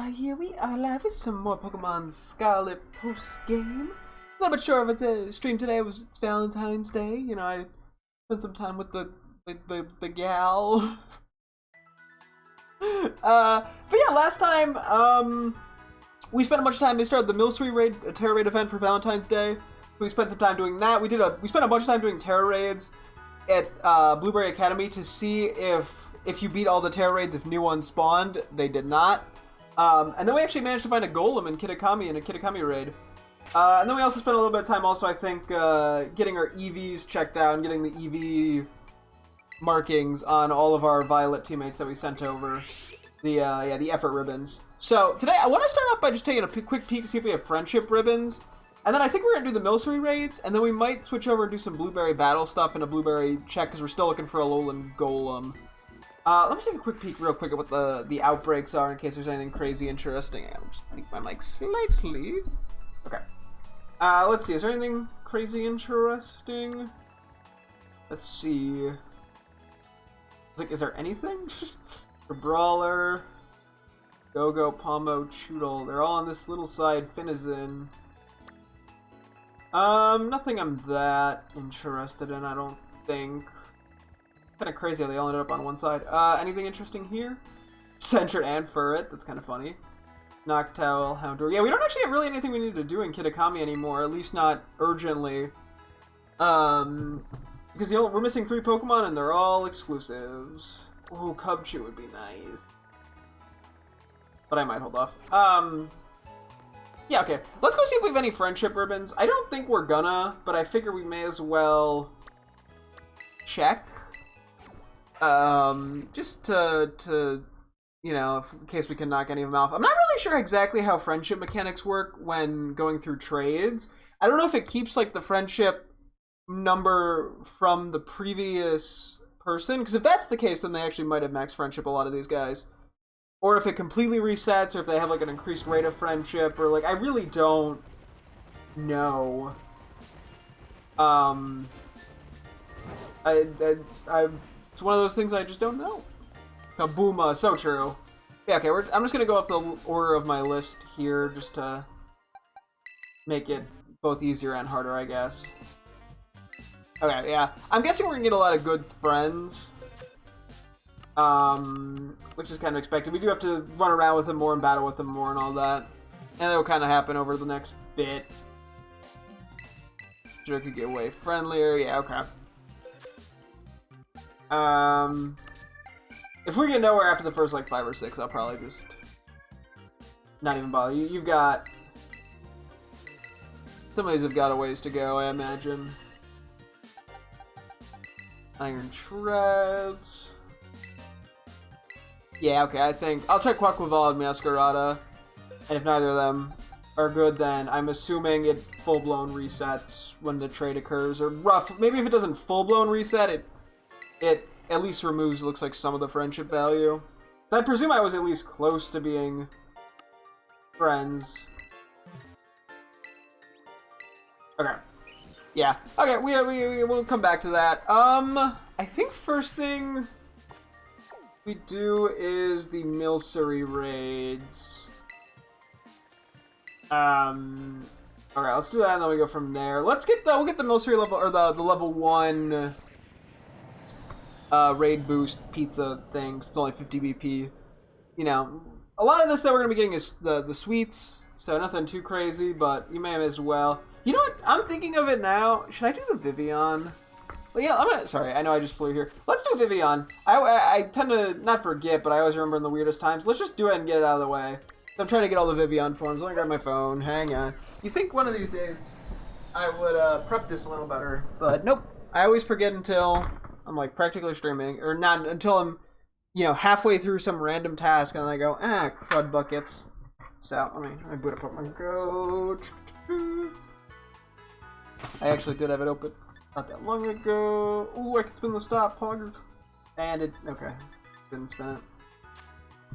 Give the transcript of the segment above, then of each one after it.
here we are live with some more Pokemon Scarlet post-game. A little bit short of a stream today. It's Valentine's Day. You know, I spent some time with the gal. But yeah, last time, we spent a bunch of time. They started the Milcery raid, a Terra raid event for Valentine's Day. We spent some time doing that. We spent a bunch of time doing Terra raids at Blueberry Academy to see if you beat all the Terra raids, if new ones spawned. They did not. And then we actually managed to find a Golem in Kitakami in a Kitakami raid. And then we also spent a little bit of time also, I think, getting our EVs checked out and getting the EV markings on all of our Violet teammates that we sent over. The effort ribbons. So today I want to start off by just taking a quick peek to see if we have friendship ribbons. And then I think we're going to do the Milcery raids, and then we might switch over and do some Blueberry battle stuff and a Blueberry check, because we're still looking for a Alolan Golem. Let me take a quick peek real quick at what the outbreaks are in case there's anything crazy interesting. I'm just tweak my mic slightly. Okay. Let's see, is there anything crazy interesting? Let's see. Is there anything? For Brawler, Go-Go, Pombo, Choodle, they're all on this little side, Finizen. Nothing I'm that interested in, I don't think. Kind of crazy how they all ended up on one side. Anything interesting here? Sentret and Furret, that's kind of funny. Noctowl, Houndour. Yeah, we don't actually have really anything we need to do in Kitakami anymore, at least not urgently. Because we're missing 3 Pokemon and they're all exclusives. Ooh, Cubchoo would be nice. But I might hold off. Yeah, okay. Let's go see if we have any friendship ribbons. I don't think we're gonna, but I figure we may as well check. Just to you know, in case we can knock any of them off. I'm not really sure exactly how friendship mechanics work when going through trades. I don't know if it keeps, like, the friendship number from the previous person, because if that's the case, then they actually might have max friendship, a lot of these guys. Or if it completely resets, or if they have, like, an increased rate of friendship, or, like, I really don't know. It's one of those things I just don't know. Kabooma, so true. Yeah, okay, I'm just gonna go off the order of my list here, just to make it both easier and harder, I guess. Okay, yeah. I'm guessing we're gonna get a lot of good friends. Which is kind of expected. We do have to run around with them more and battle with them more and all that. And that'll kind of happen over the next bit. Sure could get way friendlier. Yeah, okay. If we get nowhere after the first, like, 5 or 6, I'll probably just not even bother. You've got... Some of these have got a ways to go, I imagine. Iron Treads. Yeah, okay, I think... I'll check Quaquaval and Masquerada. And if neither of them are good, then I'm assuming it full-blown resets when the trade occurs. Or rough... Maybe if it doesn't full-blown reset, it at least removes, looks like, some of the friendship value. So I presume I was at least close to being friends. Okay. Yeah. Okay, we'll come back to that. I think first thing we do is the Milcery raids. Okay, let's do that and then we go from there. We'll get the Milcery level, or the level 1 raid boost pizza thing, 'cause it's only 50 BP. You know, a lot of this that we're gonna be getting is the sweets, so nothing too crazy, but you may as well. You know what? I'm thinking of it now. Should I do the Vivian? Well, yeah, sorry, I know I just flew here. Let's do Vivian. I tend to not forget, but I always remember in the weirdest times. Let's just do it and get it out of the way. I'm trying to get all the Vivian forms. Let me grab my phone. Hang on. You think one of these days I would prep this a little better, but nope. I always forget until I'm, like, practically streaming, or not until I'm, you know, halfway through some random task, and then I go, crud buckets. So, let me boot up my go. I actually did have it open not that long ago. Ooh, I can spin the stop, poggers. And it, okay, didn't spin it.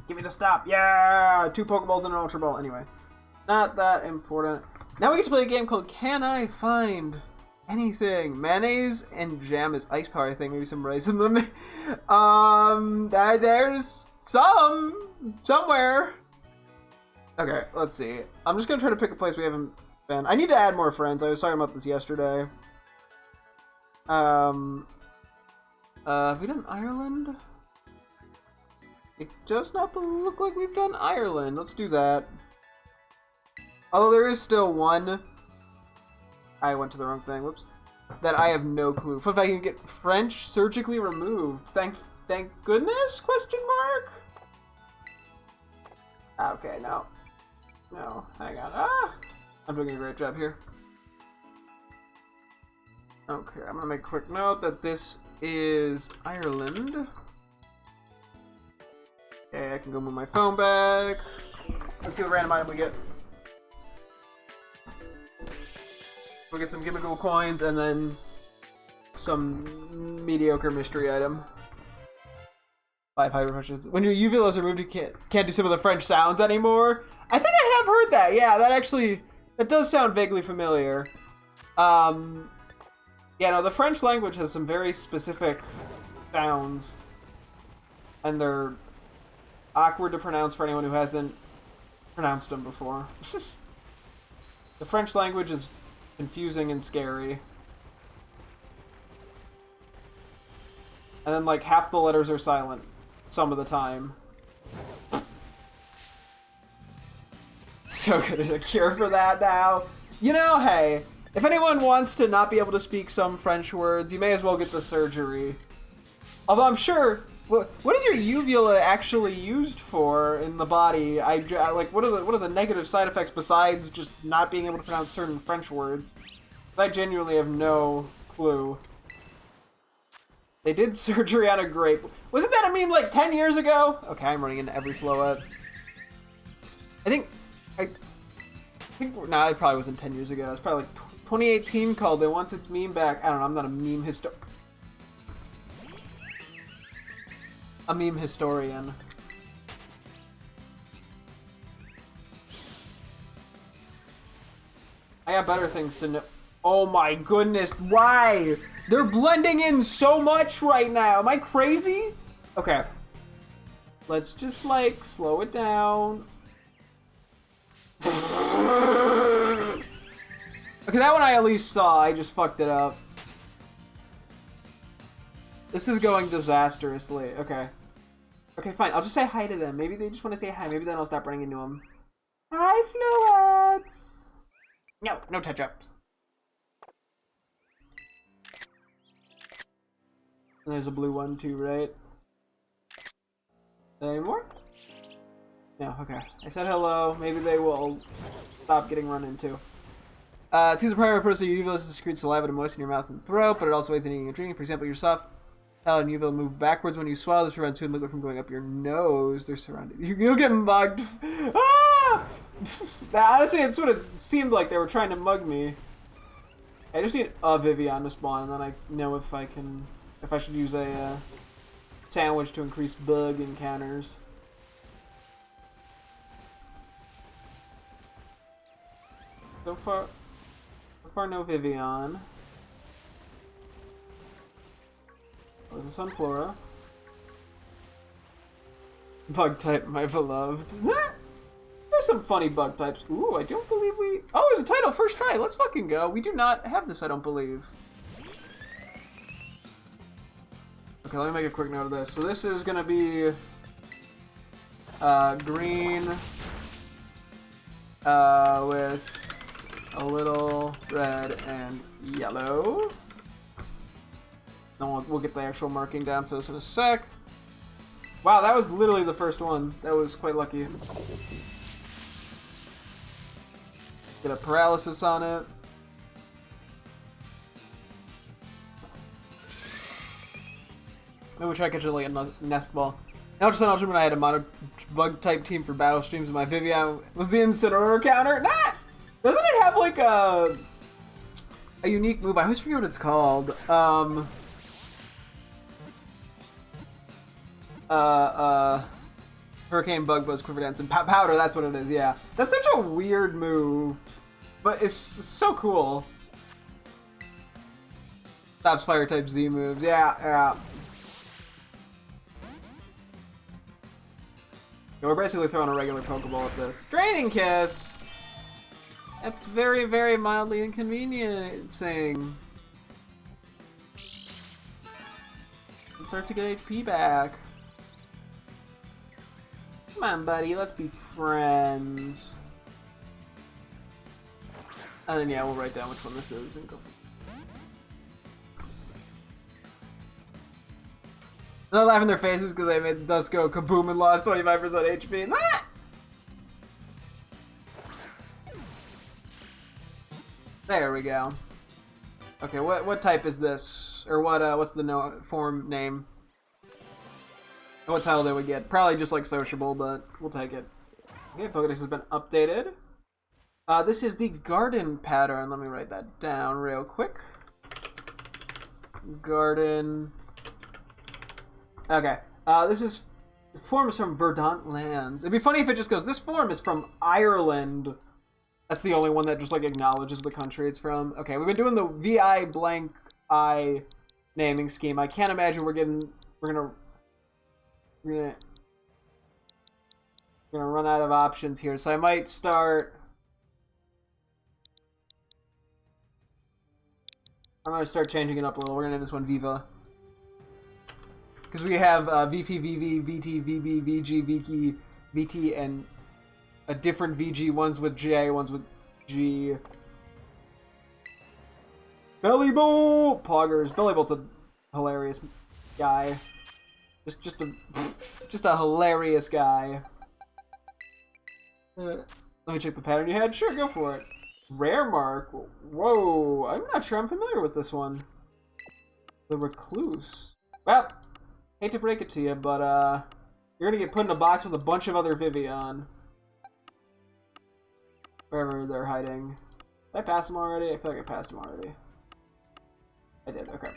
Give me the stop, yeah! 2 Pokeballs and an Ultra Ball, anyway. Not that important. Now we get to play a game called Can I Find Anything? Mayonnaise and jam is ice power, I think. Maybe some rice in them. There's somewhere. Okay, let's see. I'm just gonna try to pick a place we haven't been. I need to add more friends. I was talking about this yesterday. Have we done Ireland? It does not look like we've done Ireland. Let's do that. Although there is still one. I went to the wrong thing. Whoops. That I have no clue. If I can get French surgically removed. Thank goodness? Question mark? Okay, no. No, hang on. Ah! I'm doing a great job here. Okay, I'm gonna make a quick note that this is Ireland. Okay, I can go move my phone back. Let's see what random item we get. We'll get some gimmickable coins and then some mediocre mystery item. 5 hyper potions. When your uvula is removed, you can't do some of the French sounds anymore. I think I have heard that. Yeah, that does sound vaguely familiar. Yeah, no, the French language has some very specific sounds, and they're awkward to pronounce for anyone who hasn't pronounced them before. The French language is confusing and scary. And then, like, half the letters are silent some of the time. So good, there's a cure for that now. You know, hey, if anyone wants to not be able to speak some French words, you may as well get the surgery. Although I'm sure, what is your uvula actually used for in the body? Like, what are the negative side effects besides just not being able to pronounce certain French words? I genuinely have no clue. They did surgery on a grape. Wasn't that a meme like 10 years ago? Okay, I'm running into every flow-up. I think, no, it probably wasn't 10 years ago. It's probably like 2018 called it once it's meme back. I don't know, I'm not a meme historian. I got better things to know. Oh my goodness, why? They're blending in so much right now. Am I crazy? Okay. Let's just, like, slow it down. Okay, that one I at least saw. I just fucked it up. This is going disastrously. Okay. Okay, fine. I'll just say hi to them. Maybe they just want to say hi. Maybe then I'll stop running into them. Hi, Fluids! No, no touch-ups. And there's a blue one too, right? Any more? No, okay. I said hello. Maybe they will stop getting run into. It seems the primary purpose of your uvula is to secrete saliva to moisten your mouth and throat, but it also aids in eating and drinking. For example, your soft palate and uvula move backwards when you swallow. This prevents food and liquid from going up your nose. They're surrounded. You'll get mugged. Ah! Honestly, it sort of seemed like they were trying to mug me. I just need a Vivian to spawn, and then I know if I should use a sandwich to increase bug encounters. So far no Vivian. Was this on Flora? Bug type, my beloved. There's some funny bug types. Ooh, I don't believe we... Oh, there's a title, first try. Let's fucking go. We do not have this, I don't believe. Okay, let me make a quick note of this. So this is gonna be green with a little red and yellow. Then we'll get the actual marking down for this in a sec. Wow, that was literally the first one. That was quite lucky. Get a paralysis on it. Maybe we'll try catching like a nest ball. Now just on Ultimate, I had a mono bug type team for battle streams, and my Vivian was the Incineroar counter. Nah! Doesn't it have like a unique move? I always forget what it's called. Hurricane, Bug Buzz, Quiver Dance, and Powder, that's what it is, yeah. That's such a weird move, but it's so cool. Stops fire type Z moves, yeah. Yeah, we're basically throwing a regular Pokeball at this. Draining Kiss! That's very, very mildly inconveniencing. It starts to get HP back. Come on, buddy, let's be friends. And then, yeah, we'll write down which one this is and go. They're laughing their faces because they made Dust go kaboom and lost 25% HP. Ah! There we go. Okay, what type is this? Or what's the form name? What title did we get? Probably just like sociable, but we'll take it. Okay, Pokedex has been updated. This is the garden pattern. Let me write that down real quick. Garden. Okay. This is form is from Verdant lands. It'd be funny if it just goes, this form is from Ireland. That's the only one that just like acknowledges the country it's from. Okay, we've been doing the VI blank I naming scheme. I can't imagine we're gonna run out of options here. So I might start. I'm gonna start changing it up a little. We're gonna name this one Viva. Because we have VP, VV, VT, VB, VG, VK, VT, and a different VG. One's with J, one's with G. Bellybolt! Poggers. Bellybolt's a hilarious guy. Just a hilarious guy. Let me check the pattern you had. Sure, go for it. Rare mark. Whoa, I'm not sure I'm familiar with this one. The Recluse. Well, hate to break it to you, but you're gonna get put in a box with a bunch of other Vivian. Wherever they're hiding. Did I pass them already? I feel like I passed them already. I did, okay.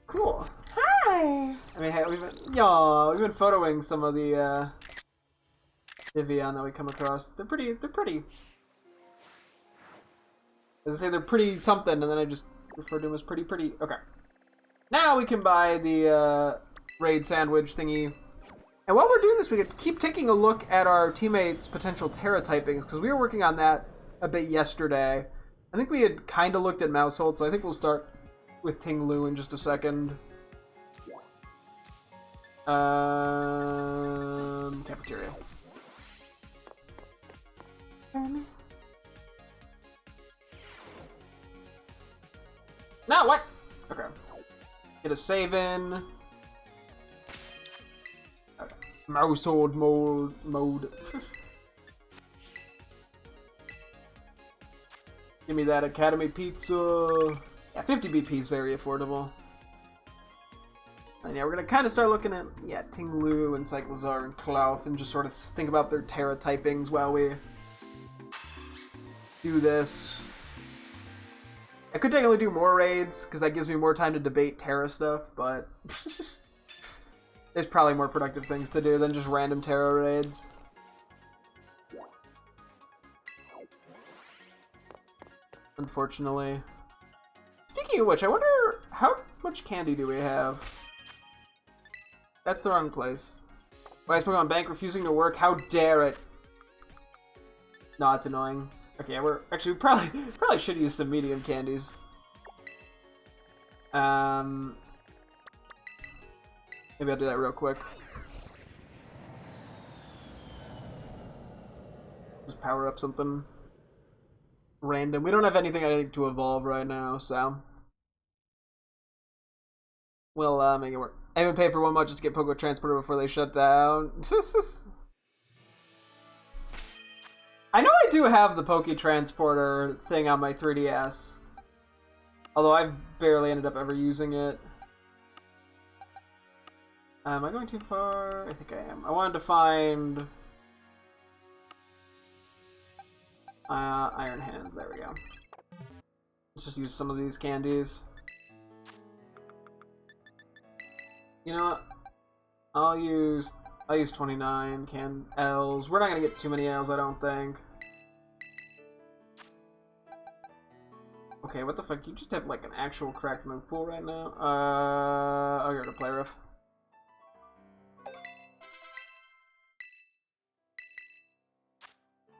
Cool. Hi! I mean, hey, we've been photoing some of the Vivian that we come across. They're pretty. As I say, they're pretty something, and then I just refer to them as pretty. Okay. Now we can buy the raid sandwich thingy. And while we're doing this, we could keep taking a look at our teammates' potential Terra typings, because we were working on that a bit yesterday. I think we had kind of looked at Mousehold, so I think we'll start with Ting Lu in just a second. Cafeteria. Now what? Okay. Get a save in. Okay. Mousehold mode. Give me that Academy Pizza. Yeah, 50 BP is very affordable. And yeah, we're gonna kind of start looking at Ting Lu and Cyclizar and Clough and just sort of think about their Terra typings while we do this. I could technically do more raids because that gives me more time to debate Terra stuff, but there's probably more productive things to do than just random Terra raids. Unfortunately. Speaking of which, I wonder how much candy do we have? That's the wrong place. Why is Pokemon Bank refusing to work? How dare it? No, it's annoying. Okay, we probably should use some medium candies. Maybe I'll do that real quick. Just power up something random. We don't have anything I think to evolve right now, so we'll make it work. I haven't paid for one much just to get Poké Transporter before they shut down. I know I do have the Poké Transporter thing on my 3DS. Although I've barely ended up ever using it. Am I going too far? I think I am. I wanted to find Iron Hands. There we go. Let's just use some of these candies. You know what? I'll use 29 L's. We're not gonna get too many L's, I don't think. Okay, what the fuck? You just have like an actual cracked move pool right now? I'll go to play rough.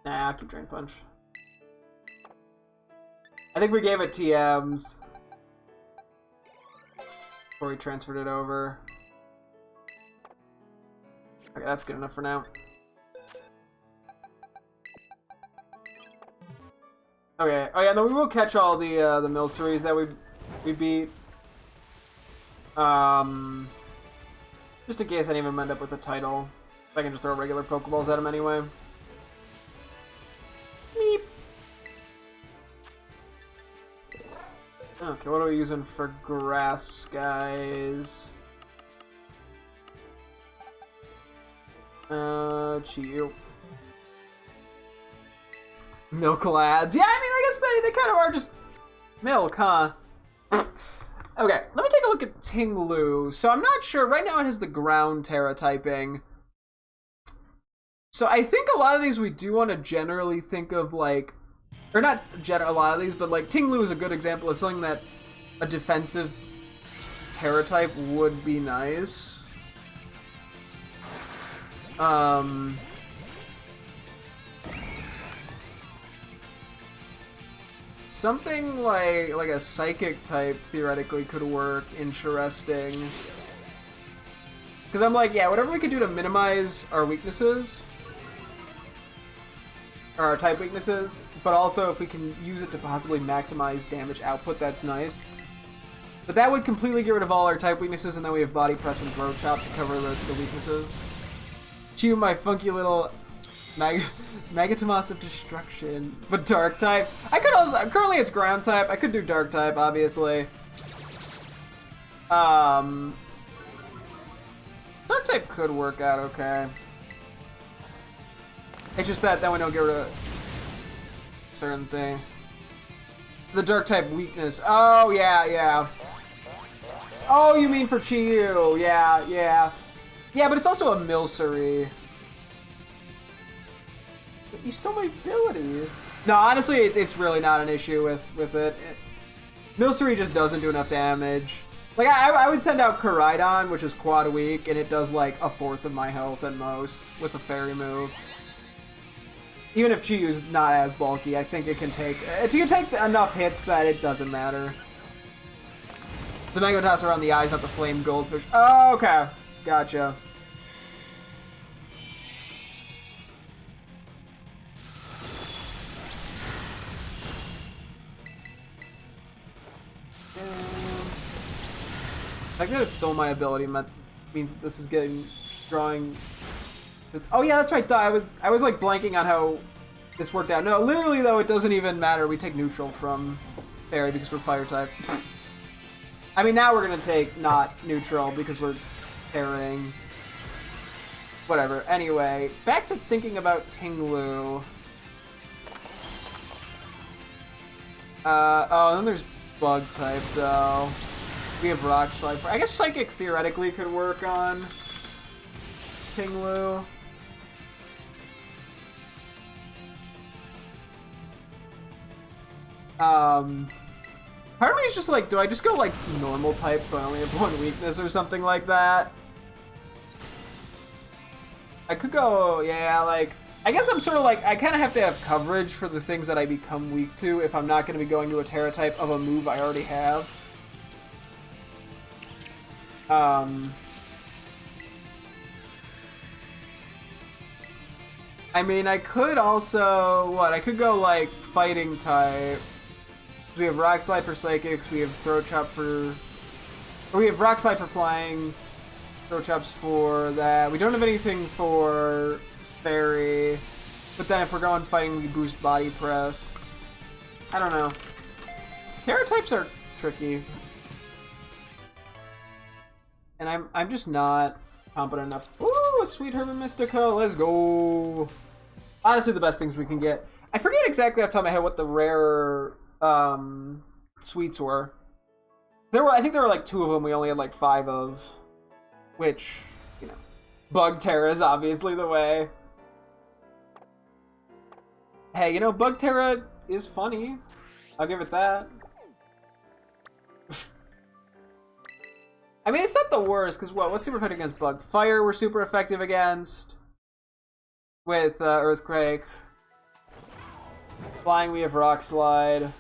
Nah, I'll keep Drain Punch. I think we gave it TMs before we transferred it over. Okay, that's good enough for now. Okay. Oh yeah, no, we will catch all the Milceries that we beat. Just in case any of them end up with a title, I can just throw regular Pokeballs at them anyway. Meep. Okay, what are we using for grass, guys? Chew. Milk lads. Yeah, I mean, I guess they kind of are just milk, huh? Okay, let me take a look at Tinglu. So I'm not sure. Right now it has the ground Terra typing. So I think a lot of these we do want to generally think of like, or not a lot of these, but like Tinglu is a good example of something that a defensive Terra type would be nice. Something like a psychic type theoretically could work interesting. Because I'm like, yeah, whatever we could do to minimize our weaknesses, or our type weaknesses, but also if we can use it to possibly maximize damage output, that's nice. But that would completely get rid of all our type weaknesses, and then we have Body Press and Throat Chop to cover the weaknesses. Chew my funky little Magatomas of Destruction, but Dark type. I could also, currently it's Ground type. I could do Dark type, obviously. Dark type could work out okay. It's just that then we don't get rid of certain thing. The Dark type weakness. Oh yeah, yeah. Oh, you mean for Chiyu? Yeah, yeah, yeah. But it's also a Milcery. You stole my ability. No, honestly, it's really not an issue with it. Milcery just doesn't do enough damage. Like, I would send out Koraidon, which is quad weak, and it does like a fourth of my health at most with a fairy move. Even if Chiyu's not as bulky, I think it can take enough hits that it doesn't matter. The Mango Toss around the eyes, not the Flame Goldfish. Oh, okay. Gotcha. The fact that it stole my ability means that this is drawing. Oh yeah, that's right. I was like blanking on how this worked out. No, literally though, it doesn't even matter. We take neutral from Fairy because we're Fire type. I mean, now we're gonna take not neutral because we're parrying. Whatever. Anyway, back to thinking about Tinglu. Oh, then there's Bug type though. We have Rock Slide. I guess Psychic theoretically could work on Tinglu. Part of me is just like, do I just go like normal type so I only have one weakness or something like that? I could go, yeah, like, I guess I'm sort of like, I kind of have to have coverage for the things that I become weak to if I'm not going to be going to a Terra type of a move I already have. I mean, I could also, I could go like fighting type. We have Rock Slide for Psychics, we have Throat Chop for, or we have Rock Slide for Flying, Throat Chops for that. We don't have anything for Fairy, but then if we're going fighting, we boost Body Press. I don't know. Terra types are tricky. And I'm just not competent enough. Ooh, a Sweet Herb and Mystico. Let's go. Honestly, the best things we can get. I forget exactly off the top of my head what the rare sweets were. I think there were like 2 of them. We only had like 5 of. Which, you know, Bug Terra is obviously the way. Hey, you know, Bug Terra is funny. I'll give it that. I mean, it's not the worst, because what's super effective against Bug? Fire we're super effective against. With Earthquake. Flying, we have Rock Slide. Am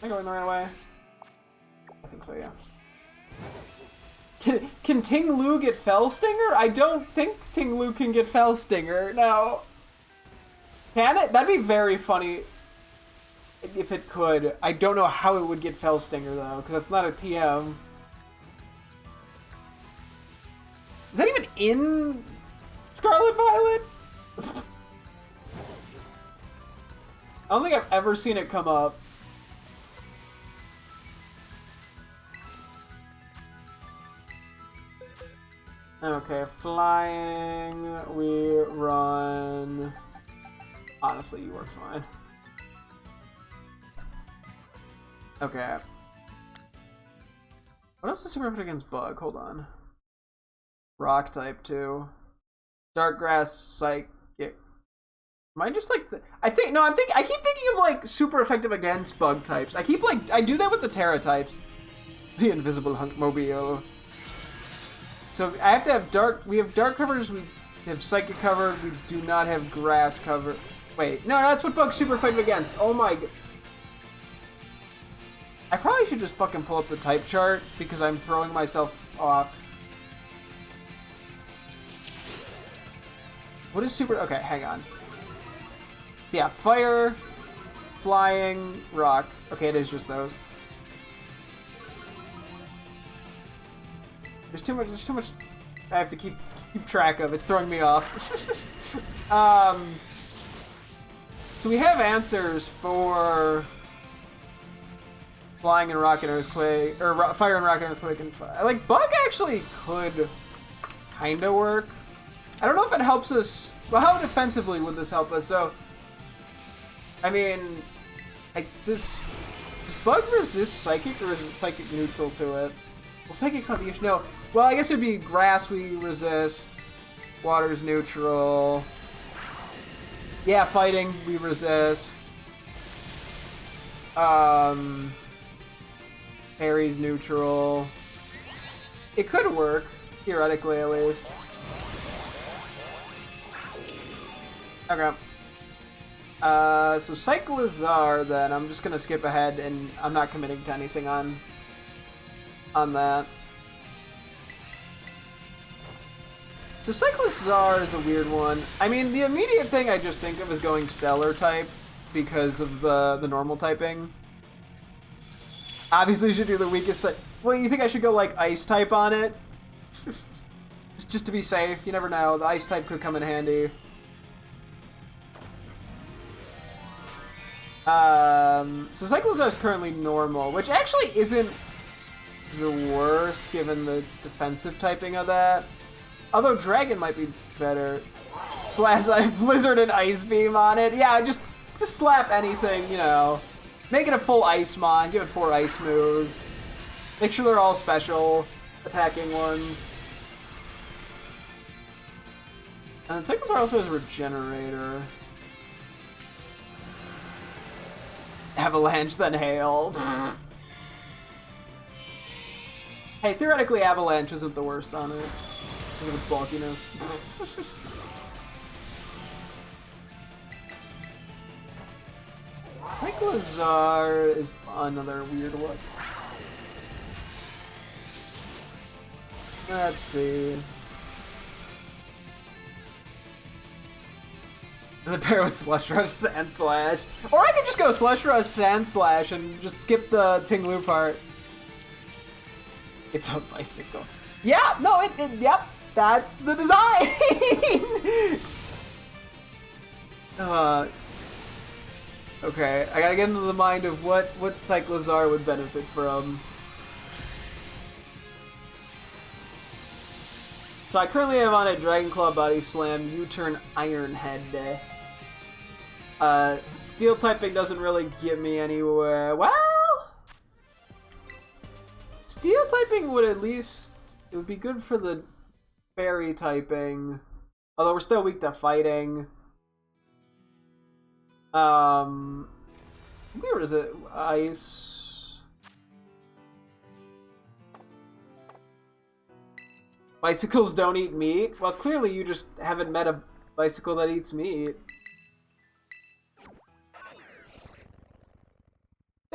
I going the right way? I think so, yeah. Can Ting Lu get Fell Stinger? I don't think Ting Lu can get Fell Stinger. No. Can it? That'd be very funny if it could. I don't know how it would get Fell Stinger, though, because that's not a TM. Is that even in Scarlet Violet? I don't think I've ever seen it come up. Okay, flying, we run... Honestly, you work fine. Okay. What else is super effective against Bug? Hold on. Rock type, too. Dark Grass, Psychic. Am I just like... I keep thinking of, like, super effective against Bug types. I do that with the Terra types. The Invisible Hunkmobile. So I have to have dark... We have dark covers, we have psychic covered, we do not have grass cover. Wait, no, that's what Bug's super effective against. Oh my... I probably should just fucking pull up the type chart because I'm throwing myself off. What is super... Okay, hang on. So yeah, fire, flying, rock. Okay, it is just those. There's too much I have to keep track of. It's throwing me off. So we have answers for flying and rock and earthquake, or fire and rock and earthquake and fire. Like, Bug actually could kind of work. I don't know if it helps us. Well, how defensively would this help us? So, I mean, does Bug resist psychic, or is it psychic neutral to it? Well, psychic's not the issue. No. Well, I guess it'd be grass we resist. Water's neutral. Yeah, fighting we resist. Parry's neutral. It could work, theoretically at least. Okay. So Cyclizar, then I'm just gonna skip ahead, and I'm not committing to anything on that. So Cyclizar is a weird one. I mean, the immediate thing I just think of is going Stellar type because of the normal typing. Obviously, you should do the weakest type. Well, you think I should go like Ice type on it? just to be safe. You never know. The Ice type could come in handy. So Cyclizar is currently normal, which actually isn't the worst given the defensive typing of that. Although Dragon might be better. Slash Blizzard and Ice Beam on it. Yeah, just slap anything, you know. Make it a full Ice Mon, give it 4 ice moves. Make sure they're all special attacking ones. And Cyclizar also has Regenerator. Avalanche, then Hail. Hey, theoretically Avalanche isn't the worst on it. Because of its bulkiness. Cyclizar is another weird one. Let's see. And the pair with Slush Rush, Sand Slash. Or I could just go Slush Rush, Sand Slash, and just skip the Ting Lu part. It's a bicycle. Yeah, no, yep, that's the design! Okay, I gotta get into the mind of what Cyclizar would benefit from. So I currently have on a Dragon Claw Body Slam, U-Turn Iron Head. Steel typing doesn't really get me anywhere. Well, Steel typing would at least, it would be good for the Fairy typing. Although we're still weak to fighting. Where is it? Ice. Bicycles don't eat meat? Well, clearly you just haven't met a bicycle that eats meat.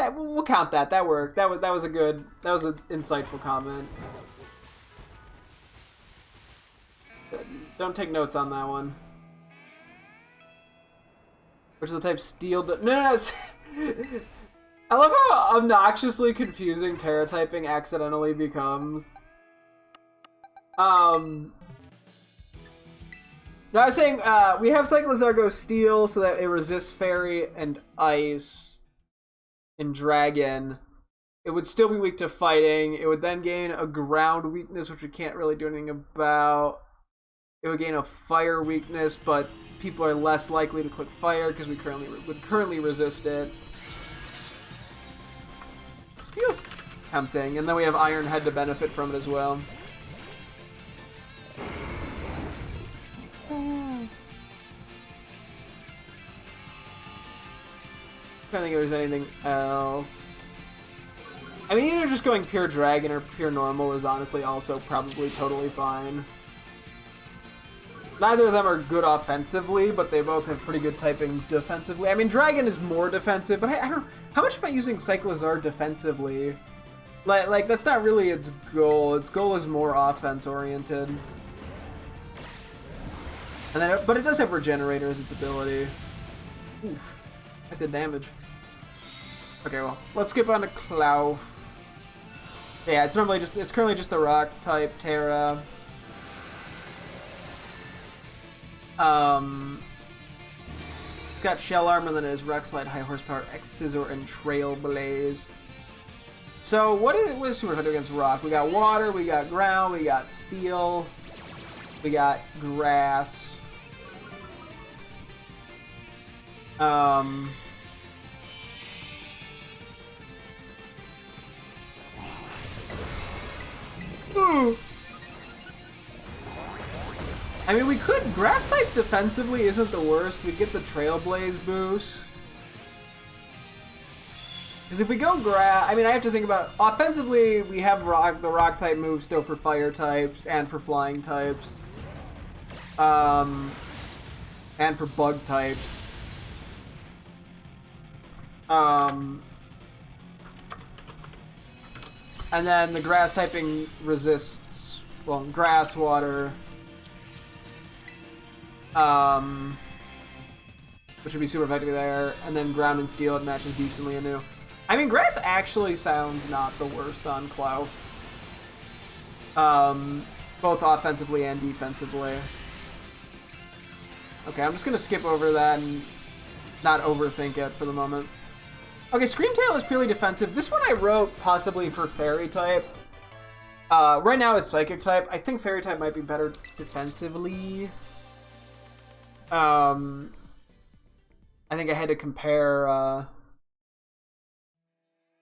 We'll count that. That worked. That was a good. That was an insightful comment. Don't take notes on that one. Which is the type steel? No. I love how obnoxiously confusing Terra typing accidentally becomes. No, I was saying we have Cyclizar go steel so that it resists fairy and ice. In Dragon, it would still be weak to fighting. It would then gain a ground weakness, which we can't really do anything about. It would gain a fire weakness, but people are less likely to click fire because we would currently resist it. Steel's tempting, and then we have Iron Head to benefit from it as well. I don't think there's anything else. I mean, either just going pure dragon or pure normal is honestly also probably totally fine. Neither of them are good offensively, but they both have pretty good typing defensively. I mean, dragon is more defensive, but I don't. How much am I using Cyclizar defensively? Like that's not really its goal. Its goal is more offense oriented. And then, but it does have regenerator as its ability. Oof, that did damage. Okay, well, let's skip on to Clough. Yeah, it's currently just the rock type Terra. It's got Shell Armor, then it has Rock Slide, High Horsepower, X Scissor, and Trailblaze. So what is Super Fighter against Rock? We got Water, we got Ground, we got Steel, we got Grass. I mean, we could... Grass type defensively isn't the worst. We get the Trailblaze boost. Because if we go grass... I mean, I have to think about... Offensively, we have the rock type moves still for fire types and for flying types. And for bug types. And then the grass typing resists, well, grass, water, which would be super effective there, and then ground and steel, it matches decently anew. I mean, grass actually sounds not the worst on Clough, both offensively and defensively. Okay, I'm just gonna skip over that and not overthink it for the moment. Okay, Screamtail is purely defensive. This one I wrote possibly for Fairy type. Right now it's Psychic type. I think Fairy type might be better defensively. I think I had to compare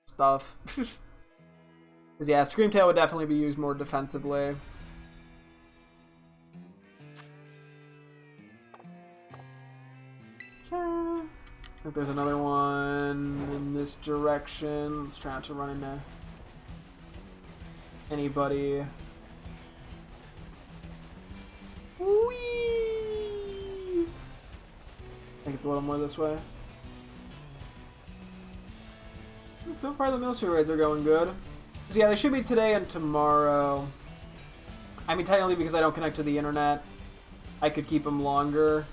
stuff. Because yeah, Screamtail would definitely be used more defensively. Okay. I think there's another one in this direction. Let's try not to run into anybody. Whee! I think it's a little more this way. So far the Milcery raids are going good. So yeah, they should be today and tomorrow. I mean, technically because I don't connect to the internet, I could keep them longer.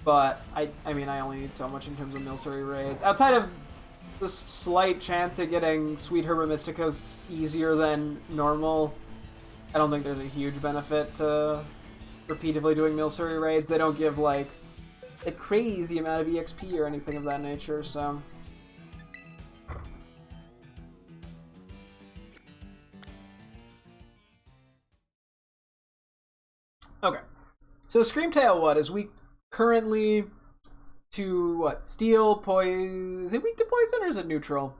But, I mean, I only need so much in terms of Milcery raids. Outside of the slight chance at getting Sweet Herba Mysticas easier than normal, I don't think there's a huge benefit to repeatedly doing Milcery raids. They don't give, like, a crazy amount of EXP or anything of that nature, so... Okay. So Screamtail, what? Is weak currently to, what? Steel, poison... Is it weak to poison or is it neutral?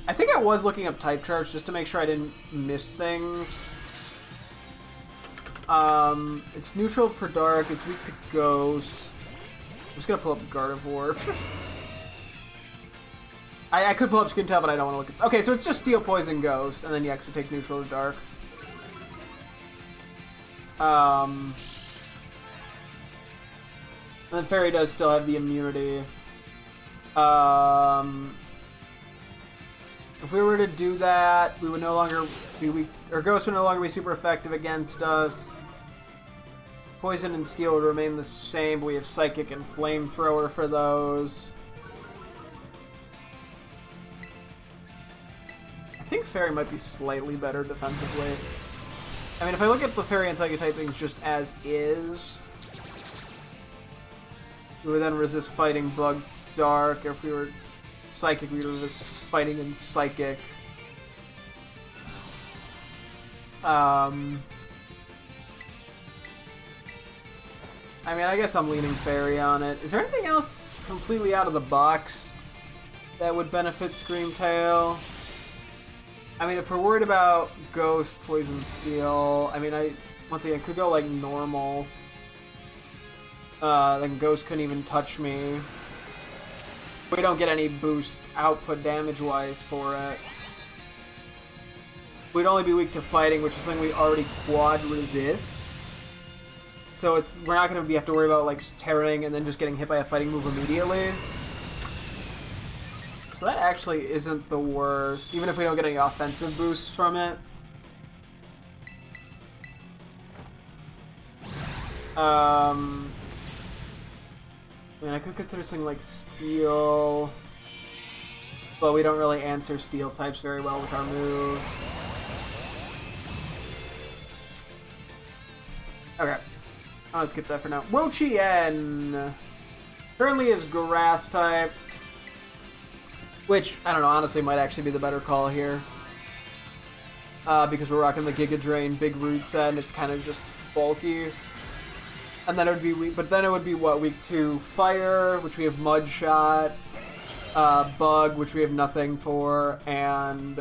I think I was looking up type charts just to make sure I didn't miss things. It's neutral for dark, it's weak to ghost. I'm just gonna pull up Gardevoir. I could pull up Screamtail, but I don't want to look at... Okay, so it's just steel, poison, ghost, and then yes, it takes neutral to dark. And then Fairy does still have the immunity. If we were to do that, we would no longer be weak, or Ghost would no longer be super effective against us. Poison and Steel would remain the same, but we have Psychic and Flamethrower for those. I think Fairy might be slightly better defensively. I mean, if I look at the Fairy and Psychic type things just as is, we would then resist Fighting, Bug, Dark. Or if we were Psychic, we would resist Fighting and Psychic. I mean, I guess I'm leaning Fairy on it. Is there anything else completely out of the box that would benefit Screamtail? I mean, if we're worried about Ghost, Poison, Steel, I mean, once again, could go like normal. Then Ghost couldn't even touch me. We don't get any boost output damage-wise for it. We'd only be weak to Fighting, which is something we already quad resist. So we're not going to have to worry about like tearing and then just getting hit by a Fighting move immediately. So that actually isn't the worst, even if we don't get any offensive boosts from it. I mean, I could consider something like Steel, but we don't really answer Steel types very well with our moves. Okay, I'm gonna skip that for now. Wo-Chien currently is Grass type, which, I don't know, honestly might actually be the better call here. Because we're rocking the Giga Drain big root set and it's kind of just bulky. And then it would be weak, but then it would be what, weak to Fire, which we have Mud Shot, Bug, which we have nothing for, and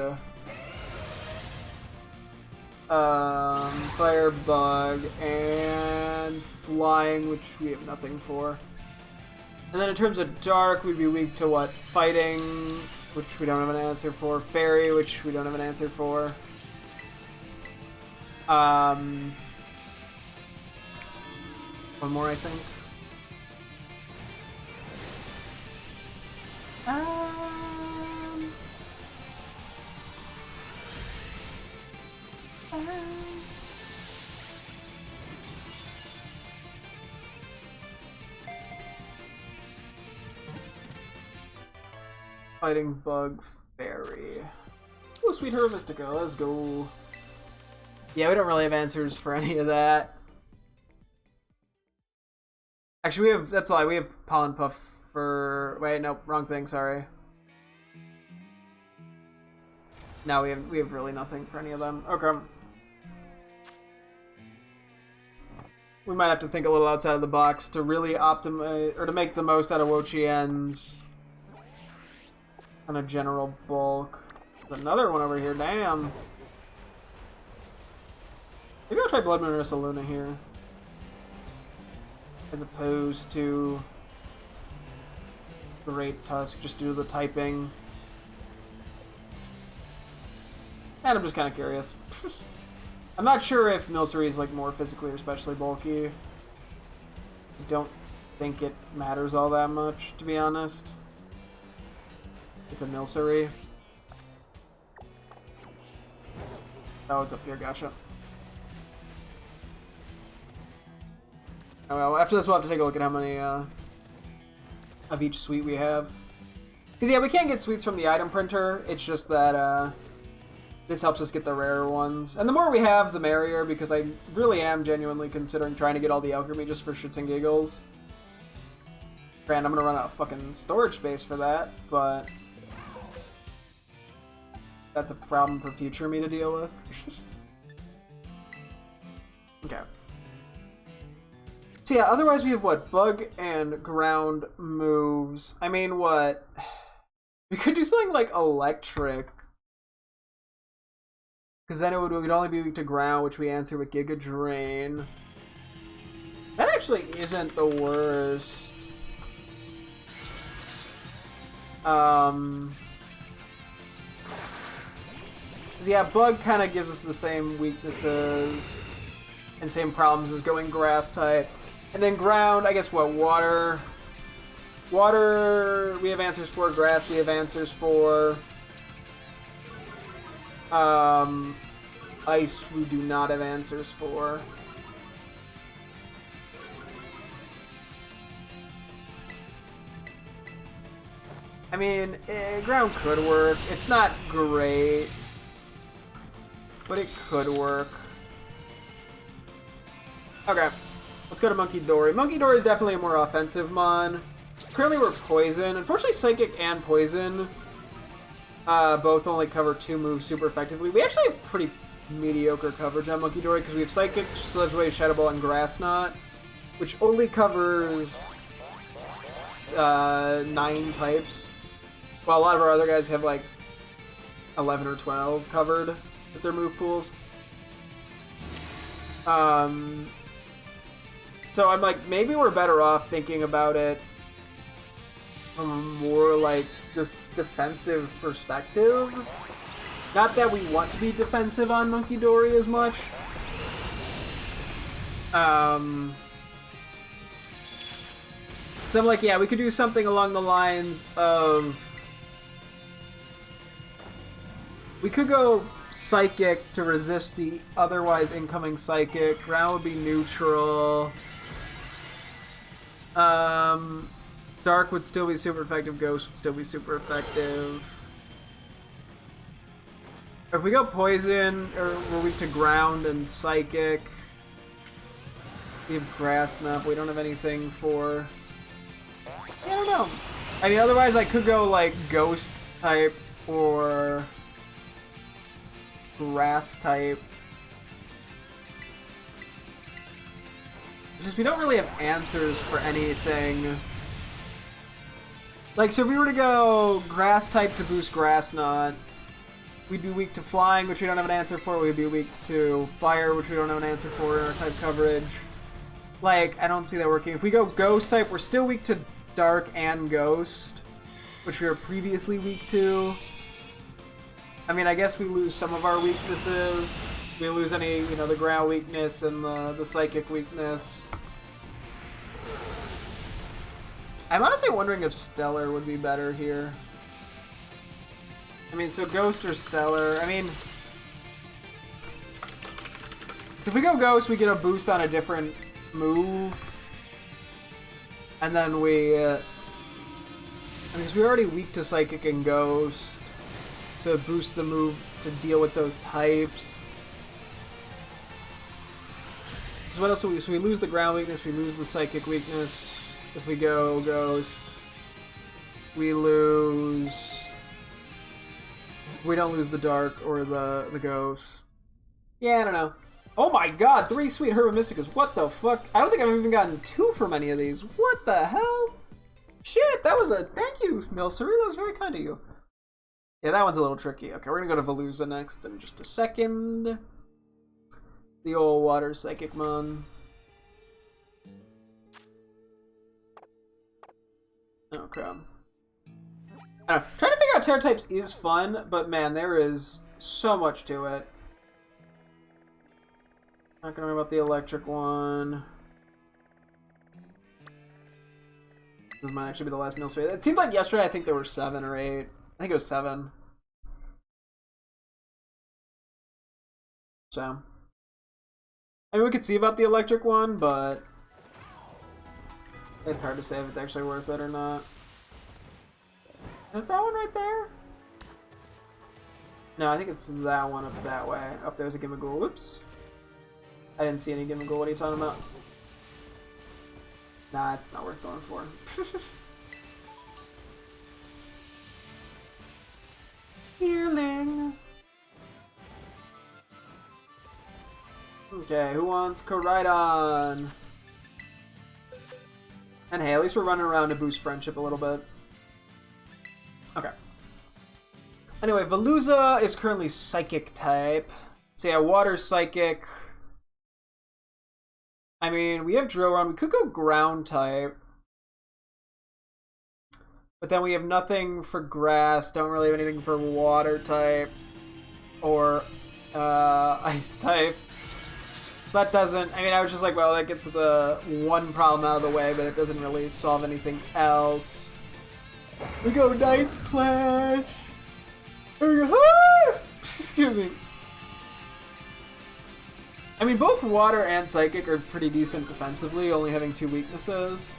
Fire, Bug, and Flying, which we have nothing for. And then in terms of Dark, we'd be weak to what? Fighting, which we don't have an answer for. Fairy, which we don't have an answer for. One more, I think. Fighting, Bug, Fairy. Oh, Sweet Hermistica, let's go. Yeah, we don't really have answers for any of that. Actually, we have, that's a lie, we have Pollen Puff for, wait, nope, wrong thing, sorry. No, we have really nothing for any of them. Okay. We might have to think a little outside of the box to really optimize, or to make the most out of Wo-Chien's kind of general bulk. There's another one over here, damn. Maybe I'll try Blood Moon Ursa Luna here, as opposed to Great Tusk, just due to the typing. And I'm just kind of curious. I'm not sure if Milcery is like more physically or especially bulky. I don't think it matters all that much, to be honest. It's a Milcery. Oh, it's up here, gotcha. Oh well, after this we'll have to take a look at how many of each suite we have. Because yeah, we can't get suites from the item printer, it's just that this helps us get the rarer ones. And the more we have, the merrier, because I really am genuinely considering trying to get all the alchemy just for shits and giggles. Granted, I'm gonna run out of fucking storage space for that, but that's a problem for future me to deal with. Okay. So yeah, otherwise we have what? Bug and ground moves. I mean, what? We could do something like electric. Because then we'd only be weak to ground, which we answer with Giga Drain. That actually isn't the worst. Yeah, Bug kind of gives us the same weaknesses and same problems as going grass type. And then ground, I guess what, water Water, we have answers for. Grass, we have answers for. Ice, we do not have answers for. I mean, ground could work. It's not great, but it could work. Okay, let's go to Monkey Dory. Monkey Dory is definitely a more offensive mon. Currently we're Poison. Unfortunately, Psychic and Poison both only cover 2 moves super effectively. We actually have pretty mediocre coverage on Monkey Dory because we have Psychic, Sludge Wave, Shadow Ball, and Grass Knot, which only covers 9 types. While a lot of our other guys have like 11 or 12 covered with their move pools. So I'm like, maybe we're better off thinking about it from a more like this defensive perspective. Not that we want to be defensive on Monkey Dory as much. So I'm like, yeah, we could do something along the lines of... We could go Psychic to resist the otherwise incoming Psychic. Ground would be neutral. Dark would still be super effective. Ghost would still be super effective. If we go Poison, or we're weak to Ground and Psychic. We have Grass Knot. We don't have anything for... I don't know. I mean, otherwise I could go like Ghost type or Grass type. It's just we don't really have answers for anything. Like, so if we were to go Grass type to boost Grass Knot, we'd be weak to Flying, which we don't have an answer for. We'd be weak to Fire, which we don't have an answer for in our type coverage. Like, I don't see that working. If we go Ghost type, we're still weak to Dark and Ghost, which we were previously weak to. I mean, I guess we lose some of our weaknesses. We lose any, you know, the ground weakness and the psychic weakness. I'm honestly wondering if Stellar would be better here. I mean, so Ghost or Stellar. I mean, so if we go Ghost, we get a boost on a different move. And then we, I mean, we're already weak to Psychic and Ghost. To boost the move to deal with those types. So what else do we? So we lose the ground weakness, we lose the psychic weakness. If we go Ghost, we lose. We don't lose the dark or the ghost. Yeah, I don't know. Oh my god, 3 sweet Herba Mysticas. What the fuck? I don't think I've even gotten 2 from any of these. What the hell? Shit, that was a thank you, Milcery. That was very kind of you. Yeah, that one's a little tricky. Okay, we're gonna go to Veluza next in just a second. The old water psychic mon. Okay. I don't know. Trying to figure out Terra types is fun, but man, there is so much to it. Not gonna worry about the electric one. This might actually be the last Milcery. It seemed like yesterday I think there were 7 or 8. I think it was 7. So, I mean, we could see about the electric one, but it's hard to say if it's actually worth it or not. Is that one right there? No, I think it's that one up that way. Up there's a Gimmighoul. Whoops. I didn't see any Gimmighoul. What are you talking about? Nah, it's not worth going for. Healing. Okay, who wants Koraidon? And hey, at least we're running around to boost friendship a little bit. Okay. Anyway, Veluza is currently Psychic type. So yeah, Water Psychic. I mean, we have Drillrun. We could go Ground type. But then we have nothing for Grass. Don't really have anything for Water type. Or Ice type. So that doesn't... I mean, I was just like, well, that gets the one problem out of the way, but it doesn't really solve anything else. We go Night Slash! Excuse me. I mean, both Water and Psychic are pretty decent defensively, only having 2 weaknesses.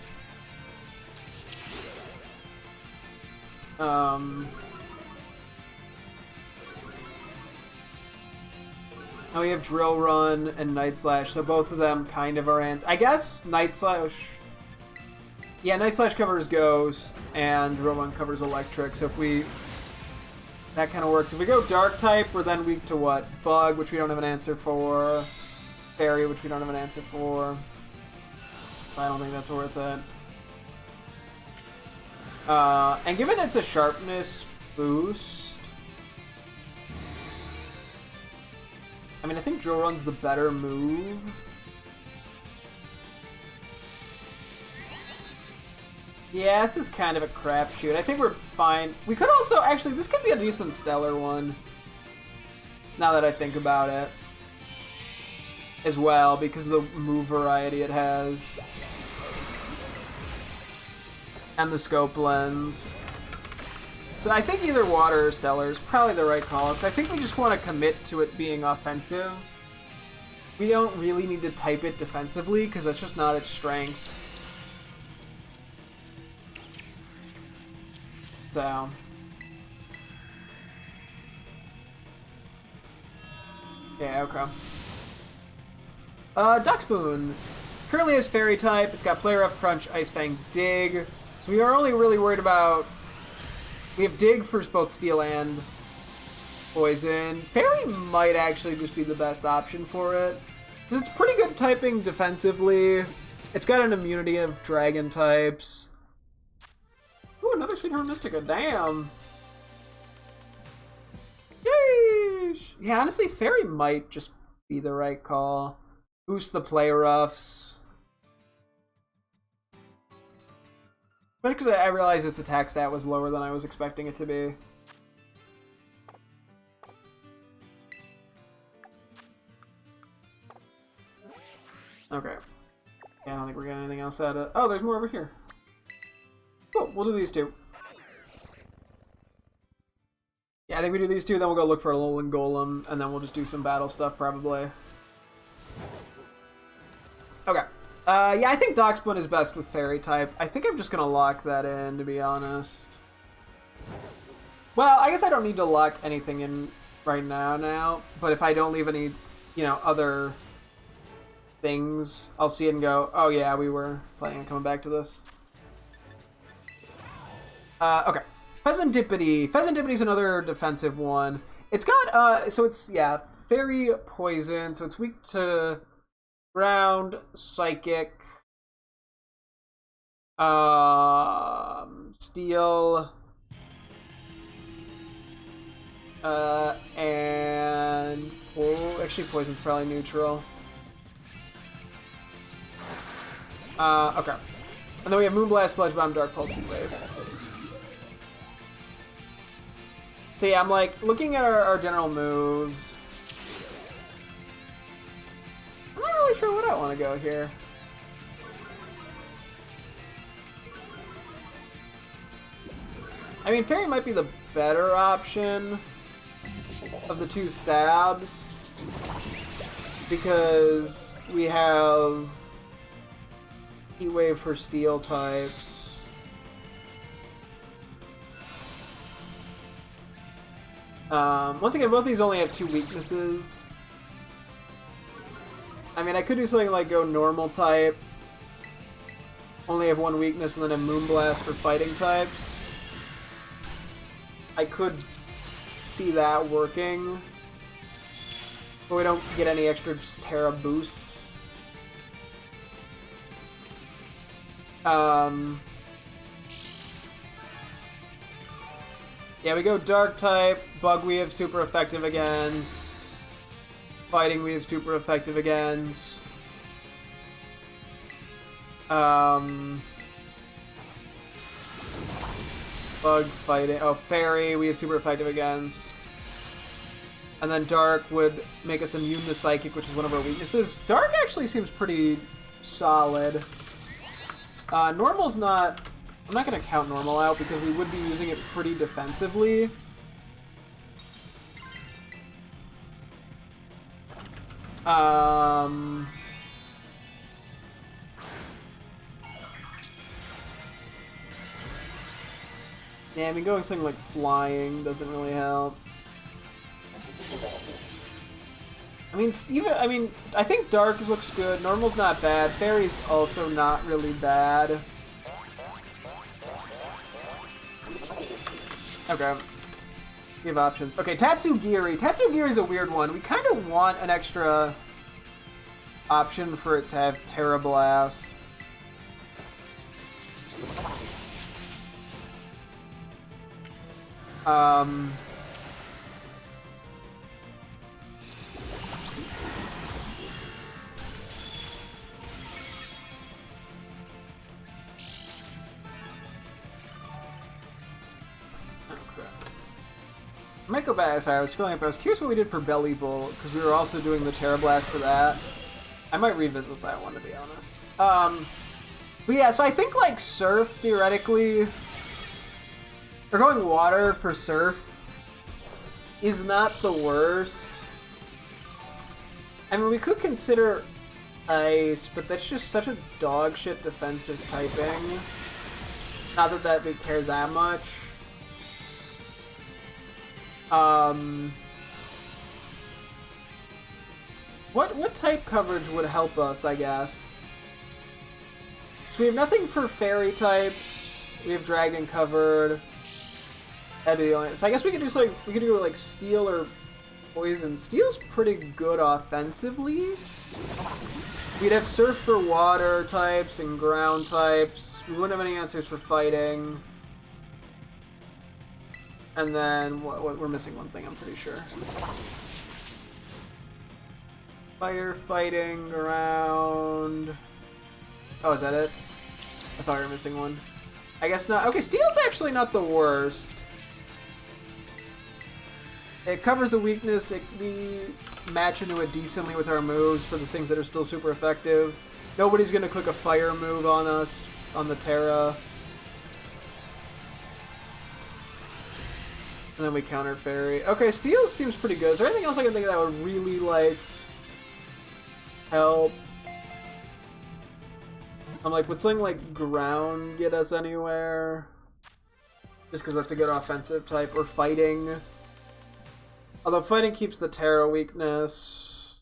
Now we have Drill Run and Night Slash, so both of them kind of are ants. I guess Night Slash... Yeah, Night Slash covers Ghost, and Drill Run covers Electric, so if we... That kind of works. If we go Dark type, we're then weak to what? Bug, which we don't have an answer for. Fairy, which we don't have an answer for. So I don't think that's worth it. And given it's a Sharpness boost... I mean, I think Drill Run's the better move. Yeah, this is kind of a crapshoot. I think we're fine. We could also... Actually, this could be a decent Stellar one. Now that I think about it. As well, because of the move variety it has. And the scope lens. So I think either Water or Stellar is probably the right call. I think we just want to commit to it being offensive. We don't really need to type it defensively, because that's just not its strength. So... Yeah, okay. Duckspoon. Currently has Fairy type. It's got Play Rough, Crunch, Ice Fang, Dig. So we are only really worried about... We have Dig for both Steel and Poison. Fairy might actually just be the best option for it. Because it's pretty good typing defensively. It's got an immunity of Dragon types. Ooh, another Sweetheart Mystica. Damn. Yeesh. Yeah, honestly, Fairy might just be the right call. Boost the Play Roughs. But because I realized its attack stat was lower than I was expecting it to be. Okay. Yeah, I don't think we're getting anything else out of... Oh, there's more over here. Cool, we'll do these two. Yeah, I think we do these two, then we'll go look for a Alolan Golem, and then we'll just do some battle stuff, probably. Okay. Yeah, I think Duckspoon is best with Fairy type. I think I'm just gonna lock that in, to be honest. Well, I guess I don't need to lock anything in right now, but if I don't leave any, you know, other things, I'll see it and go, oh yeah, we were planning on coming back to this. Okay. Pheasantipity. Pheasantipity is another defensive one. It's got, so it's, yeah, Fairy, Poison, so it's weak to Ground, Psychic, Steel, and, oh, actually Poison's probably neutral. Okay. And then we have Moonblast, Sludge Bomb, Dark Pulse, Heat Wave. So yeah, I'm like, looking at our general moves. I'm not really sure what I want to go here. I mean, Fairy might be the better option of the two stabs. Because we have Heat Wave for Steel types. Once again, both these only have 2 weaknesses. I mean, I could do something like go normal type, only have 1 weakness, and then a Moonblast for fighting types. I could see that working, but we don't get any extra Terra boosts. Yeah, we go Dark type, Bug we have super effective against, Fighting we have super effective against, Bug, Fighting, oh, Fairy we have super effective against, And then Dark would make us immune to Psychic, which is one of our weaknesses. Dark actually seems pretty solid. Normal's not... I'm not going to count Normal out because we would be using it pretty defensively. Yeah, I mean, going something like Flying doesn't really help. I think Dark looks good. Normal's not bad. Fairy's also not really bad. Okay. We have options. Okay, Tatsugiri. Tatsugiri's a weird one. We kind of want an extra option for it to have Terra Blast. I might go back. Sorry, I was scrolling up. I was curious what we did for Belly Bolt, because we were also doing the Terra Blast for that. I might revisit that one, to be honest. But yeah, so I think, like, Surf, theoretically... Or going Water for Surf is not the worst. I mean, we could consider Ice, but that's just such a dog shit defensive typing. Not that that would care that much. What type coverage would help us, I guess? So we have nothing for fairy types. We have dragon covered. That'd be the only... So I guess we could do something. We could do like steel or poison. Steel's pretty good offensively. We'd have surf for water types and ground types. We wouldn't have any answers for fighting. And then what we're missing one thing, I'm pretty sure. Fire, fighting, ground. Oh, is that it? I thought we were missing one. I guess not. Okay, steel's actually not the worst. It covers a weakness. We match into it decently with our moves for the things that are still super effective. Nobody's gonna click a fire move on us on the Terra. And then we counter fairy. Okay, steel seems pretty good. Is there anything else I can think of that would really, like, help? I'm like, would something like ground get us anywhere? Just because that's a good offensive type. Or fighting. Although fighting keeps the Terra weakness.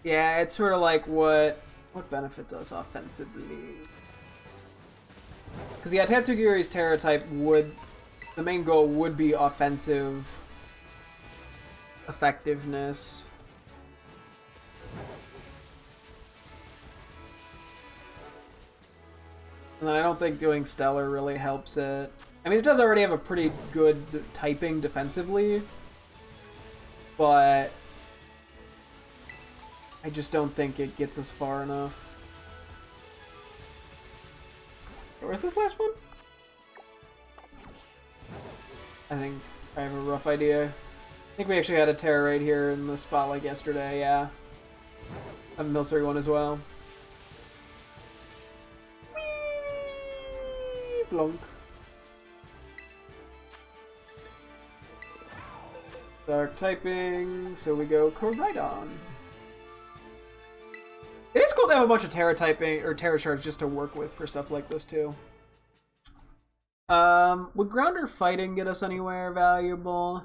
Yeah, it's sort of like what benefits us offensively. Because yeah, Tatsugiri's Terra type would... The main goal would be offensive effectiveness. And I don't think doing Stellar really helps it. I mean, it does already have a pretty good typing defensively, but I just don't think it gets us far enough. Where's this last one? I think I have a rough idea. I think we actually had a Terra right here in the spot like yesterday, yeah. I have a Milcery one as well. Whee! Blunk. Dark typing, so we go Koraidon. It is cool to have a bunch of Terra typing, or Terra shards just to work with for stuff like this too. Would ground or fighting get us anywhere valuable?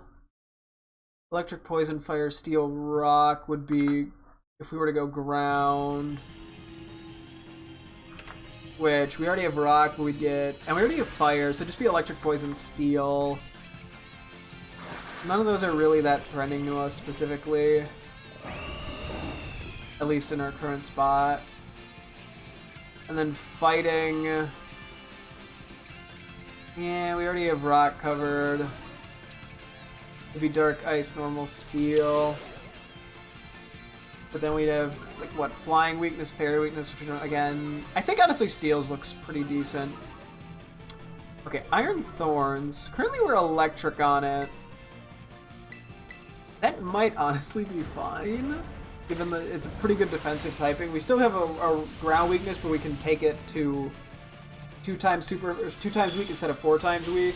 Electric, poison, fire, steel, rock would be if we were to go ground. Which we already have rock, but we'd get, and we already have fire, so just be electric, poison, steel. None of those are really that threatening to us specifically. At least in our current spot. And then fighting. Yeah, we already have rock covered. It'd be dark ice, normal steel. But then we'd have, like, what, flying weakness, fairy weakness, which, again, I think honestly steels looks pretty decent. Okay, iron thorns. Currently we're electric on it. That might honestly be fine, given that it's a pretty good defensive typing. We still have a ground weakness, but we can take it to 2 times weak instead of 4 times weak.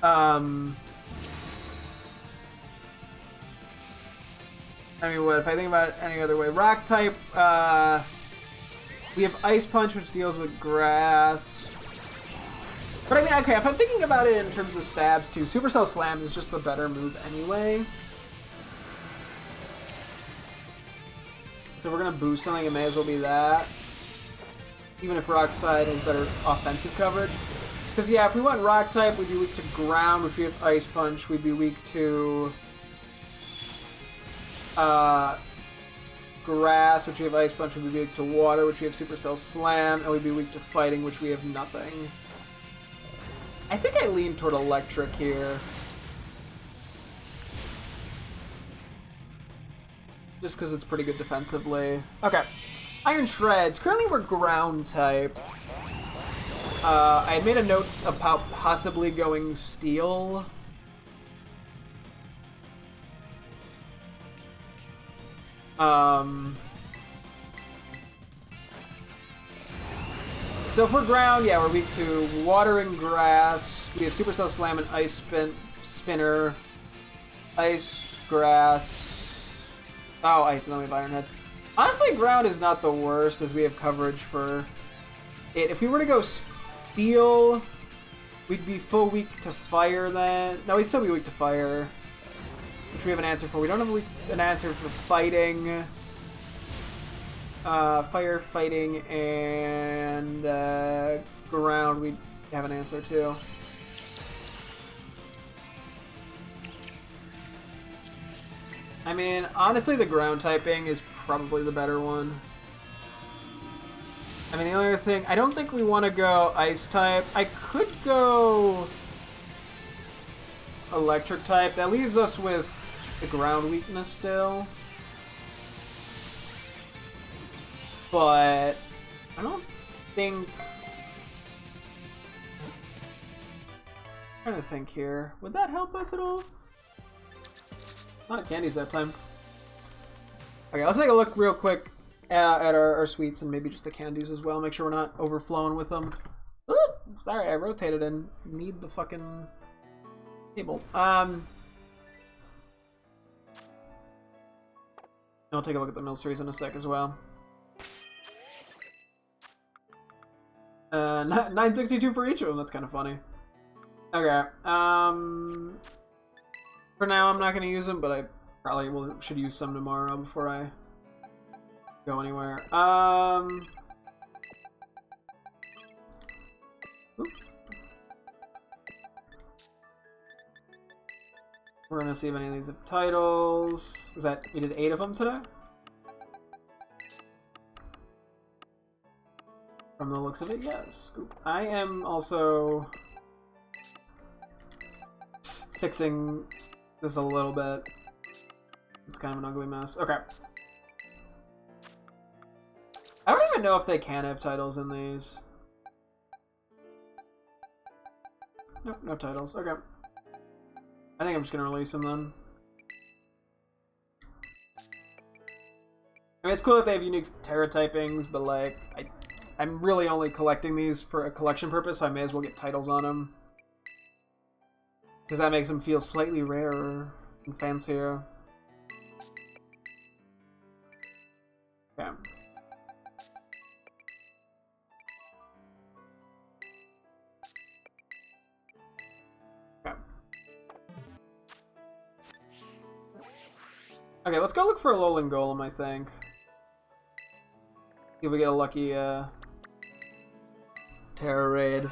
I mean, what if I think about it any other way? Rock type, we have Ice Punch, which deals with grass. But I mean, okay, if I'm thinking about it in terms of stabs too, Supercell Slam is just the better move anyway. So if we're gonna boost something, it may as well be that. Even if Rock Slide has better offensive coverage. Because yeah, if we went Rock type, we'd be weak to ground, which we have Ice Punch. We'd be weak to grass, which we have Ice Punch. We'd be weak to water, which we have Supercell Slam, and we'd be weak to fighting, which we have nothing. I think I lean toward electric here. Just because it's pretty good defensively. Okay. Iron Shreds. Currently we're ground type. I had made a note about possibly going steel. So if we're ground, yeah, we're weak to water and grass. We have Supercell Slam and Ice Spinner. Ice, grass. Oh, ice, and then we have Iron Head. Honestly, ground is not the worst, as we have coverage for it. If we were to go steel, we'd be full weak to fire then. No, we'd still be weak to fire, which we have an answer for. We don't have an answer for fighting. Fire, fighting, and ground, we have an answer too. I mean, honestly, the ground typing is probably the better one. I mean, the only other thing, I don't think we want to go ice type. I could go electric type. That leaves us with the ground weakness still. But I don't think... I'm trying to think here. Would that help us at all? Not candies that time. Okay, let's take a look real quick at our sweets and maybe just the candies as well. Make sure we're not overflowing with them. Ooh, sorry, I rotated and need the fucking table. I'll take a look at the Milceries in a sec as well. 962 for each of them. That's kind of funny. Okay. For now, I'm not going to use them, but I probably should use some tomorrow before I go anywhere. We're going to see if any of these have titles. Was that we did 8 of them today? From the looks of it, yes. I am also fixing this a little bit. It's kind of an ugly mess. Okay. I don't even know if they can have titles in these. Nope, no titles. Okay. I think I'm just gonna release them then. I mean, it's cool that they have unique Terra typings, but like, I'm really only collecting these for a collection purpose, so I may as well get titles on them. Because that makes them feel slightly rarer and fancier. Okay. Okay. Okay, let's go look for a Alolan Golem, I think. See if we get a lucky, Terra raid.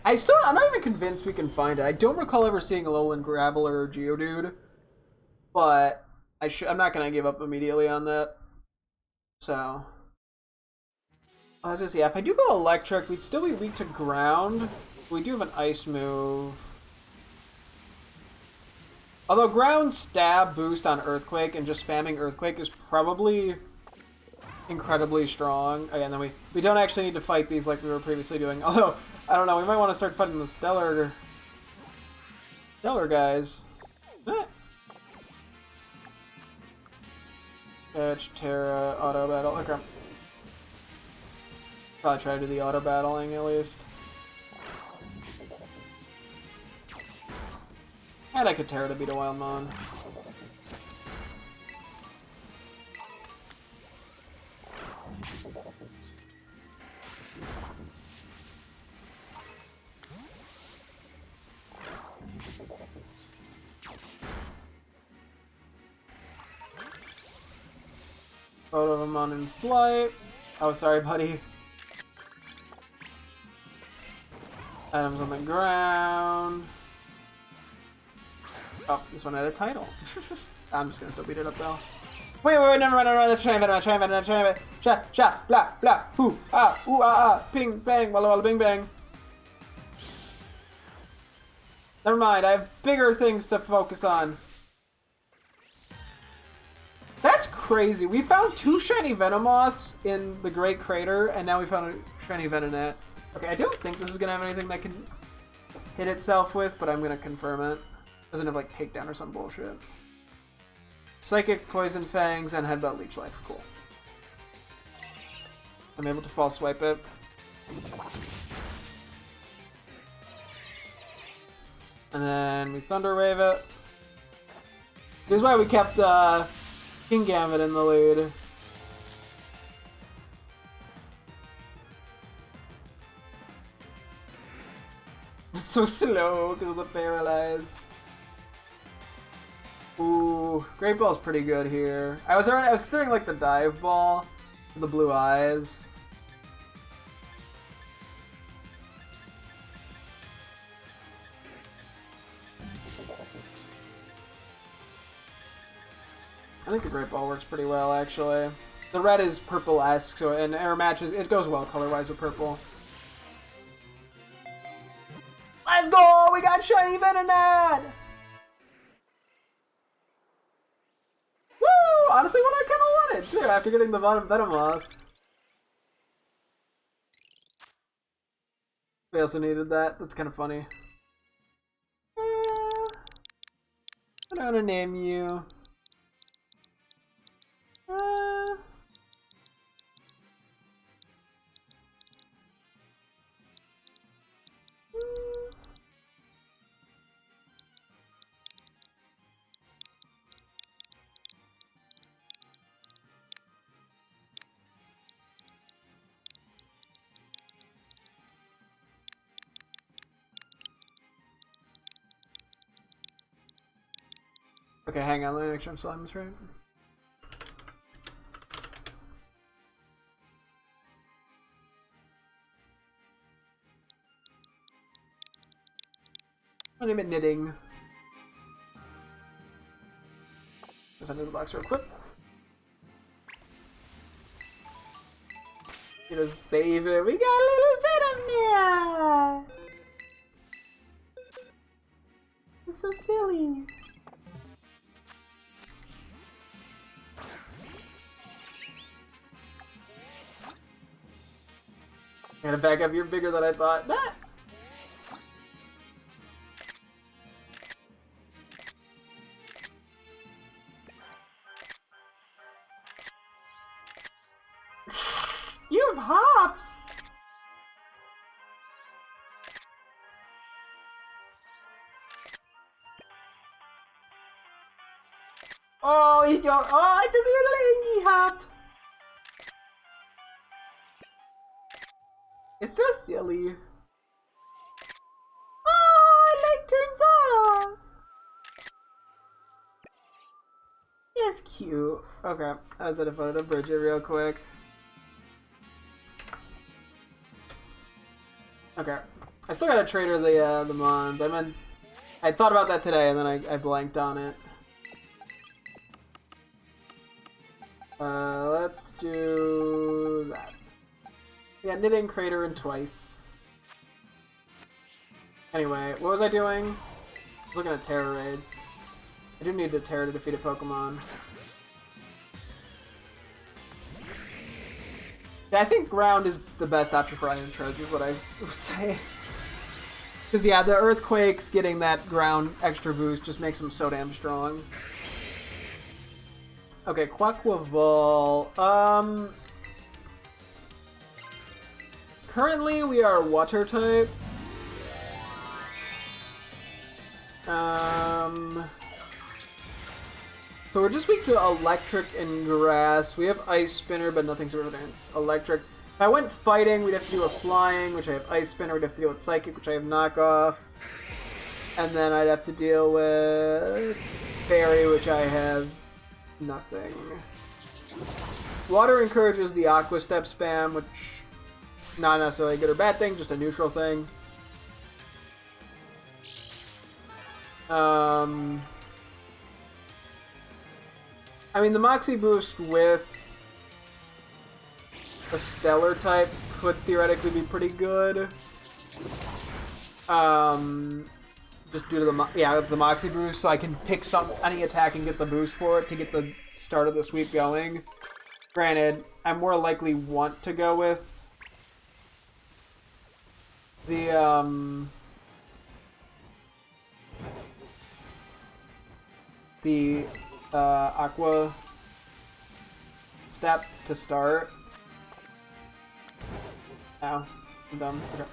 I'm not even convinced we can find it. I don't recall ever seeing a Alolan Graveler or Geodude, but I'm not gonna give up immediately on that. So, I was gonna say, yeah, if I do go electric, we'd still be weak to ground. We do have an ice move. Although ground stab boost on Earthquake and just spamming Earthquake is probably incredibly strong. Okay, and then we don't actually need to fight these like we were previously doing. Although, I don't know, we might want to start fighting the Stellar guys. Catch, Terra, auto battle. Okay. Probably try to do the auto battling at least. And I could Terra to beat a Wildmon. Photo of him on in flight. Oh, sorry, buddy. Items on the ground. Oh, this one had a title. I'm just gonna still beat it up though. Wait, never mind, let's try it. Sha, blah, blah, ooh, ah, ping, bang, walla walla, bing, bang. Never mind, I have bigger things to focus on. That's crazy. We found 2 shiny Venomoths in the Great Crater, and now we found a shiny Venonat. Okay, I don't think this is gonna have anything that can hit itself with, but I'm gonna confirm it. Doesn't have like takedown or some bullshit. Psychic, Poison Fangs, and Headbutt Leech Life. Cool. I'm able to false swipe it. And then we Thunder Wave it. This is why we kept King Gambit in the lead. It's so slow because of the Paralyze. Ooh, Great Ball's pretty good here. I was considering like the Dive Ball, the blue eyes. I think the Great Ball works pretty well actually. The red is purple-esque, so in air matches it goes well color-wise with purple. Let's go! We got shiny Venonat! Woo! Honestly, what I kind of wanted too after getting the Venomoth. We also needed that. That's kind of funny. What do I want to name you? Okay, hang on, let me make sure I'm spelling this right. I'll name it Knitting. Just under the box real quick. Get a save it. We got a little bit of there. It's so silly. Gotta back up, you're bigger than I thought. Nah. You have hops! Oh, you don't. Oh, I did a little Ingy hop! It's so silly. Oh, light turns off. It's cute. Okay, I was at a photo to bridge it real quick. Okay, I still gotta trade her the Mons. I thought about that today and then I blanked on it. Let's do that. Yeah, Knitting, Crater, and Twice. Anyway, what was I doing? I was looking at Terror Raids. I do need to Terra to defeat a Pokemon. Yeah, I think ground is the best option for Iron Treads, is what I was saying. Because, yeah, the Earthquakes getting that ground extra boost just makes them so damn strong. Okay, Quaquaval. Currently, we are Water type. So we're just weak to Electric and Grass. We have Ice Spinner, but nothing's River Dance. Electric. If I went Fighting, we'd have to do a Flying, which I have Ice Spinner. We'd have to deal with Psychic, which I have Knockoff. And then I'd have to deal with Fairy, which I have nothing. Water encourages the Aqua Step spam, which not necessarily a good or bad thing, just a neutral thing. I mean, the Moxie boost with a Stellar type could theoretically be pretty good. Just due to the Moxie boost, so I can pick any attack and get the boost for it to get the start of the sweep going. Granted, I more likely want to go with the Aqua Step to start. Ow, I'm dumb. Okay.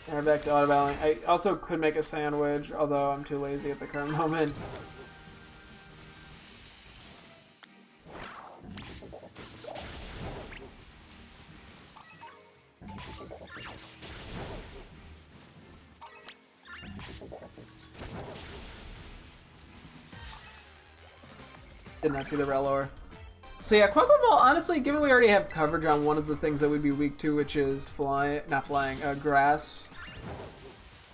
And we're back to auto battling. I also could make a sandwich, although I'm too lazy at the current moment. Did not see the Rellor. So yeah, Quaquaval, honestly, given we already have coverage on one of the things that we'd be weak to, which is grass.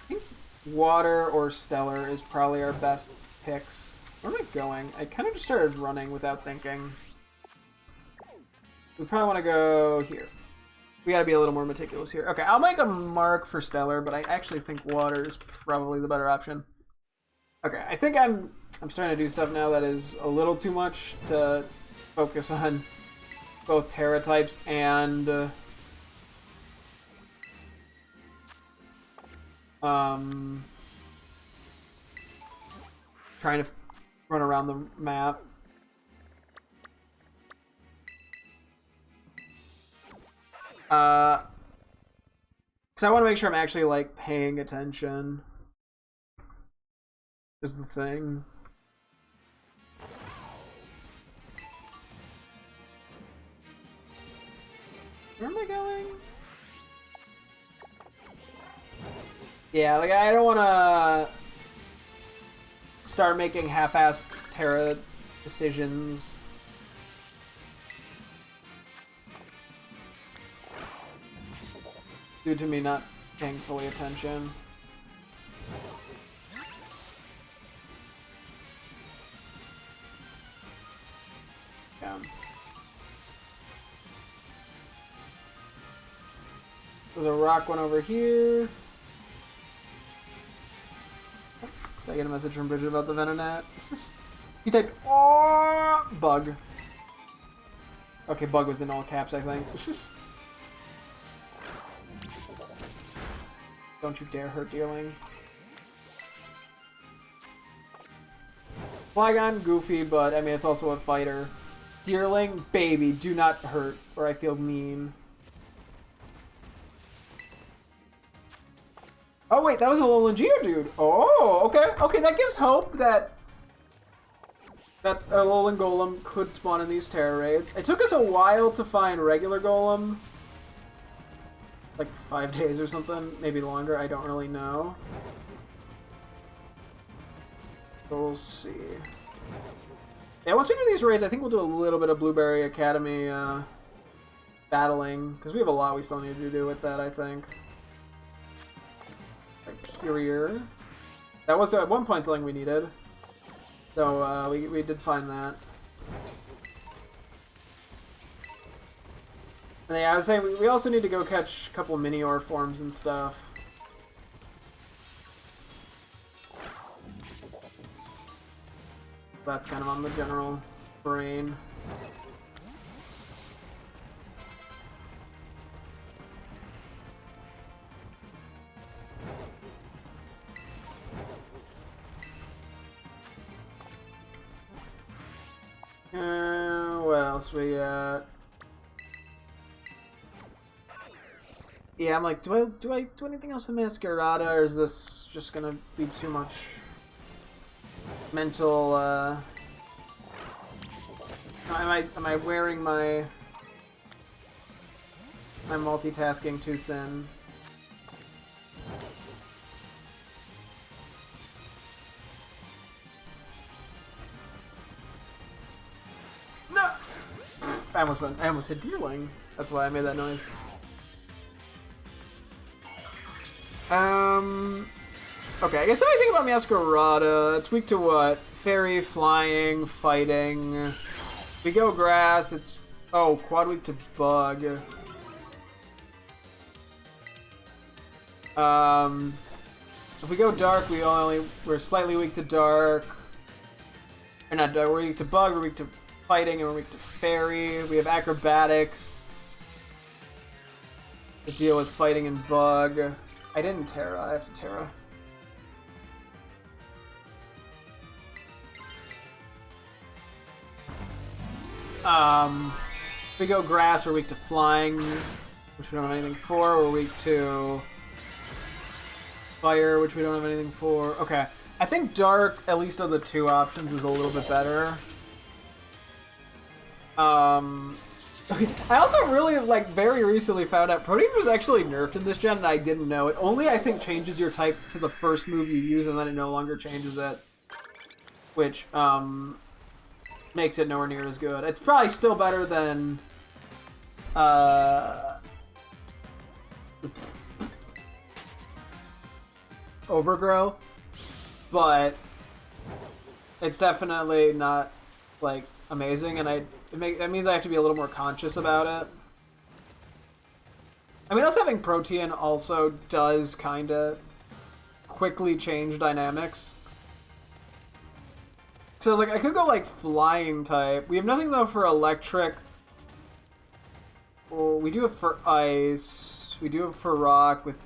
I think Water or Stellar is probably our best picks. Where am I going? I kind of just started running without thinking. We probably want to go here. We gotta be a little more meticulous here. Okay, I'll make a mark for Stellar, but I actually think Water is probably the better option. Okay, I think I'm starting to do stuff now that is a little too much to focus on both Terra types and trying to run around the map. Because I want to make sure I'm actually like paying attention. Is the thing. Where am I going? Yeah, like I don't want to start making half-assed Terra decisions. Due to me not paying fully attention. Yeah. There's a rock one over here. Did I get a message from Bridget about the Venonat? He typed, oh, bug. Okay, bug was in all caps, I think. Don't you dare hurt Deerling. Flygon, goofy, but I mean, it's also a fighter. Deerling, baby, do not hurt, or I feel mean. Oh wait, that was a Alolan Geodude. Oh, okay, okay, that gives hope that Alolan Golem could spawn in these Terra raids. It took us a while to find regular Golem, like 5 days or something, maybe longer. I don't really know. But we'll see. Yeah, once we do these raids, I think we'll do a little bit of Blueberry Academy battling, because we have a lot we still need to do with that, I think. Courier. That was at one point something we needed. So we did find that. And yeah, I was saying we also need to go catch a couple of Minior forms and stuff. that's kind of on the general brain. What else we got? Yeah, I'm like, do I do anything else with Masquerada, or is this just gonna be too much mental? Am I wearing my multitasking too thin? No! I almost hit Deerling. That's why I made that noise. Okay, I guess if I think about Masquerada, it's weak to what? Fairy, flying, fighting. If we go grass, it's... Oh, quad weak to bug. If we go dark, we're slightly weak to dark. Or not dark, we're weak to bug, we're weak to fighting, and we're weak to fairy. We have acrobatics to deal with fighting and bug. I didn't Terra, I have to Terra. If we go grass, we're weak to flying, which we don't have anything for. We're weak to fire, which we don't have anything for. Okay, I think dark, at least of the two options, is a little bit better. I also really, like, very recently found out Protein was actually nerfed in this gen, and I didn't know. It only, I think, changes your type to the first move you use, and then it no longer changes it. Which, makes it nowhere near as good. It's probably still better than, Overgrow, but it's definitely not, like, amazing, and that means I have to be a little more conscious about it. I mean, us having Protean also does kind of quickly change dynamics. So I was like, I could go, like, flying type. We have nothing, though, for electric. Well, we do have for ice. We do have for rock with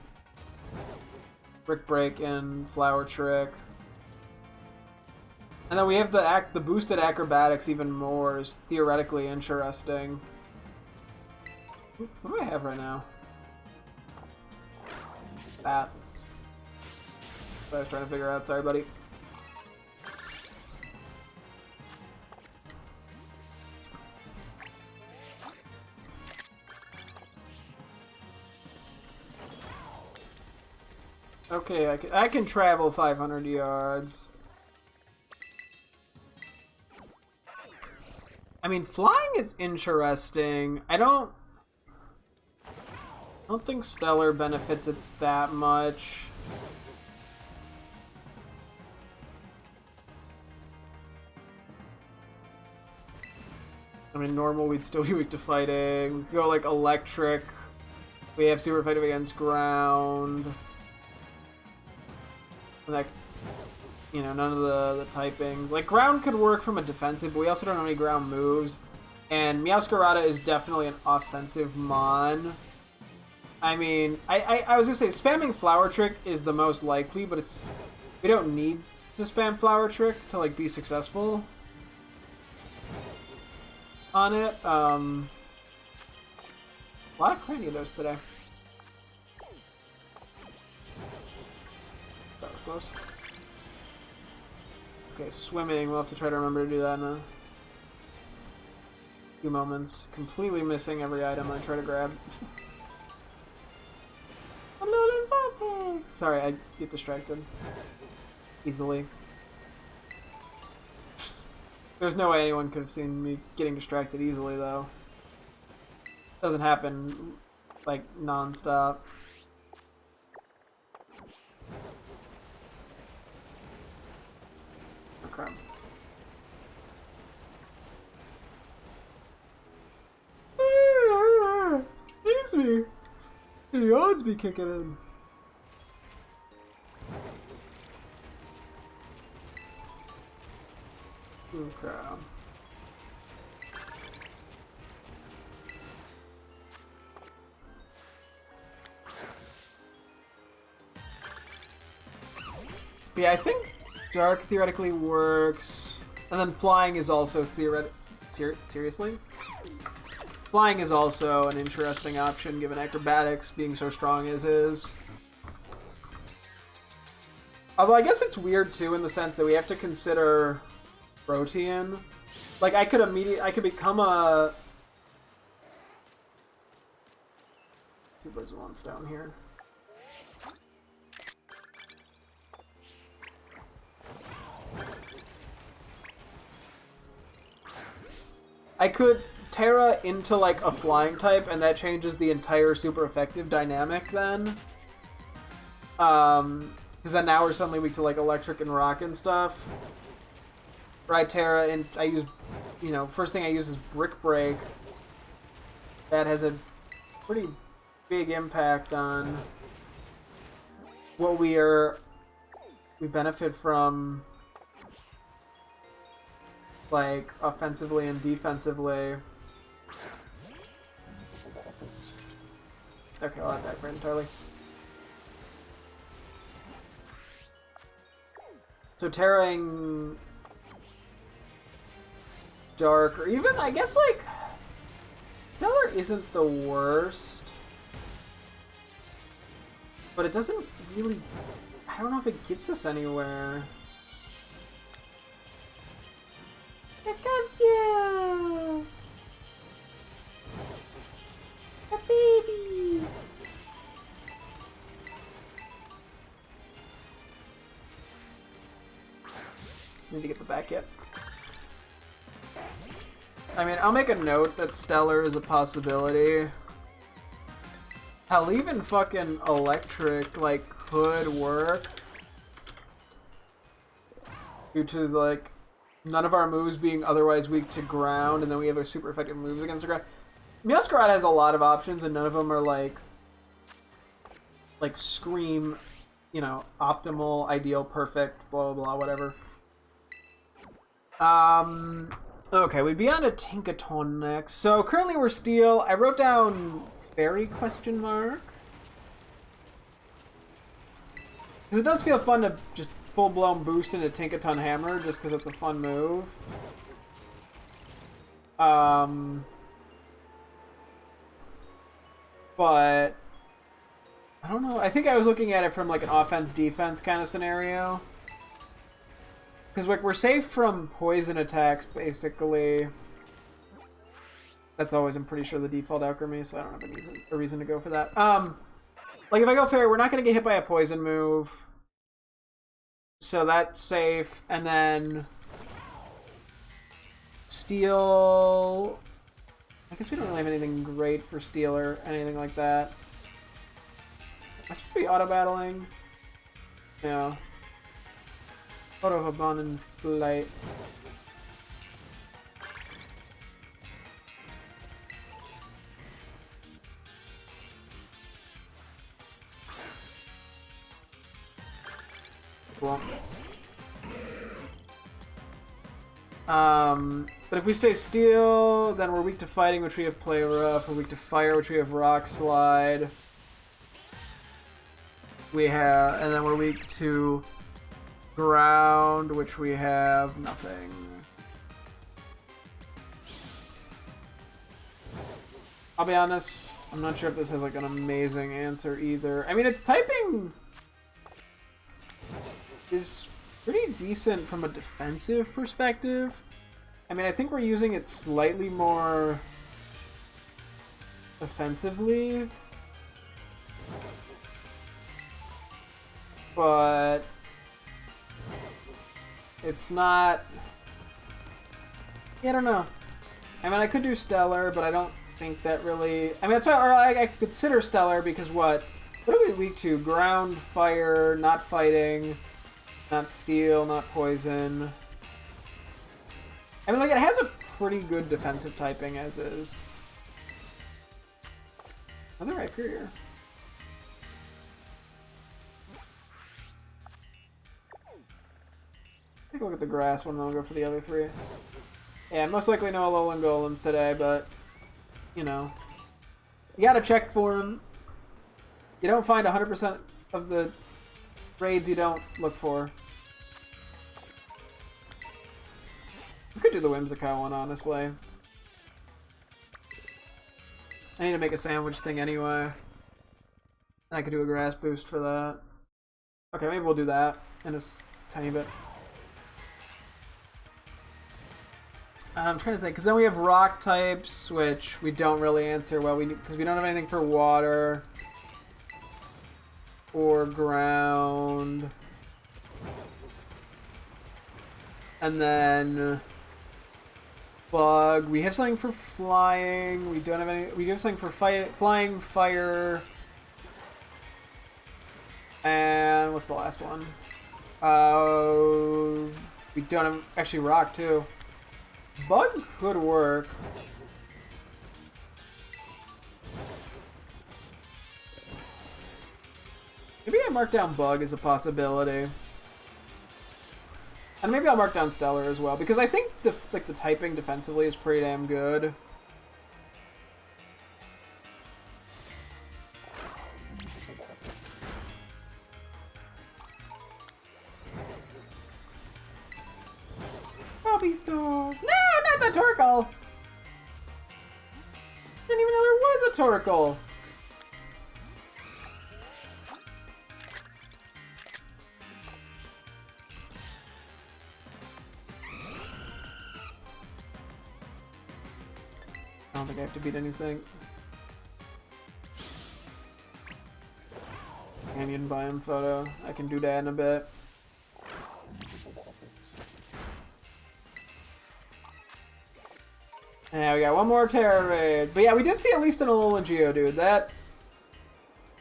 Brick Break and Flower Trick. And then we have the boosted acrobatics even more is theoretically interesting. What do I have right now? That. I was trying to figure out. Sorry, buddy. Okay, I can travel 500 yards. I mean, flying is interesting. I don't think Stellar benefits it that much. I mean, normal, we'd still be weak to fighting. We could go, like, electric. We have super effective against ground. Like, you know, none of the typings. Like, ground could work from a defensive, but we also don't have any ground moves. And Meowscarada is definitely an offensive mon. I mean, I was gonna say, spamming Flower Trick is the most likely, but it's... We don't need to spam Flower Trick to, like, be successful on it. A lot of Cranidos today. That was close. Okay, swimming. We'll have to try to remember to do that in a few moments. Completely missing every item I try to grab. Sorry, I get distracted easily. There's no way anyone could have seen me getting distracted easily, though. Doesn't happen, like, non-stop. Okay. Excuse me. The odds be kicking in. Okay. But yeah, I think Dark theoretically works, and then Flying is also seriously? Flying is also an interesting option given Acrobatics being so strong as is. Although I guess it's weird too in the sense that we have to consider Protean. Like I could become a 2 birds with 1 stone here. I could Terra into like a flying type, and that changes the entire super effective dynamic then. Because then now we're suddenly weak to like electric and rock and stuff. Right, Terra, and I use, you know, first thing I use is Brick Break. That has a pretty big impact on what we benefit from, like, offensively and defensively. Okay, I'll add that for entirely. So Terraing Dark, or even, I guess, like, Stellar isn't the worst. But it doesn't really, I don't know if it gets us anywhere. I got you! The babies! Need to get the back yet. I mean, I'll make a note that Stellar is a possibility. Hell, even fucking Electric, like, could work. Due to, like, none of our moves being otherwise weak to ground, and then we have a super effective moves against the ground. Milcery has a lot of options, and none of them are, like scream, you know, optimal, ideal, perfect, blah, blah, blah, whatever. Okay, we'd be on a Tinkaton next. So currently we're Steel. I wrote down Fairy question mark. Because it does feel fun to just full-blown boost into Tinkaton Hammer, just because it's a fun move. But I don't know. I think I was looking at it from like an offense-defense kind of scenario. Because like we're safe from poison attacks, basically. That's always, I'm pretty sure, the default alchemy, so I don't have a reason to go for that. Like if I go Fairy, we're not going to get hit by a poison move. So that's safe. And then Steel. I guess we don't really have anything great for Steel or anything like that. Am I supposed to be auto-battling? Yeah. Auto-abandon flight. Cool. But if we stay Steel, then we're weak to fighting, which we have Play Rough. We're weak to fire, which we have Rock Slide. And then we're weak to ground, which we have nothing. I'll be honest, I'm not sure if this has like an amazing answer either. I mean, its typing is pretty decent from a defensive perspective. I mean, I think we're using it slightly more offensively. But it's not... Yeah, I don't know. I mean, I could do Stellar, but I don't think that really... I mean, that's why I could consider Stellar because what are we weak to? Ground, fire, not fighting, not steel, not poison. I mean, like, it has a pretty good defensive typing as is. Another right courier. take a look at the grass one, and then I'll go for the other three. Yeah, most likely no Alolan Golems today, but, you know. You gotta check for them. You don't find 100% of the raids you don't look for. We could do the Whimsicott one, honestly. I need to make a sandwich thing anyway. I could do a grass boost for that. Okay, maybe we'll do that in a tiny bit. I'm trying to think, because then we have rock types, which we don't really answer well, because we don't have anything for water or ground. And then bug. We have something for flying. We don't have any. We have something for flying, fire. And what's the last one? We don't have actually rock too. Bug could work. Maybe I mark down bug as a possibility. And maybe I'll mark down stellar as well, because I think like the typing defensively is pretty damn good. So no, not the Torkoal! Didn't even know there was a Torkoal. I don't think I have to beat anything. Canyon biome photo. I can do that in a bit. Yeah, we got one more Terra raid. But yeah, we did see at least an Alolan Geodude. That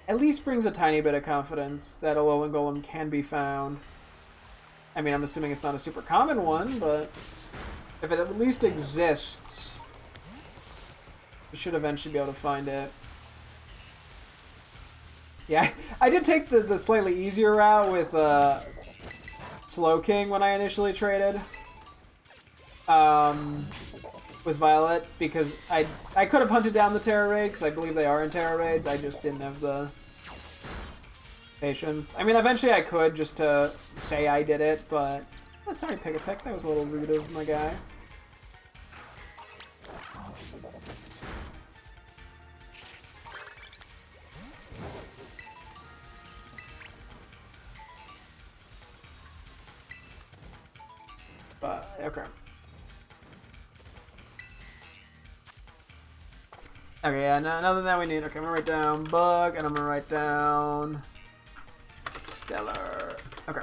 at least brings a tiny bit of confidence that Alolan Golem can be found. I mean, I'm assuming it's not a super common one, but if it at least exists, we should eventually be able to find it. Yeah, I did take the slightly easier route with Slowking when I initially traded. With Violet, because I could have hunted down the Terra raid, because I believe they are in Terra raids, I just didn't have the patience. I mean, eventually I could, just to say I did it, but... Oh, sorry, Pick-a-Pick, that was a little rude of my guy. But, okay. Okay, yeah, other than that we need, okay, I'm gonna write down bug, and I'm gonna write down stellar. Okay.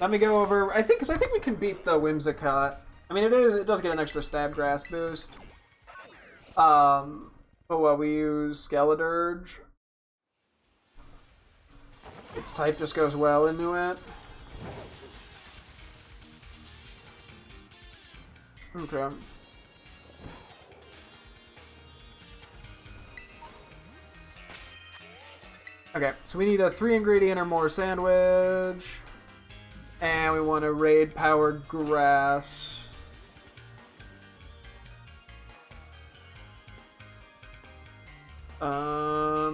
Let me go over, because I think we can beat the Whimsicott. I mean, it does get an extra stab grass boost. But what, we use Skeledirge. Its type just goes well into it. Okay. Okay, so we need a 3-ingredient or more sandwich. And we want a raid-powered grass. Are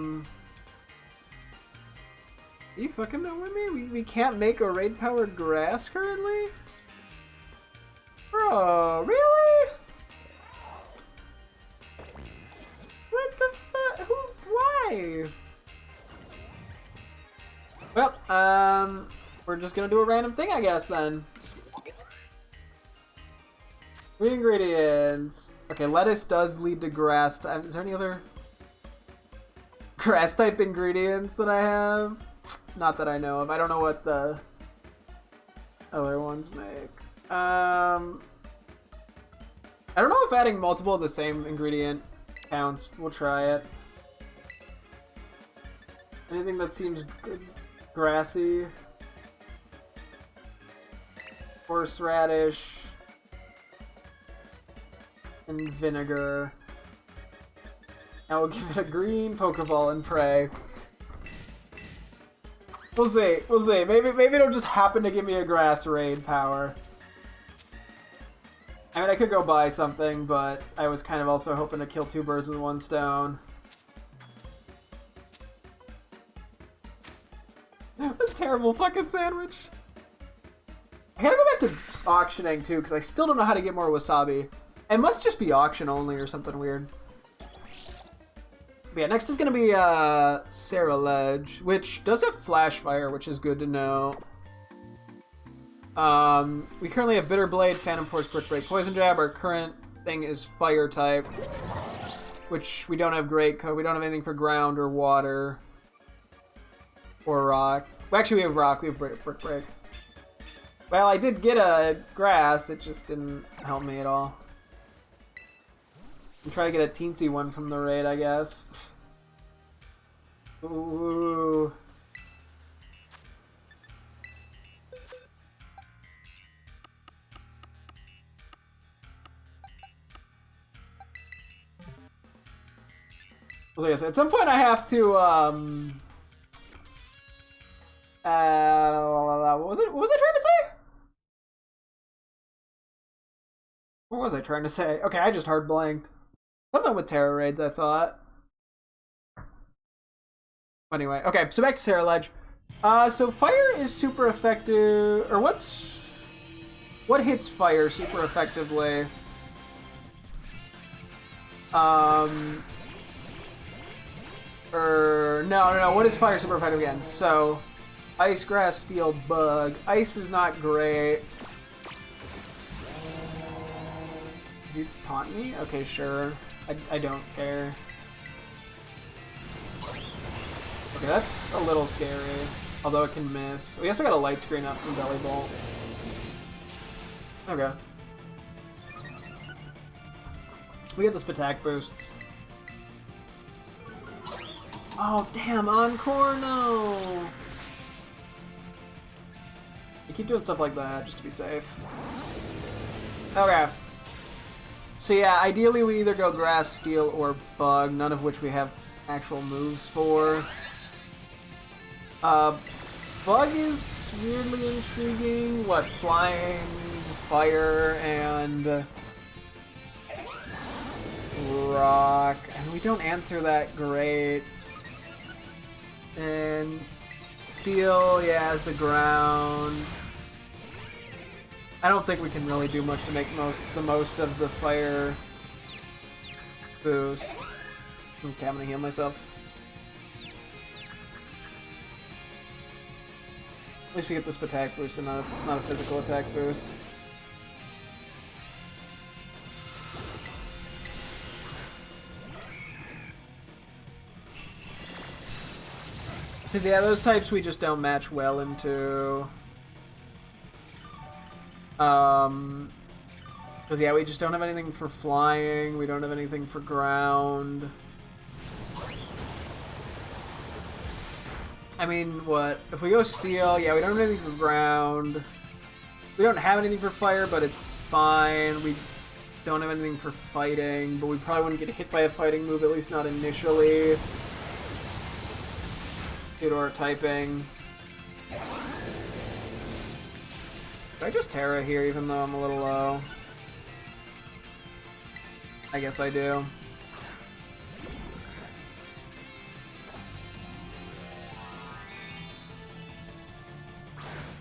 you fucking that with me? We can't make a raid-powered grass currently? Bro, really? What the fuck? Why? Well, we're just gonna do a random thing, I guess, then. 3 ingredients. Okay, lettuce does lead to grass. Is there any other grass-type ingredients that I have? Not that I know of. I don't know what the other ones make. I don't know if adding multiple of the same ingredient counts. We'll try it. Anything that seems good. Grassy, horseradish, and vinegar. Now we'll give it a green Pokeball and pray. We'll see. We'll see. Maybe it'll just happen to give me a grass raid power. I mean, I could go buy something, but I was kind of also hoping to kill 2 birds with 1 stone. That's a terrible fucking sandwich. I gotta go back to auctioning, too, because I still don't know how to get more wasabi. It must just be auction only or something weird. But yeah, next is going to be Sarah Ledge, which does have Flash Fire, which is good to know. We currently have Bitter Blade, Phantom Force, Brick Break, Poison Jab. Our current thing is Fire type, which we don't have Great Coat. We don't have anything for ground or water or rock. Well, actually, we have rock. We have Brick Break. Well, I did get a grass. It just didn't help me at all. I'm trying to get a teensy one from the raid, I guess. Ooh. Like I said, at some point I have to, what was I trying to say? What was I trying to say? Okay, I just hard blanked. Something with Terror Raids, I thought. Anyway, okay, so back to Sarah Ledge. So fire is super effective, or what hits fire super effectively? No, what is fire super effective again? So, ice, grass, steel, bug. Ice is not great. Did you taunt me? Okay, sure. I don't care. Okay, that's a little scary. Although it can miss. We also got a light screen up from Belly Bolt. Okay. We get the attack boosts. Oh, damn, Encore, no! You keep doing stuff like that just to be safe. Okay. So yeah, ideally we either go Grass, Steel, or Bug, none of which we have actual moves for. Bug is weirdly intriguing. What, Flying, Fire, and Rock. And we don't answer that great. And Steel, yeah, as the ground. I don't think we can really do much to make the most of the fire boost. Okay, I'm gonna heal myself. At least we get this attack boost and it's not a physical attack boost. Because yeah, those types we just don't match well into. Because yeah, we just don't have anything for flying, we don't have anything for ground. I mean, what? If we go steel, yeah, we don't have anything for ground. We don't have anything for fire, but it's fine. We don't have anything for fighting, but we probably wouldn't get hit by a fighting move, at least not initially. Due to our typing. Did I just Terra here, even though I'm a little low? I guess I do.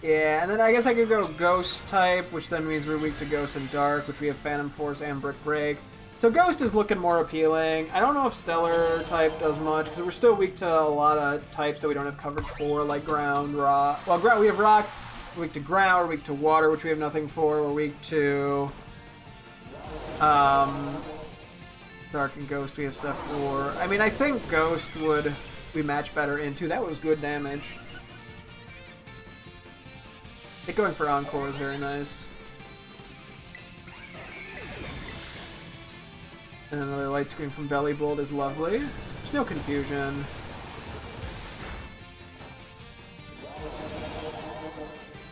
Yeah, and then I guess I could go Ghost type, which then means we're weak to Ghost and Dark, which we have Phantom Force and Brick Break. So Ghost is looking more appealing. I don't know if Stellar type does much, because we're still weak to a lot of types that we don't have coverage for, like Ground, Rock. Well, we have Rock, we're weak to Ground, we're weak to Water, which we have nothing for, we're weak to Dark and Ghost we have stuff for. I mean, I think Ghost would we match better into. That was good damage. I think going for Encore is very nice. And another light screen from Belly Bolt is lovely. There's no confusion.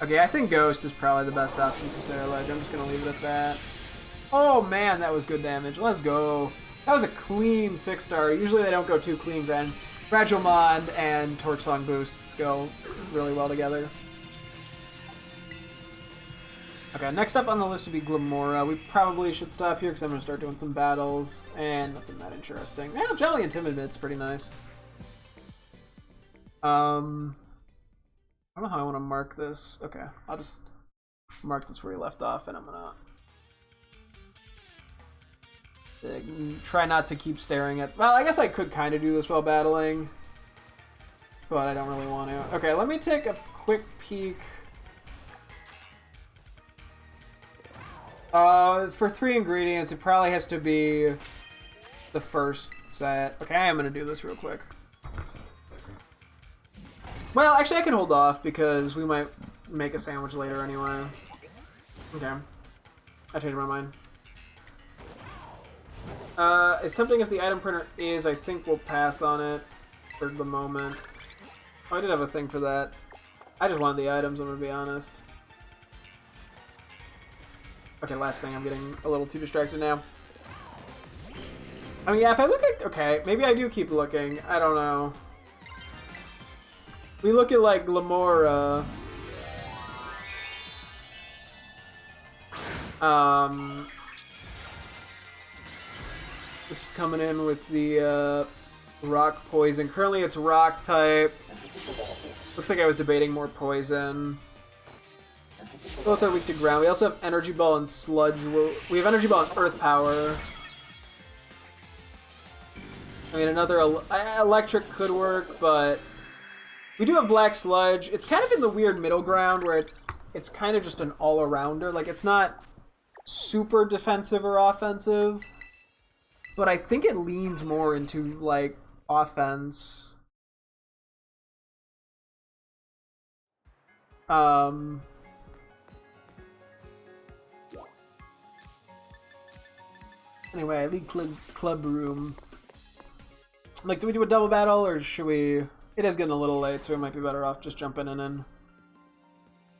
Okay, I think Ghost is probably the best option for Sarah Ledge. I'm just gonna leave it at that. Oh man, that was good damage. Let's go. That was a clean 6-star. Usually they don't go too clean, Gren. Fragile and Torch Song boosts go really well together. Okay, next up on the list would be Glamora. We probably should stop here because I'm going to start doing some battles, and nothing that interesting. Yeah, Jelly and Timidbit's pretty nice. I don't know how I want to mark this. Okay, I'll just mark this where we left off, and I'm going to try not to keep staring at... Well, I guess I could kind of do this while battling, but I don't really want to. Okay, let me take a quick peek. For 3 ingredients, it probably has to be the first set. Okay, I am going to do this real quick. Well, actually, I can hold off because we might make a sandwich later anyway. Okay. I changed my mind. As tempting as the item printer is, I think we'll pass on it for the moment. Oh, I did have a thing for that. I just wanted the items, I'm going to be honest. Okay, last thing. I'm getting a little too distracted now. I mean, yeah, if I look at... Okay, maybe I do keep looking. I don't know. We look at, like, Glamora. Which is coming in with the rock poison. Currently it's rock type. Looks like I was debating more poison. Both are weak to ground. We also have Energy Ball and Sludge. We have Energy Ball and Earth Power. I mean, another Electric could work, but we do have Black Sludge. It's kind of in the weird middle ground where it's kind of just an all-arounder. Like, it's not super defensive or offensive, but I think it leans more into, like, offense. Anyway, I lead club room. Like, do we do a double battle, or should we... It is getting a little late, so we might be better off just jumping in and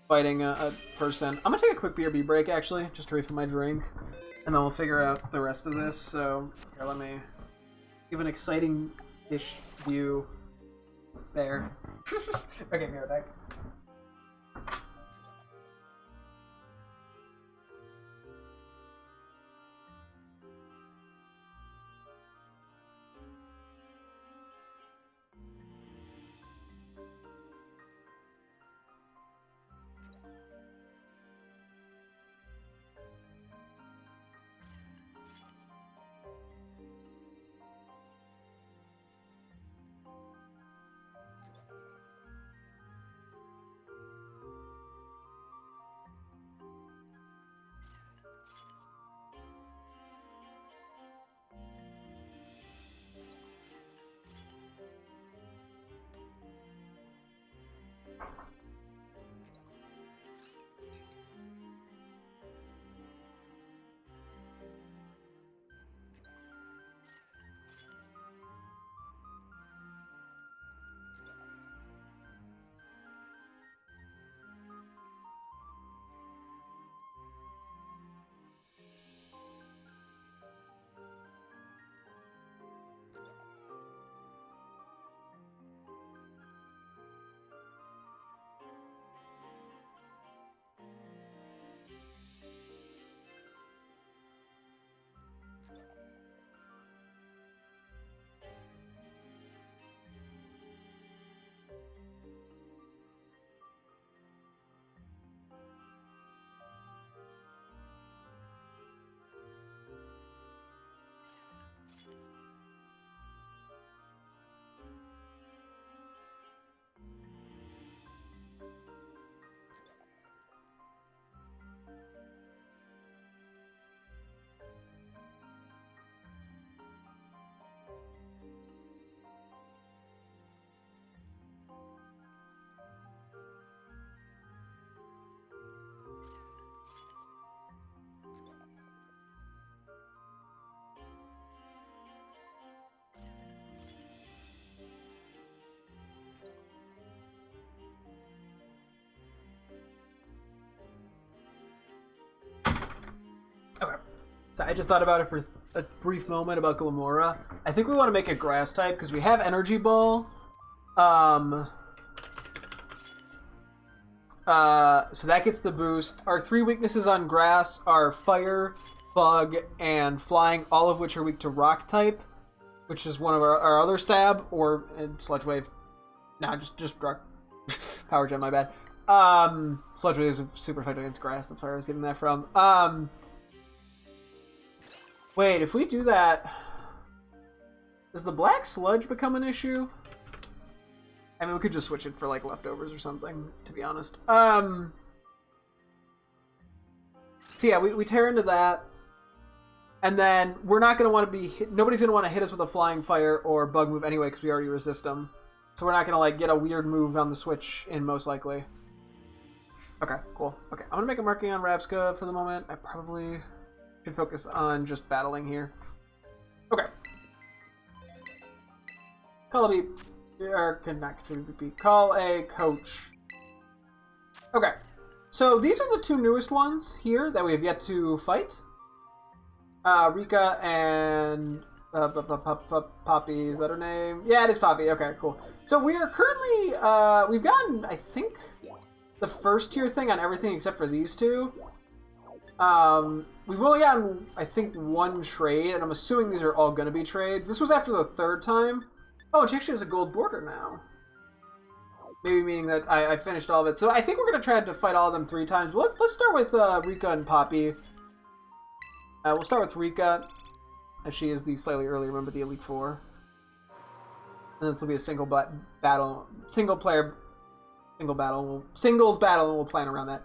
fighting a person. I'm gonna take a quick BRB break, actually, just to refill my drink, and then we'll figure out the rest of this. So, here, let me give an exciting-ish view there. Okay, be right back. Okay. So I just thought about it for a brief moment about Glamora. I think we want to make it grass type because we have Energy Ball. So that gets the boost. Our 3 weaknesses on grass are Fire, Bug, and Flying, all of which are weak to Rock type, which is one of our other stab, or Sludge Wave. Nah, just Rock. Power Gem, my bad. Sludge Wave is super effective against grass, that's where I was getting that from. Wait, if we do that, does the black sludge become an issue? I mean, we could just switch it for, like, leftovers or something, to be honest. So yeah, we tear into that. And then we're not going to want to be hit. Nobody's going to want to hit us with a Flying Fire or Bug move anyway, because we already resist them. So we're not going to, like, get a weird move on the switch in, most likely. Okay, cool. Okay, I'm going to make a marking on Rapska for the moment. I probably should focus on just battling here. Okay. Call a beep. Call a coach. Okay. So these are the 2 newest ones here that we have yet to fight. Rika and Poppy, is that her name? Yeah, it is Poppy. Okay, cool. So we are currently, we've gotten, I think, the first tier thing on everything except for these 2. We've only gotten, I think, 1 trade, and I'm assuming these are all going to be trades. This was after the 3rd time. Oh, it actually has a gold border now. Maybe meaning that I finished all of it. So I think we're going to try to fight all of them 3 times. Let's start with Rika and Poppy. We'll start with Rika, as she is the slightly earlier member of the Elite Four. And this will be a singles battle, and we'll plan around that.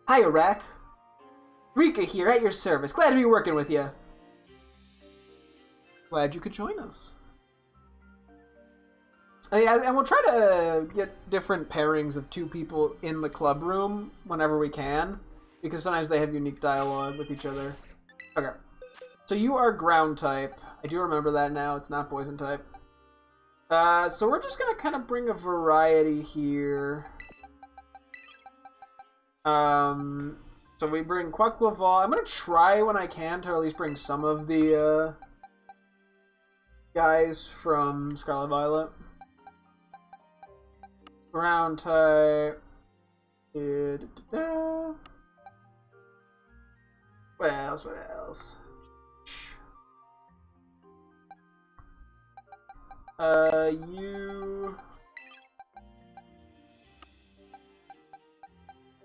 Hiya, Rack. Rika here, at your service. Glad to be working with you. Glad you could join us. And we'll try to get different pairings of 2 people in the club room whenever we can, because sometimes they have unique dialogue with each other. Okay. So you are ground type. I do remember that now. It's not poison type. So we're just going to kind of bring a variety here. So we bring Quaquaval. I'm going to try when I can to at least bring some of the guys from Scarlet Violet. Ground type. What else? You...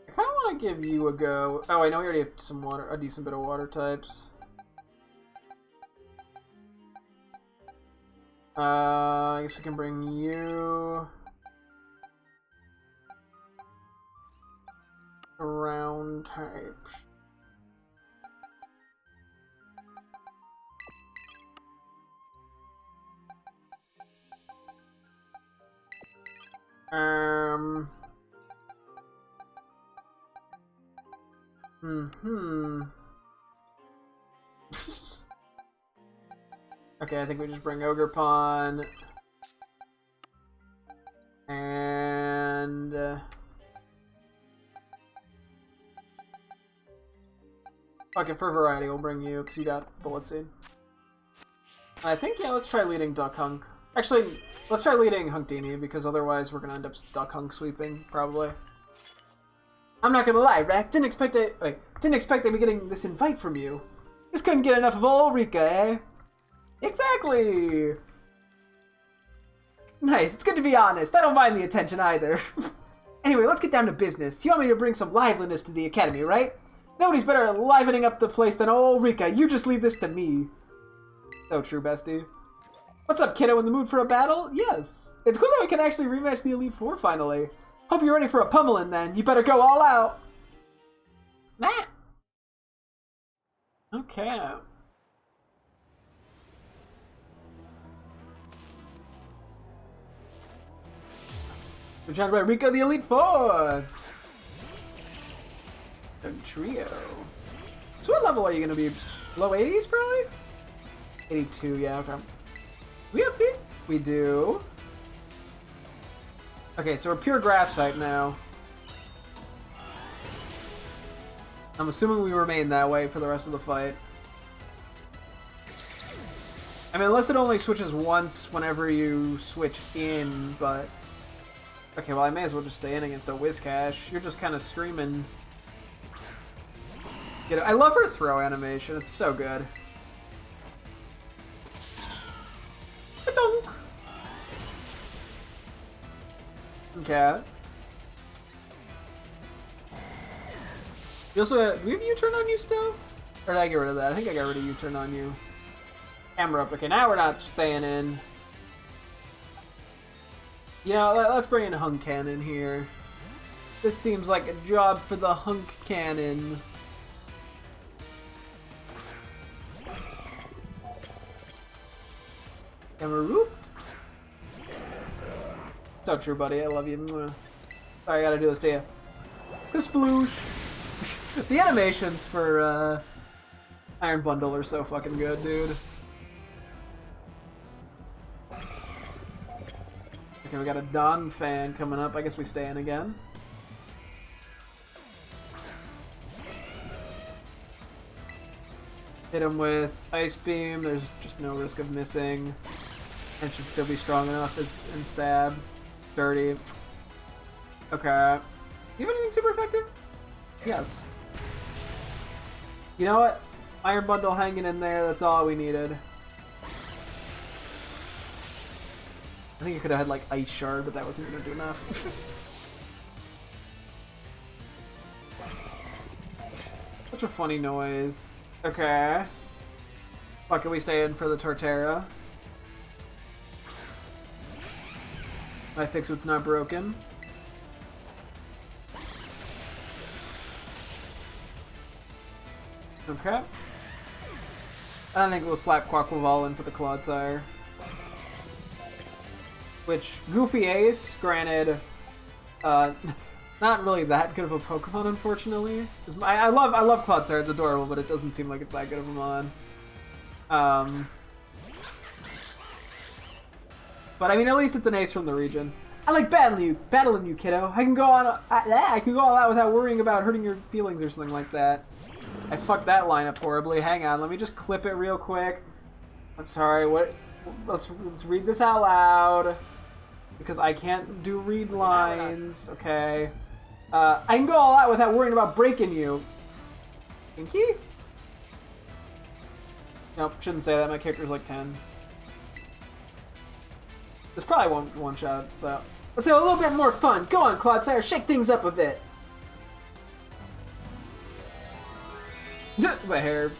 I kind of want to give you a go. Oh, I know we already have some water, a decent bit of water types. I guess we can bring you... Ground type. Okay, I think we just bring Ogerpon. And... okay, for variety, we'll bring you, because you got Bullet Seed. I think, yeah, let's try leading Duck Hunk. Actually, let's try leading Hunkdini, because otherwise we're going to end up Duck Hunk sweeping, probably. I'm not gonna lie, Rack. Didn't expect I'd be getting this invite from you. Just couldn't get enough of old Rika, eh? Exactly! Nice, it's good to be honest. I don't mind the attention either. Anyway, let's get down to business. You want me to bring some liveliness to the academy, right? Nobody's better at livening up the place than old Rika. You just leave this to me. So true, bestie. What's up, kiddo? In the mood for a battle? Yes. It's cool that we can actually rematch the Elite Four finally. Hope you're ready for a pummeling then. You better go all out. Matt. Okay. We're talking about Rico the Elite Four. A trio. So what level are you going to be? Low 80s probably? 82, yeah, okay. Do we have speed? We do. Okay, so we're pure grass type now. I'm assuming we remain that way for the rest of the fight. I mean, unless it only switches once whenever you switch in, but... Okay, well, I may as well just stay in against a Whiscash. You're just kind of screaming. I love her throw animation. It's so good. Okay. You also, do we have U-turn on you still? Or did I get rid of that? I think I got rid of U-turn on you. Camera up. Okay, now we're not staying in. You know, let's bring in Hunk Cannon here. This seems like a job for the Hunk Cannon. Cameroot. So true, buddy. I love you. Sorry, I gotta do this to you. Kasploosh. The animations for Iron Bundle are so fucking good, dude. Okay, we got a Don fan coming up. I guess we stay in again. Hit him with Ice Beam. There's just no risk of missing. And should still be strong enough in stab. Sturdy. Okay. Do you have anything super effective? Yes. You know what? Iron Bundle hanging in there. That's all we needed. I think you could have had like Ice Shard, but that wasn't going to do enough. Such a funny noise. Okay. Fuck it, we stay in for the Torterra. I fix what's not broken. Okay. I think we'll slap Quaquaval in for the Clodsire. Which, Goofy Ace, granted, not really that good of a Pokemon, unfortunately. I love Clodsire, it's adorable, but it doesn't seem like it's that good of a mon. But I mean, at least it's an ace from the region. I like battling you, kiddo. I can go all out without worrying about hurting your feelings or something like that. I fucked that line up horribly. Hang on, let me just clip it real quick. I'm sorry. What? Let's read this out loud because I can't do read lines. Okay. I can go all out without worrying about breaking you. Pinky? Nope, shouldn't say that. My character's like 10. This probably won't one-shot, but let's have a little bit more fun. Go on, Clodsire, shake things up a bit. My hair.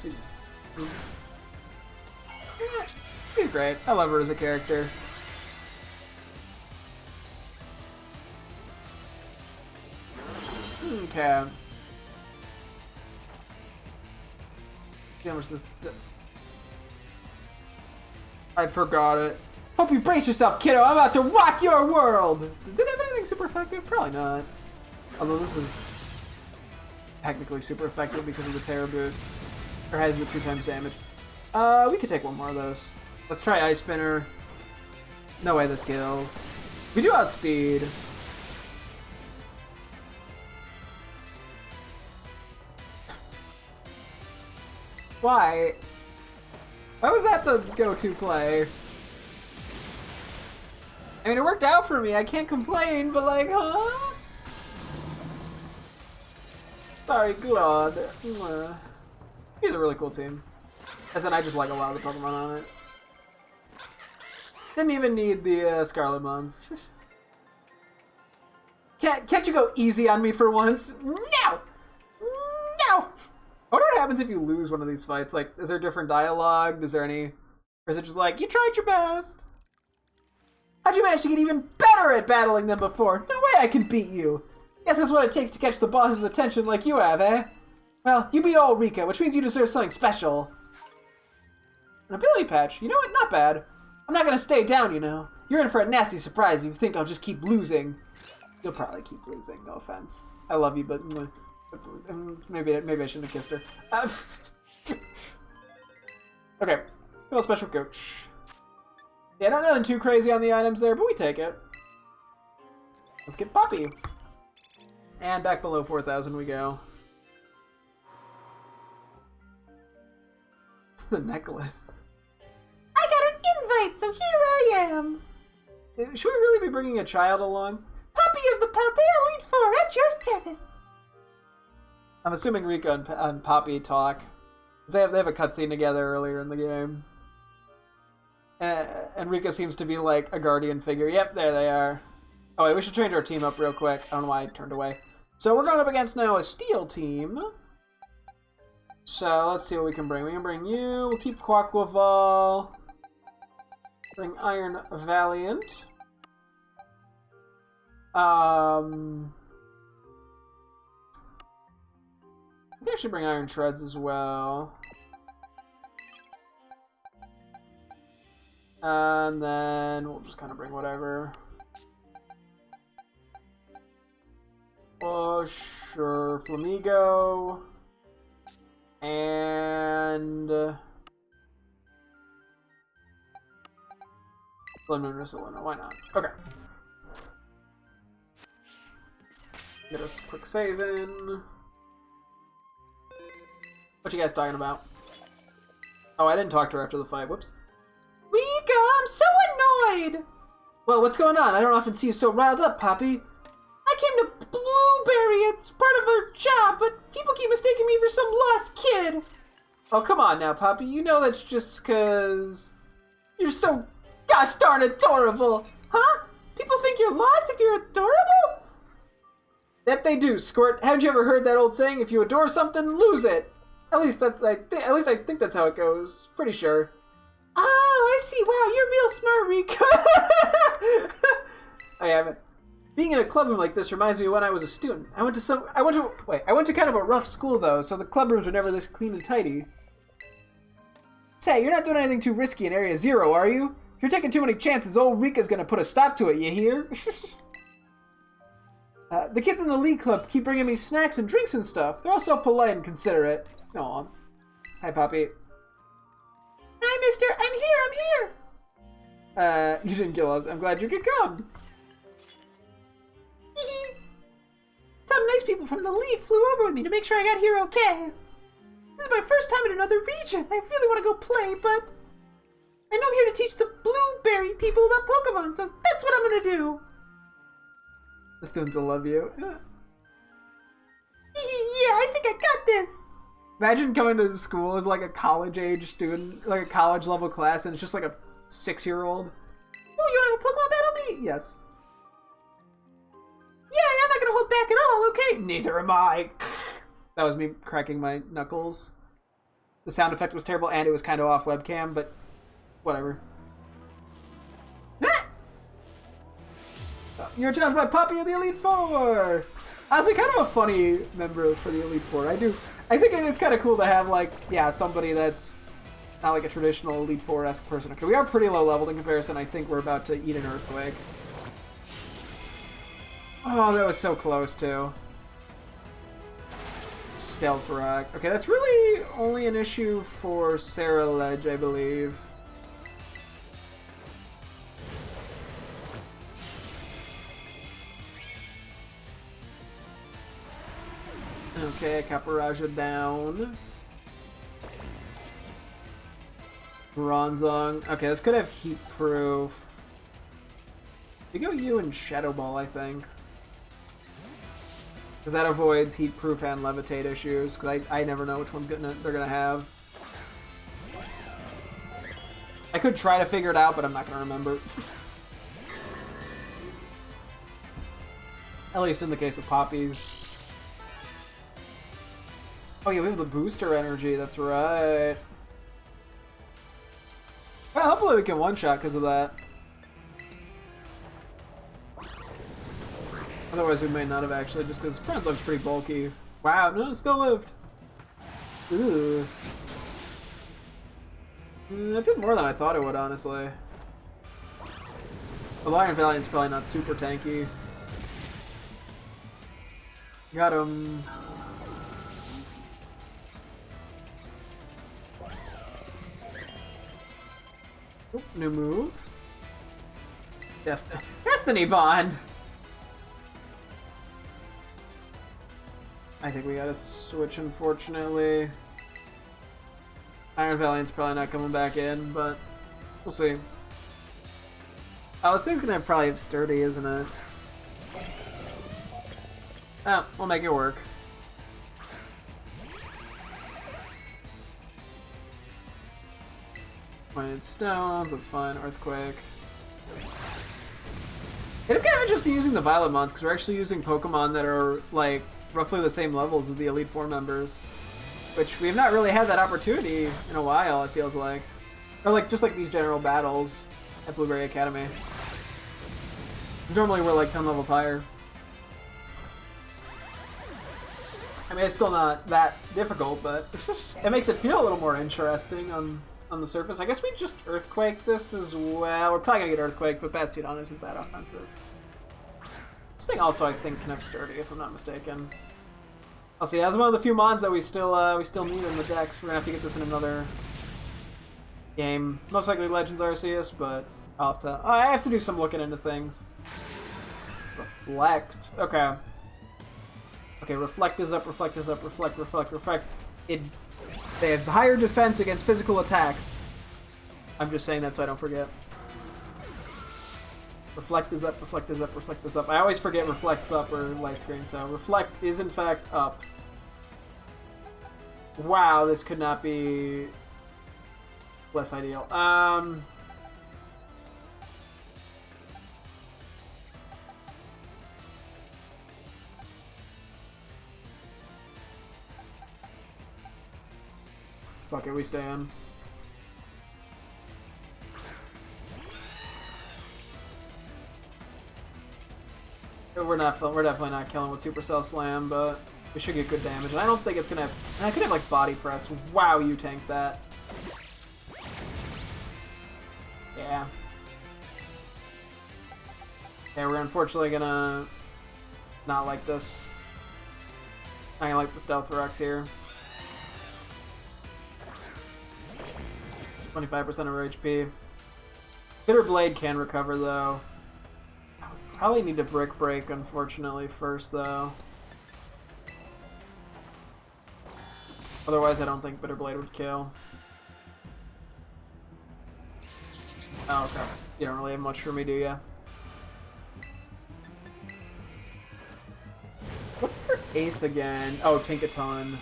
She's great. I love her as a character. Okay. See how much this. I forgot it. Hope you brace yourself, kiddo. I'm about to rock your world. Does it have anything super effective? Probably not. Although this is technically super effective because of the Terror boost. Or has the 2x damage. We could take one more of those. Let's try Ice Spinner. No way this kills. We do outspeed. Why? Why was that the go-to play? I mean, it worked out for me. I can't complain, but like, huh? Sorry, God. He's a really cool team. As in, I just like a lot of the Pokemon on it. Didn't even need the Scarlet Mons. Can't you go easy on me for once? No! No! I wonder what happens if you lose one of these fights. Like, is there different dialogue? Is there any... Or is it just like, you tried your best? How'd you manage to get even better at battling them before? No way I can beat you. Guess that's what it takes to catch the boss's attention like you have, eh? Well, you beat old Rika, which means you deserve something special. An ability patch? You know what? Not bad. I'm not gonna stay down, you know. You're in for a nasty surprise if you think I'll just keep losing. You'll probably keep losing, no offense. I love you, but maybe I shouldn't have kissed her. Okay, little special coach. Yeah, not nothing too crazy on the items there, but we take it. Let's get Poppy. And back below 4,000 we go. It's the necklace. I got right, so here I am. Should we really be bringing a child along? Puppy of the Paldea Elite Four at your service. I'm assuming Rika and Poppy talk. 'Cause they have a cutscene together earlier in the game. And Rika seems to be like a guardian figure. Yep, there they are. Oh wait, we should change our team up real quick. I don't know why I turned away. So we're going up against now a steel team. So let's see what we can bring. We can bring you. We'll keep Quaquaval. Bring Iron Valiant. We can actually bring Iron Shreds as well. And then we'll just kind of bring whatever. Oh, sure. Flamigo. And... Lemon why not? Okay. Get us quick save in. What you guys talking about? Oh, I didn't talk to her after the fight. Whoops. Rika, I'm so annoyed! Well, what's going on? I don't often see you so riled up, Poppy. I came to Blueberry, it's part of our job, but people keep mistaking me for some lost kid. Oh, come on now, Poppy. You know that's just 'cause you're so gosh darn adorable. Huh? People think you're lost if you're adorable? That they do, Squirt. Haven't you ever heard that old saying, if you adore something, lose it? At least I think that's how it goes. Pretty sure. Oh, I see. Wow, you're real smart, Rika. I haven't. Being in a club room like this reminds me of when I was a student. I went to kind of a rough school though, so the club rooms were never this clean and tidy. Say, you're not doing anything too risky in Area Zero, are you? If you're taking too many chances, old Rika's gonna put a stop to it, you hear? The kids in the League Club keep bringing me snacks and drinks and stuff. They're all so polite and considerate. Aw. Hi, Poppy. Hi, mister. I'm here. You didn't kill us. I'm glad you could come. Some nice people from the League flew over with me to make sure I got here okay. This is my first time in another region. I really want to go play, but I know I'm here to teach the Blueberry people about Pokemon, so that's what I'm going to do. The students will love you. Yeah, I think I got this. Imagine coming to school as like a college-age student, like a college-level class, and it's just like a 6-year-old. Oh, you want to have a Pokemon battle me? Yes. Yeah, I'm not going to hold back at all, okay? Neither am I. That was me cracking my knuckles. The sound effect was terrible, and it was kind of off webcam, but whatever. You're challenged by Poppy of the Elite Four! Honestly, kind of a funny member for the Elite Four. I think it's kind of cool to have, like, yeah, somebody that's not like a traditional Elite Four-esque person. Okay, we are pretty low leveled in comparison. I think we're about to eat an earthquake. Oh, that was so close, too. Stealth Rock. Okay, that's really only an issue for Sarah Ledge, I believe. Okay, Caparaja down. Bronzong. Okay, this could have heat proof. We go you and Shadow Ball, I think. Because that avoids heat proof and levitate issues. Because I never know which one's they're gonna have. I could try to figure it out, but I'm not gonna remember. At least in the case of Poppies. Oh yeah, we have the booster energy, that's right. Well, hopefully we can one-shot because of that. Otherwise we may not have actually, just because Friend looks pretty bulky. Wow, no, it still lived. Ooh. It did more than I thought it would, honestly. The Iron Valiant's probably not super tanky. Got him. Oop, new move. Destiny Bond! I think we gotta switch, unfortunately. Iron Valiant's probably not coming back in, but we'll see. Oh, this thing's gonna probably have sturdy, isn't it? Oh, we'll make it work. Pointed stones, that's fine. Earthquake. It's kind of interesting using the Violet Mons because we're actually using Pokemon that are like roughly the same levels as the Elite Four members, which we've not really had that opportunity in a while. It feels like, or like just like these general battles at Blueberry Academy. Because normally we're like 10 levels higher. I mean, it's still not that difficult, but it makes it feel a little more interesting on the surface. I guess we just Earthquake this as well. We're probably gonna get Earthquake, but Bastiodon isn't that offensive. This thing also, I think, can have Sturdy, if I'm not mistaken. I'll see. That's one of the few mods that we still need in the decks. We're gonna have to get this in another game. Most likely Legends Arceus, but I have to do some looking into things. Reflect. Okay. Okay, Reflect is up, Reflect is up, Reflect, Reflect, Reflect. They have higher defense against physical attacks. I'm just saying that so I don't forget. Reflect is up, Reflect is up, Reflect is up. I always forget Reflect's up or Light Screen, so Reflect is in fact up. Wow, this could not be less ideal. Fuck it, we stay in. We're definitely not killing with Supercell Slam, but we should get good damage. And I don't think it's gonna have. I could have like Body Press. Wow, you tanked that. Yeah. Okay, we're unfortunately gonna not like this. I like the Stealth Rocks here. 25% of her HP. Bitter Blade can recover though. I would probably need to Brick Break, unfortunately, first though. Otherwise, I don't think Bitter Blade would kill. Oh, okay. You don't really have much for me, do ya? What's her ace again? Oh, Tinkaton.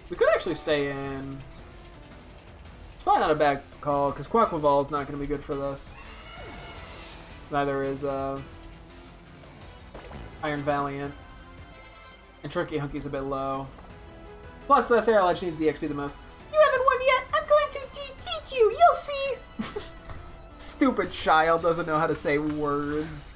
We could actually stay in. It's probably not a bad call, because Quaquaval is not going to be good for this. Neither is Iron Valiant. And Tricky Hunky's a bit low. Plus, Sarah Ledge needs the XP the most. You haven't won yet! I'm going to defeat you! You'll see! Stupid child doesn't know how to say words.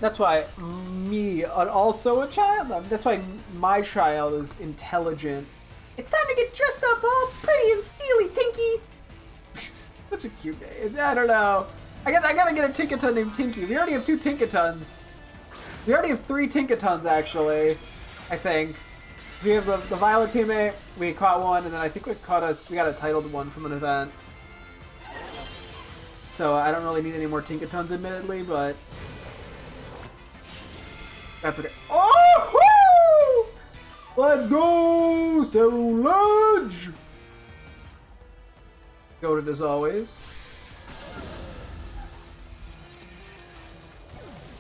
That's why me, also a child, that's why my child is intelligent. It's time to get dressed up all pretty and steely, Tinky! Such a cute name. I don't know. I gotta get a Tinkaton named Tinky. We already have 2 Tinkatons. We already have 3 Tinkatons, actually, I think. So we have the Violet teammate, we caught one, and then I think we got a titled one from an event. So I don't really need any more Tinkatons, admittedly, but that's okay. Oh! Woo! Let's go! Ledge! Goated as always.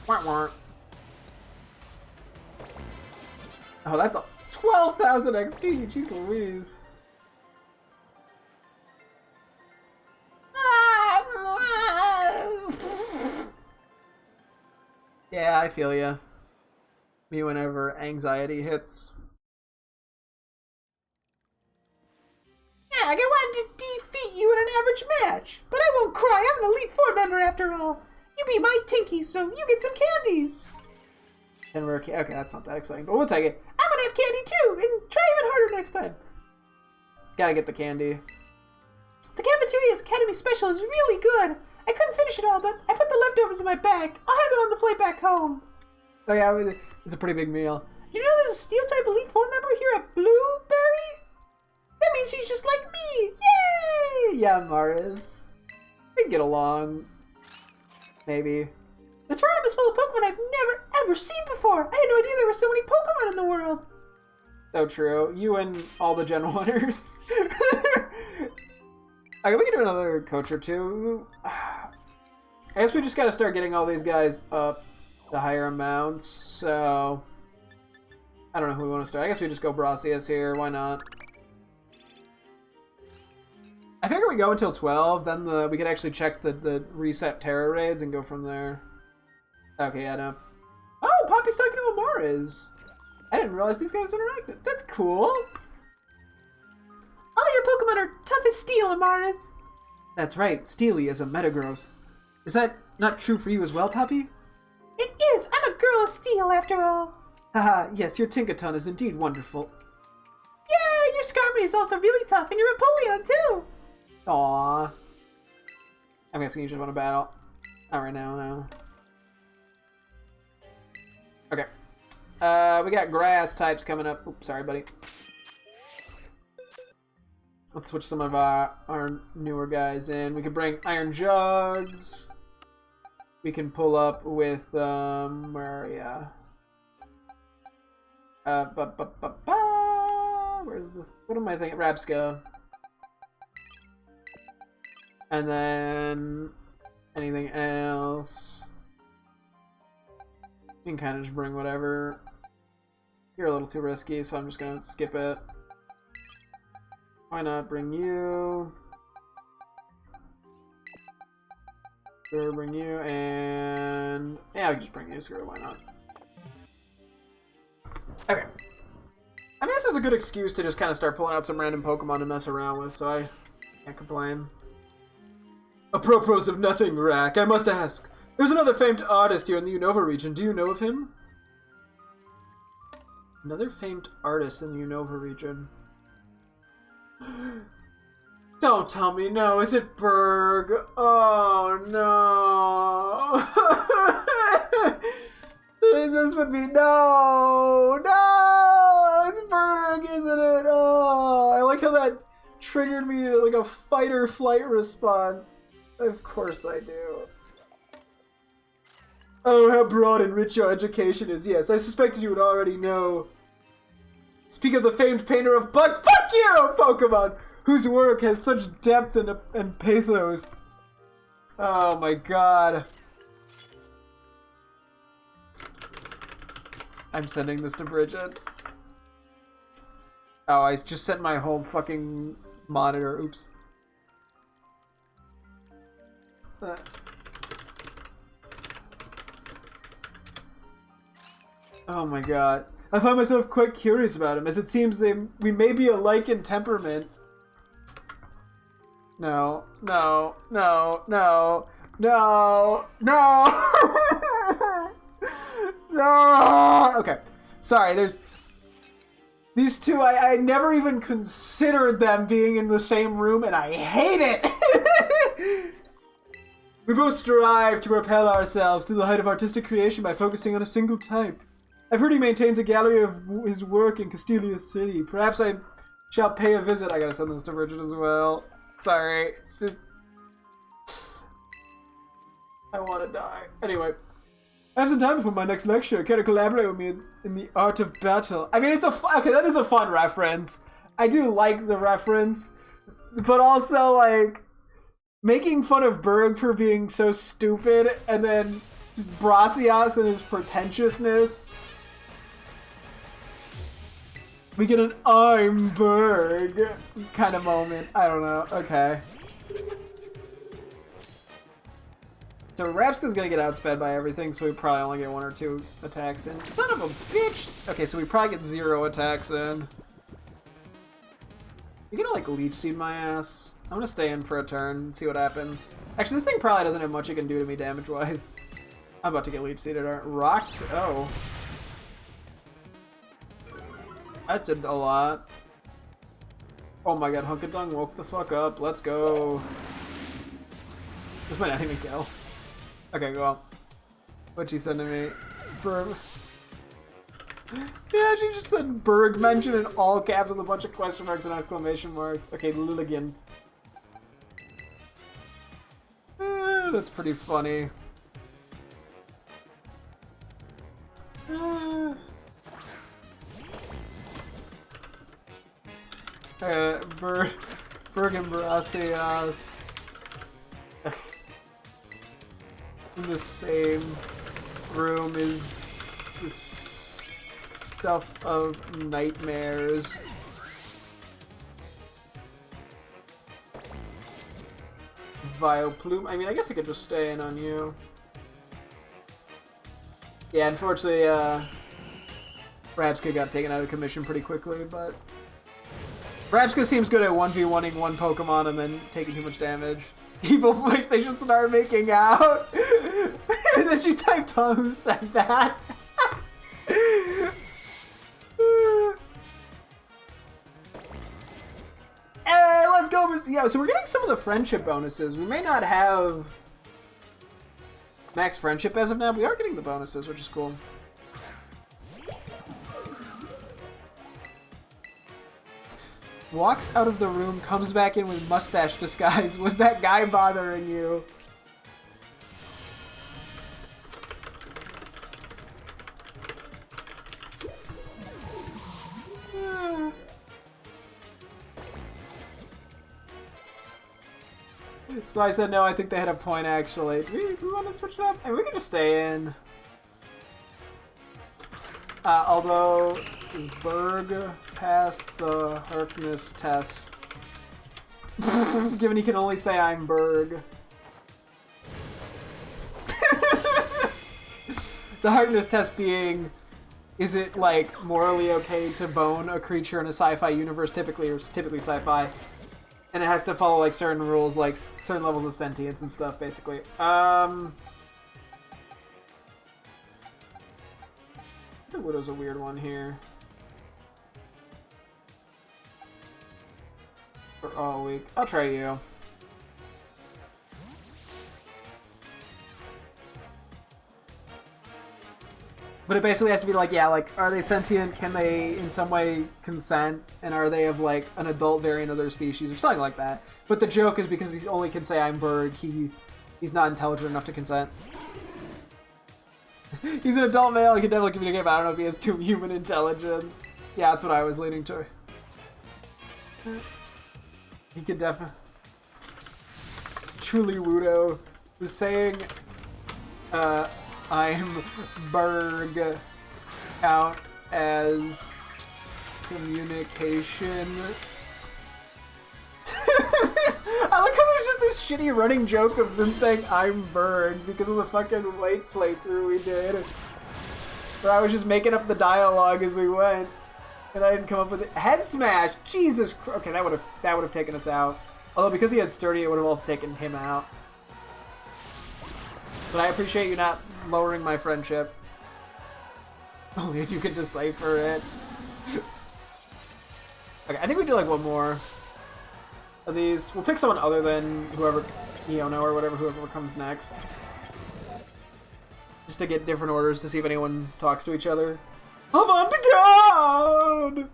Wah. Oh, that's a 12,000 XP! Jeez Louise. Yeah, I feel ya. Me whenever anxiety hits. Yeah, I wanted to defeat you in an average match, but I won't cry. I'm an Elite Four member after all. You be my Tinky, so you get some candies. And we're okay. That's not that exciting, but we'll take it. I'm gonna have candy too, and try even harder next time. Gotta get the candy. The Cafeteria's Academy Special is really good. I couldn't finish it all, but I put the leftovers in my bag. I'll have them on the flight back home. Oh yeah, it's a pretty big meal. You know there's a Steel-type Elite Four member here at Blueberry? That means she's just like me! Yay! Yeah, Maris. We can get along. Maybe. The terrarium is full of Pokemon I've never ever seen before. I had no idea there were so many Pokemon in the world. So true. You and all the Gen 1ers. Okay, we can do another coach or two. I guess we just gotta start getting all these guys up to higher amounts, so... I don't know who we want to start. I guess we just go Brassius here, why not? I figure we go until 12, then we could actually check the reset Terra raids and go from there. Okay, I know. Oh, Poppy's talking to Amariz. I didn't realize these guys interacted. That's cool. All your Pokemon are tough as steel, Amariz. That's right, Steely is a Metagross. Is that not true for you as well, Poppy? It is! I'm a girl of steel, after all. Haha, yes, your Tinkaton is indeed wonderful. Yeah, your Skarmory is also really tough, and your Empoleon, too! Aww. I'm guessing you just want to battle. Not right now, no. Okay. We got grass types coming up. Oops, sorry, buddy. Let's switch some of our newer guys in. We can bring Iron Jugs. We can pull up with, where are ya? Where's the, what am I thinking? Rabska. And then, anything else? You can kind of just bring whatever. You're a little too risky, so I'm just gonna skip it. Why not bring you? Sure, bring you, and yeah, I'll just bring you. Screw it, why not? Okay. I mean, this is a good excuse to just kind of start pulling out some random Pokemon to mess around with, so I can't complain. Apropos of nothing, Rack, I must ask. There's another famed artist here in the Unova region. Do you know of him? Another famed artist in the Unova region. Don't tell me no. Is it Berg? Oh no. This would be no. It's Berg, isn't it? Oh, I like how that triggered me to like a fight or flight response. Of course I do. Oh, how broad and rich your education is. Yes, I suspected you would already know. Speak of the famed painter of Fuck you, Pokemon! Whose work has such depth and pathos. Oh my god. I'm sending this to Bridget. Oh, I just sent my whole fucking monitor. Oops. Oh my god. I find myself quite curious about him, as it seems we may be alike in temperament. No, no, no, no, no, no! No! Okay, sorry, there's... These two, I never even considered them being in the same room, and I hate it! We both strive to propel ourselves to the height of artistic creation by focusing on a single type. I've heard he maintains a gallery of his work in Castelia City. Perhaps I shall pay a visit. I gotta send this to Bridget as well. Sorry. Just... I want to die. Anyway. I have some time before my next lecture. Care to collaborate with me in the art of battle? I mean, it's a okay, that is a fun reference. I do like the reference. But also, like, making fun of Berg for being so stupid, and then just Brassios and his pretentiousness. We get an I'm Berg kind of moment. I don't know. Okay. So Rapska's gonna get outsped by everything, so we probably only get 1 or 2 attacks in. Son of a bitch! Okay, so we probably get 0 attacks in. You gonna like Leech Seed my ass? I'm gonna stay in for a turn and see what happens. Actually, this thing probably doesn't have much it can do to me damage-wise. I'm about to get Leech Seeded. Rocked? Oh. That did a lot. Oh my god, Hunkadung woke the fuck up. Let's go. This might not even kill. Okay, go on. What'd she send to me? Berg. Yeah, she just said Berg mentioned in all caps with a bunch of question marks and exclamation marks. Okay, Lilligant. That's pretty funny. Berg. Friggin' Brassios. In the same room is this stuff of nightmares. Vileplume. I mean, I guess I could just stay in on you. Yeah, unfortunately, Rabska got taken out of commission pretty quickly, but Rabska seems good at 1v1ing one Pokemon and then taking too much damage. Evil voice, they should start making out. And then she typed, who said that? Hey, let's go. Yeah, so we're getting some of the friendship bonuses. We may not have max friendship as of now, but we are getting the bonuses, which is cool. Walks out of the room, comes back in with mustache disguise. Was that guy bothering you? So I said no, I think they had a point actually. Do we want to switch it up? I mean, we can just stay in. Although, does Berg pass the Harkness test? Given he can only say I'm Berg. The Harkness test being, is it like morally okay to bone a creature in a sci-fi universe, typically sci-fi? And it has to follow like certain rules, like certain levels of sentience and stuff, basically. The Widow's a weird one here. For all week. I'll try you. But it basically has to be like, yeah, like, are they sentient? Can they in some way consent? And are they of like an adult variant of their species or something like that? But the joke is because he only can say I'm Berg, he's not intelligent enough to consent. He's an adult male, he can definitely communicate, but I don't know if he has too human intelligence. Yeah, that's what I was leaning to. He could definitely... Truly Wudo was saying, I'm Berg count as communication. I like how there's just this shitty running joke of them saying I'm Berg because of the fucking late playthrough we did. Where I was just making up the dialogue as we went. And I didn't come up with it. Head smash! Jesus Christ. Okay, that would have taken us out. Although because he had sturdy, it would have also taken him out. But I appreciate you not lowering my friendship. Only if you could decipher it. Okay, I think we do like one more of these. We'll pick someone other than whoever, Iono or whatever, whoever comes next. Just to get different orders to see if anyone talks to each other. Avant God!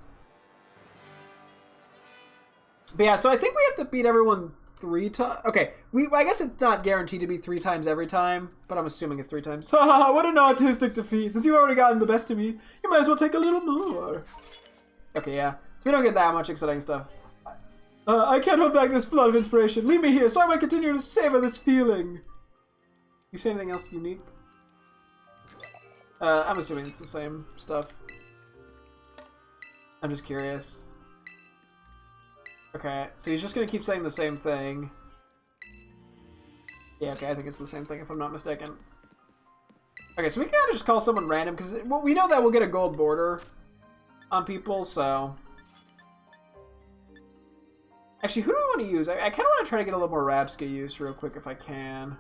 But yeah, so I think we have to beat everyone 3 times. Okay, I guess it's not guaranteed to be 3 times every time, but I'm assuming it's 3 times. Haha, what an artistic defeat. Since you've already gotten the best of me, you might as well take a little more. Okay, yeah. So we don't get that much exciting stuff. I can't hold back this flood of inspiration. Leave me here so I might continue to savor this feeling. You say anything else unique? I'm assuming it's the same stuff. I'm just curious. Okay, so he's just gonna keep saying the same thing. Yeah, okay, I think it's the same thing if I'm not mistaken. Okay, so we can kind of just call someone random, because we know that we'll get a gold border on people, so... Actually, who do I want to use? I kind of want to try to get a little more Rabska use real quick if I can.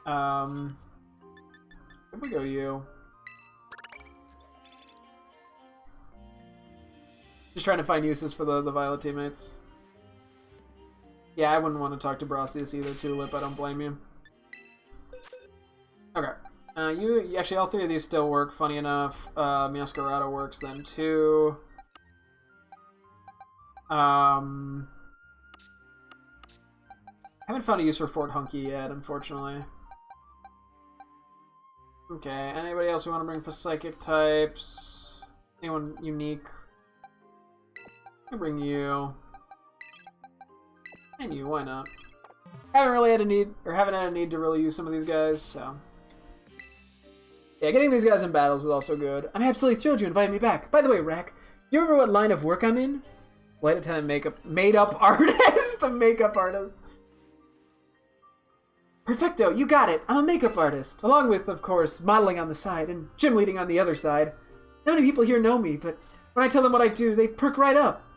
Here we go, you. Just trying to find uses for the Violet teammates. Yeah, I wouldn't want to talk to Brassius either, Tulip. I don't blame you. Okay. You actually, all 3 of these still work, funny enough. Masquerado works then, too. Haven't found a use for Fort Hunky yet, unfortunately. Okay, anybody else we want to bring for psychic types? Anyone unique? I'll bring you. And you, why not? Haven't really had a need, or haven't had a need to really use some of these guys, so. Yeah, getting these guys in battles is also good. I'm absolutely thrilled you invited me back. By the way, Rack, you remember what line of work I'm in? Flight attendant made-up artist? A makeup artist. Perfecto, you got it. I'm a makeup artist. Along with, of course, modeling on the side and gym leading on the other side. Not many people here know me, but when I tell them what I do, they perk right up.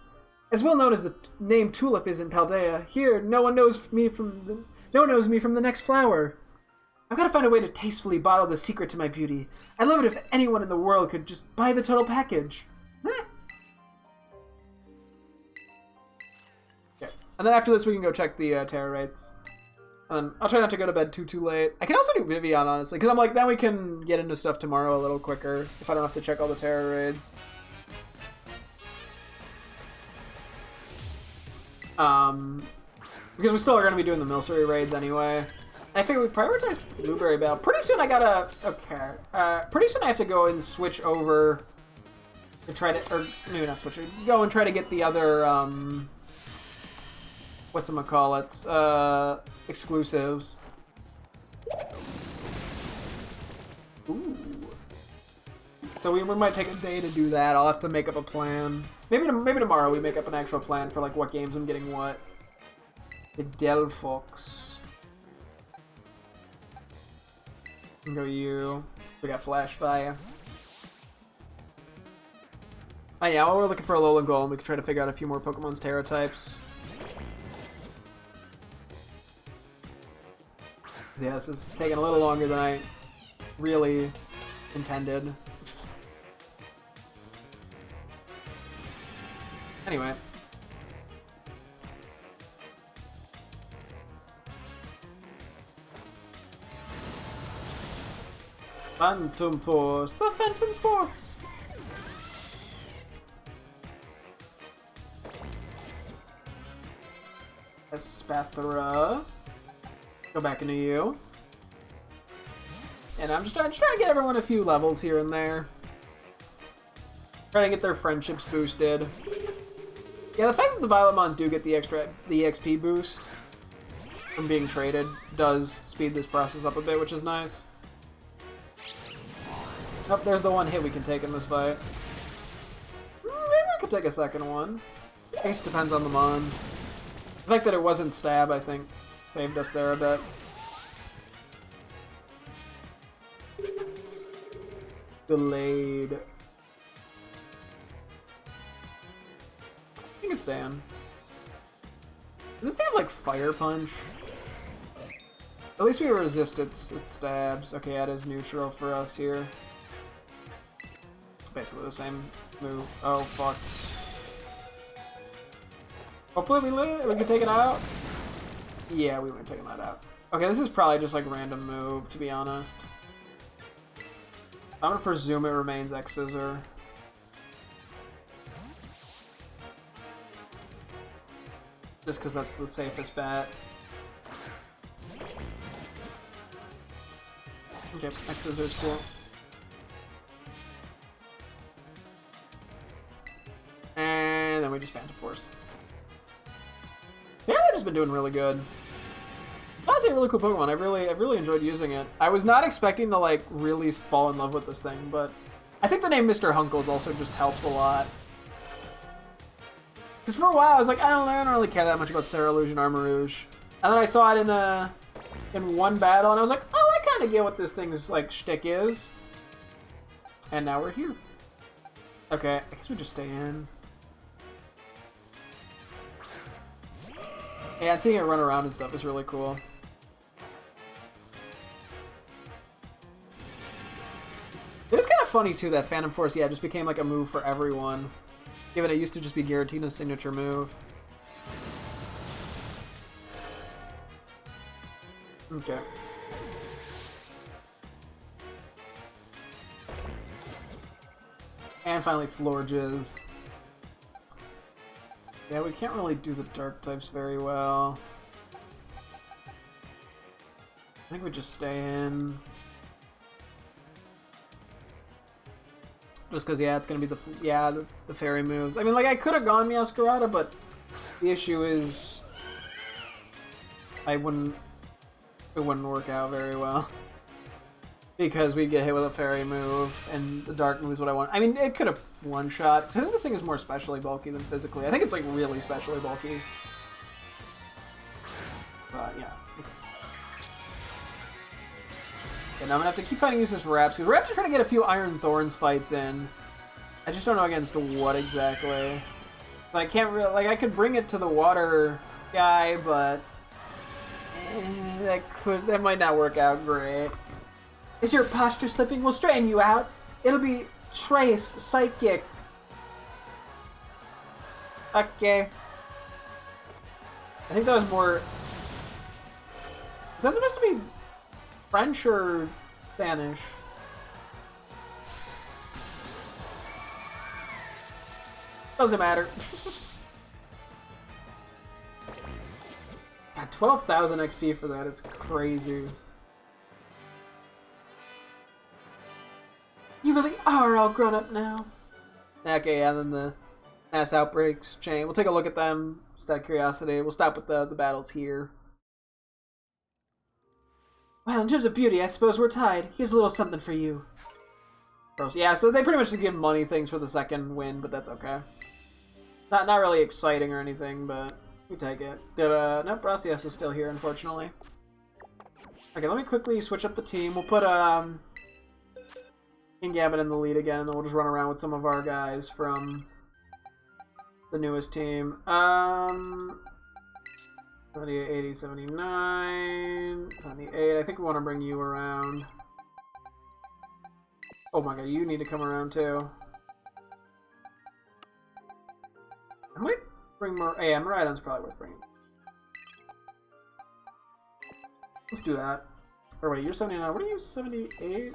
As well known as the name Tulip is in Paldea, here no one knows me from the next flower. I've got to find a way to tastefully bottle the secret to my beauty. I'd love it if anyone in the world could just buy the total package. Okay. And then after this, we can go check the terror rates. And I'll try not to go to bed too late. I can also do Vivian, honestly, because I'm like, then we can get into stuff tomorrow a little quicker if I don't have to check all the terror raids. Because we still are going to be doing the Milcery raids anyway. And I figure we prioritize Blueberry Bell. Pretty soon I gotta... Okay. Pretty soon I have to go and switch over to try to... Or maybe not switch. Go and try to get the other... whatchamacallits? Exclusives. Ooh. So we might take a day to do that. I'll have to make up a plan. Maybe tomorrow we make up an actual plan for like what games I'm getting what. The Delphox. Go you. We got Flash Fire. Oh yeah, while we're looking for a Alolan Golem, we can try to figure out a few more Pokemon's Terra types. Yeah, this is taking a little longer than I really intended. Anyway. Phantom Force! The Phantom Force! Espathra. Go back into you. And I'm just trying to get everyone a few levels here and there. Trying to get their friendships boosted. Yeah, the fact that the Violetmon do get the XP boost from being traded does speed this process up a bit, which is nice. Oh, there's the one hit we can take in this fight. Maybe we could take a second one. I guess it depends on the Mon. The fact that it wasn't stab, I think, saved us there a bit. Delayed. I can stay in. Does this have like Fire Punch? At least we resist its stabs. Okay, that is neutral for us here. It's basically the same move. Oh fuck. Hopefully we can take it out. Yeah, we weren't taking that out. Okay, this is probably just like random move, to be honest. I'm gonna presume it remains X-Scissor. Just because that's the safest bet. Okay, X-Scissor's cool. And then we just Phantom Force. Yeah, they've just been doing really good. Honestly, a really cool Pokemon. I've really enjoyed using it. I was not expecting to like really fall in love with this thing, but I think the name Mr. Hunkles also just helps a lot. Because for a while I was like, I don't really care that much about Cerulean Armarouge, and then I saw it in one battle, and I was like, oh, I kind of get what this thing's like shtick is. And now we're here. Okay, I guess we just stay in. Yeah, seeing it run around and stuff is really cool. It is kind of funny too that Phantom Force, yeah, just became like a move for everyone. Given it used to just be Giratina's signature move. Okay. And finally Florges. Yeah, we can't really do the dark types very well. I think we just stay in. Just because, yeah, it's going to be the fairy moves. I mean, like, I could have gone Meowscarada, but the issue is it wouldn't work out very well. Because we'd get hit with a fairy move, and the dark move is what I want. I mean, it could have one-shot, because I think this thing is more specially bulky than physically. I think it's, like, really specially bulky. But, yeah. And I'm gonna have to keep fighting useless Raps, because we're actually trying to get a few Iron Thorns fights in. I just don't know against what exactly. But I can't really, like, I could bring it to the water guy, but that might not work out great. Is your posture slipping? We'll straighten you out. It'll be Trace, Psychic. Okay. I think that was more... Is that supposed to be French or Spanish? Doesn't matter. God, 12,000 XP for that is crazy. You really are all grown up now. Okay, yeah, then the mass outbreaks chain. We'll take a look at them, just out of curiosity. We'll stop with the battles here. Well, in terms of beauty, I suppose we're tied. Here's a little something for you. Yeah, so they pretty much just give money things for the second win, but that's okay. Not really exciting or anything, but we take it. Nope, Brassias is still here, unfortunately. Okay, let me quickly switch up the team. We'll put King Gambit in the lead again, and then we'll just run around with some of our guys from the newest team. 78, 80, 79, 78. I think we want to bring you around. Oh my god, you need to come around too. I might bring more. Yeah, Miraidon's probably worth bringing. Let's do that. Or wait, you're 79. What are you, 78?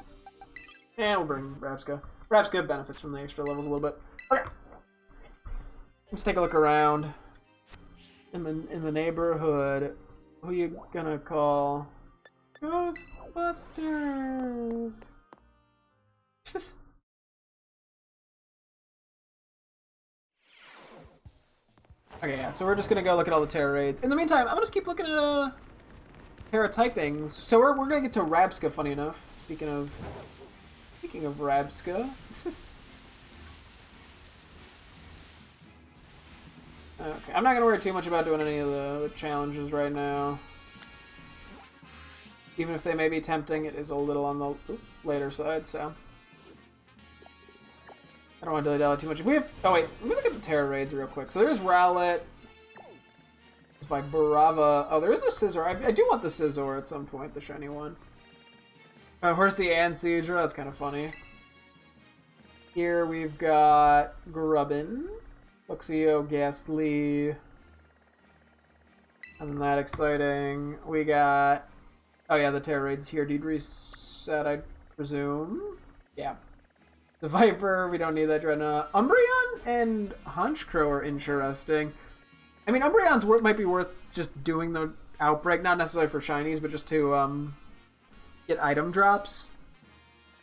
And we'll bring Rapska. Rapska benefits from the extra levels a little bit. Okay. Let's take a look around. In the neighborhood. Who you gonna call? Ghostbusters. Okay, yeah, so we're just gonna go look at all the Terra raids. In the meantime, I'm gonna just keep looking at Terra typings. So we're gonna get to Rabska, funny enough. Speaking of Rabska. Okay, I'm not gonna worry too much about doing any of the challenges right now. Even if they may be tempting, it is a little on the later side, so I don't want to dilly-dally too much. If we have... Oh, wait. Let me look at the Terra raids real quick. So there's Rowlet. It's by Barava. Oh, there is a Scizor. I do want the Scizor at some point, the shiny one. Horsey and Seadra. That's kind of funny. Here we've got Grubbin. Luxio, Ghastly. Nothing that exciting. We got... Oh, yeah, the Terra raids here. Deed reset, I presume. Yeah. The Viper, we don't need that Dreadnought. Umbreon and Honchkrow are interesting. I mean, Umbreon's might be worth just doing the Outbreak, not necessarily for shinies, but just to get item drops.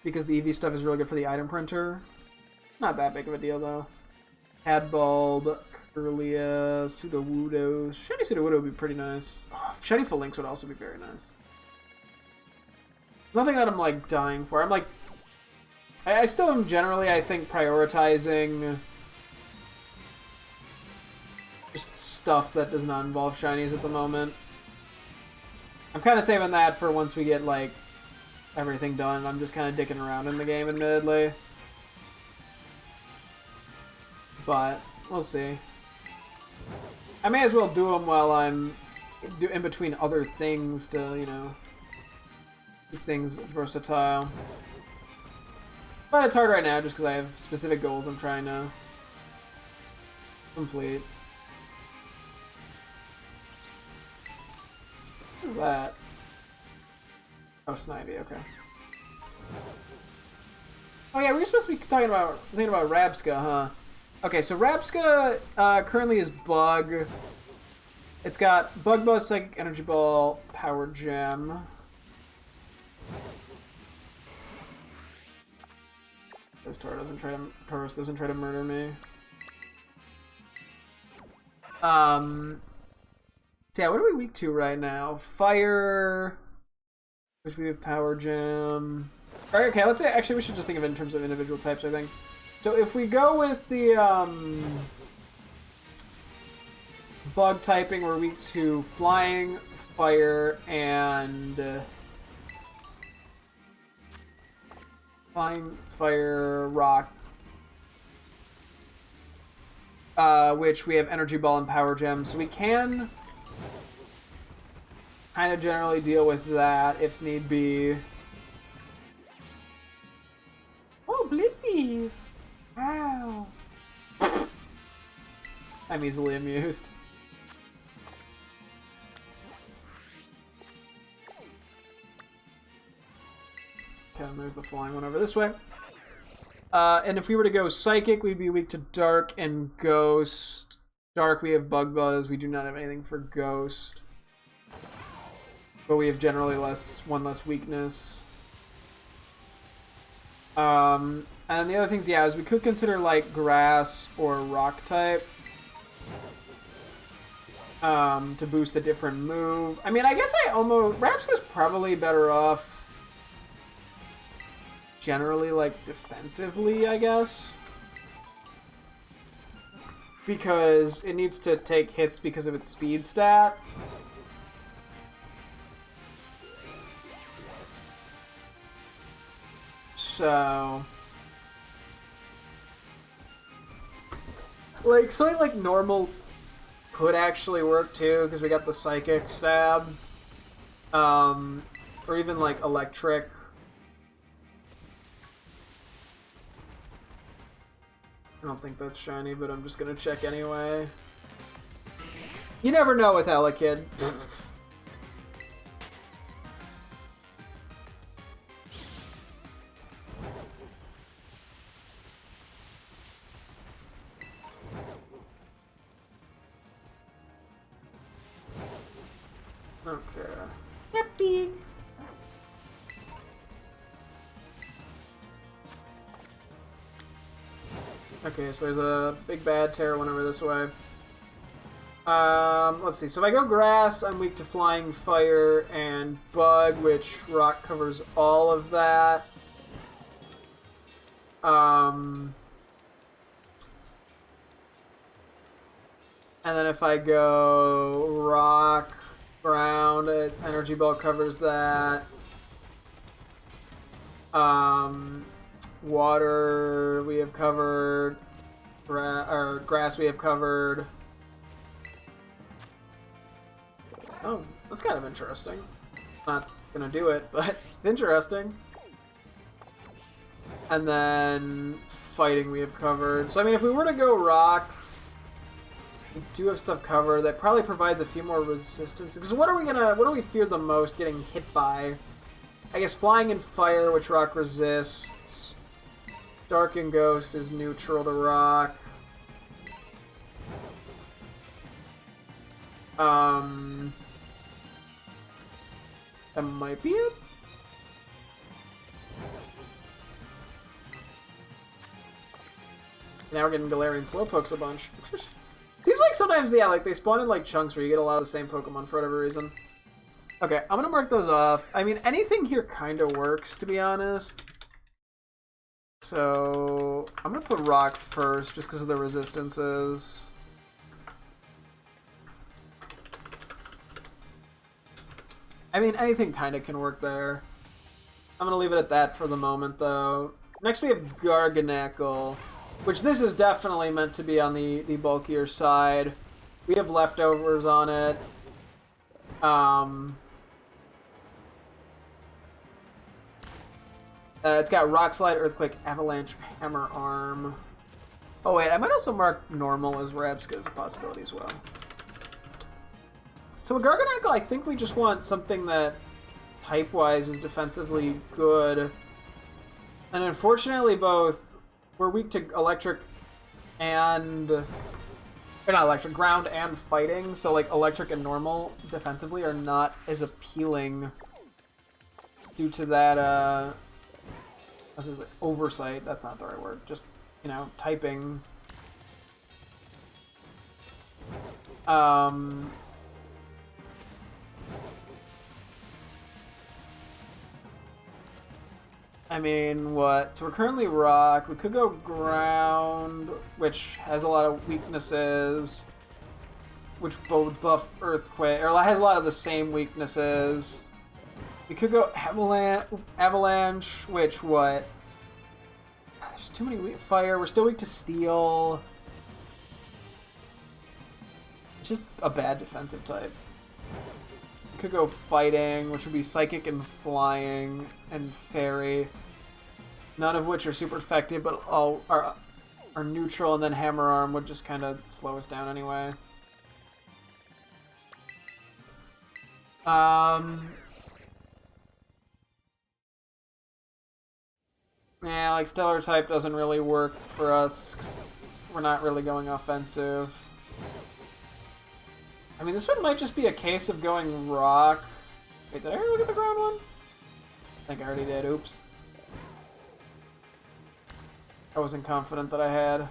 Because the EV stuff is really good for the item printer. Not that big of a deal, though. Hadbulb, Kirlia, Sudowoodo. Shiny Sudowoodo would be pretty nice. Oh, shiny Phalanx would also be very nice. Nothing that I'm, like, dying for. I'm, like... I still am generally, I think, prioritizing just stuff that does not involve shinies at the moment. I'm kind of saving that for once we get, like, everything done. I'm just kind of dicking around in the game, admittedly. But, we'll see. I may as well do them while I'm in between other things to, you know, keep things versatile. But it's hard right now just because I have specific goals I'm trying to complete. What is that? Oh, Snivy, okay. Oh yeah, we were supposed to be thinking about Rabska, huh? Okay, so Rabska currently is Bug. It's got Bug Buzz, Psychic Energy Ball, Power Gem. This Taurus doesn't try to murder me. So yeah, what are we weak to right now? Fire, which we have Power Gem. All right, okay, let's say actually we should just think of it in terms of individual types, I think. So if we go with the bug typing, we're weak to flying, fire, and flying, fire, rock. Which we have Energy Ball and Power Gem, so we can kind of generally deal with that if need be. Oh, Blissey! Wow. I'm easily amused. Okay, and there's the flying one over this way. And if we were to go Psychic, we'd be weak to Dark and Ghost. Dark, we have Bug Buzz. We do not have anything for Ghost. But we have generally one less weakness. And the other things, yeah, is we could consider like Grass or Rock type. To boost a different move. I mean, I guess Rapska's probably better off generally, like, defensively, I guess. Because it needs to take hits because of its speed stat. So... like, something like normal could actually work, too, because we got the Psychic stab. Or even, like, Electric. I don't think that's shiny, but I'm just gonna check anyway. You never know with Elekid. Okay. Happy. Okay, so there's a big bad Terra one over this way. Let's see. So if I go Grass, I'm weak to Flying, Fire, and Bug, which Rock covers all of that. And then if I go Rock, Ground, Energy Ball covers that. Water we have covered. Grass we have covered. Oh, that's kind of interesting. Not gonna do it, but it's interesting. And then Fighting we have covered. So I mean, if we were to go Rock, we do have stuff covered. That probably provides a few more resistance. Because what do we fear the most getting hit by? I guess Flying and Fire, which Rock resists. Dark and Ghost is neutral to Rock. That might be it. Now we're getting Galarian Slowpokes a bunch. Seems like sometimes, yeah, like they spawn in like chunks where you get a lot of the same Pokemon for whatever reason. Okay, I'm gonna mark those off. I mean, anything here kind of works, to be honest. So I'm gonna put Rock first, just because of the resistances. I mean, anything kind of can work there. I'm gonna leave it at that for the moment, though. Next we have Garganacl, which this is definitely meant to be on the bulkier side. We have leftovers on it. It's got Rock Slide, Earthquake, Avalanche, Hammer Arm. Oh wait, I might also mark normal as Rabska as a possibility as well. So with Garganacl, I think we just want something that type-wise is defensively good. And unfortunately we're weak to Electric and... or not Electric, Ground and Fighting, so like Electric and Normal defensively are not as appealing due to that, This is like oversight. That's not the right word. Just, you know, typing. I mean, what? So we're currently rock. We could go ground, which has a lot of weaknesses, which would buff earthquake, or has a lot of the same weaknesses. We could go avalanche, which what? There's too many fire. We're still weak to steel. It's just a bad defensive type. We could go fighting, which would be psychic and flying and fairy. None of which are super effective, but all are neutral, and then hammer arm would just kind of slow us down anyway. Yeah, like stellar type doesn't really work for us 'cause we're not really going offensive. I mean, this one might just be a case of going rock. Wait, did I already look at the ground one? I think I already did. Oops. I wasn't confident that I had. Is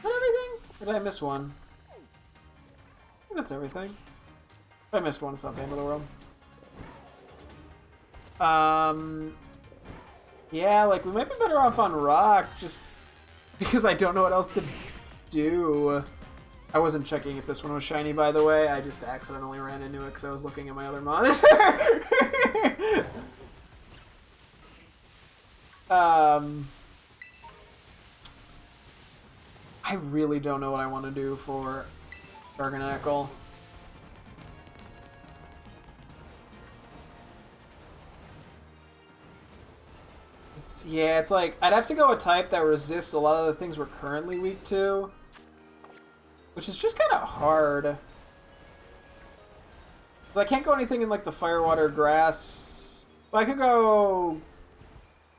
that everything? Or did I miss one? I think that's everything. If I missed one, it's not the end of the world. Yeah, like, we might be better off on rock, just because I don't know what else to do. I wasn't checking if this one was shiny, by the way. I just accidentally ran into it because I was looking at my other monitor. I really don't know what I want to do for Garganackle. Yeah, it's like, I'd have to go a type that resists a lot of the things we're currently weak to. Which is just kind of hard. I can't go anything in like the fire, water, grass. But I could go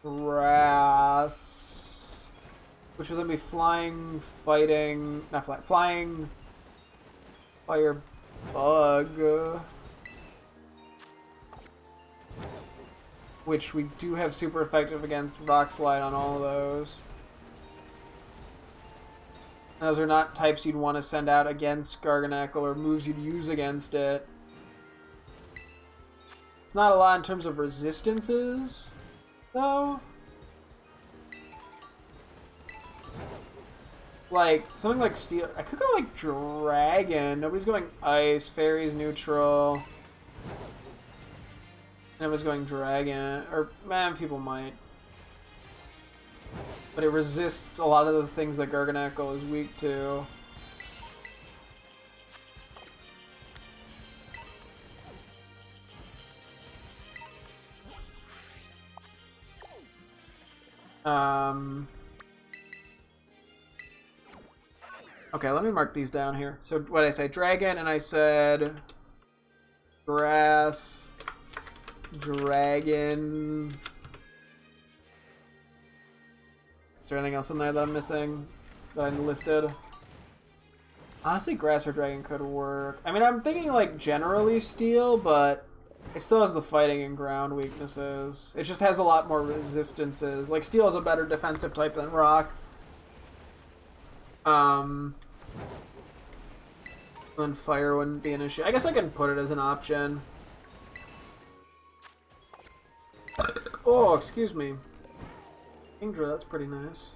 grass, which would then be flying, fighting, not flying, flying, fire, bug, which we do have super effective against rock slide on all of those. Those are not types you'd want to send out against Garganackle or moves you'd use against it. It's not a lot in terms of resistances, though. Like, something like Steel... I could go, like, Dragon. Nobody's going Ice. Fairy's neutral. Nobody's going Dragon. Or, man, people might. But it resists a lot of the things that Garganackle is weak to. Okay, let me mark these down here. So what did I say? Dragon, and I said grass, dragon. Is there anything else in there that I'm missing that I listed? Honestly, grass or dragon could work. I mean, I'm thinking like generally steel, but it still has the fighting and ground weaknesses. It just has a lot more resistances. Like steel is a better defensive type than rock. Then fire wouldn't be an issue. I guess I can put it as an option. Oh, excuse me. Kingdra, that's pretty nice.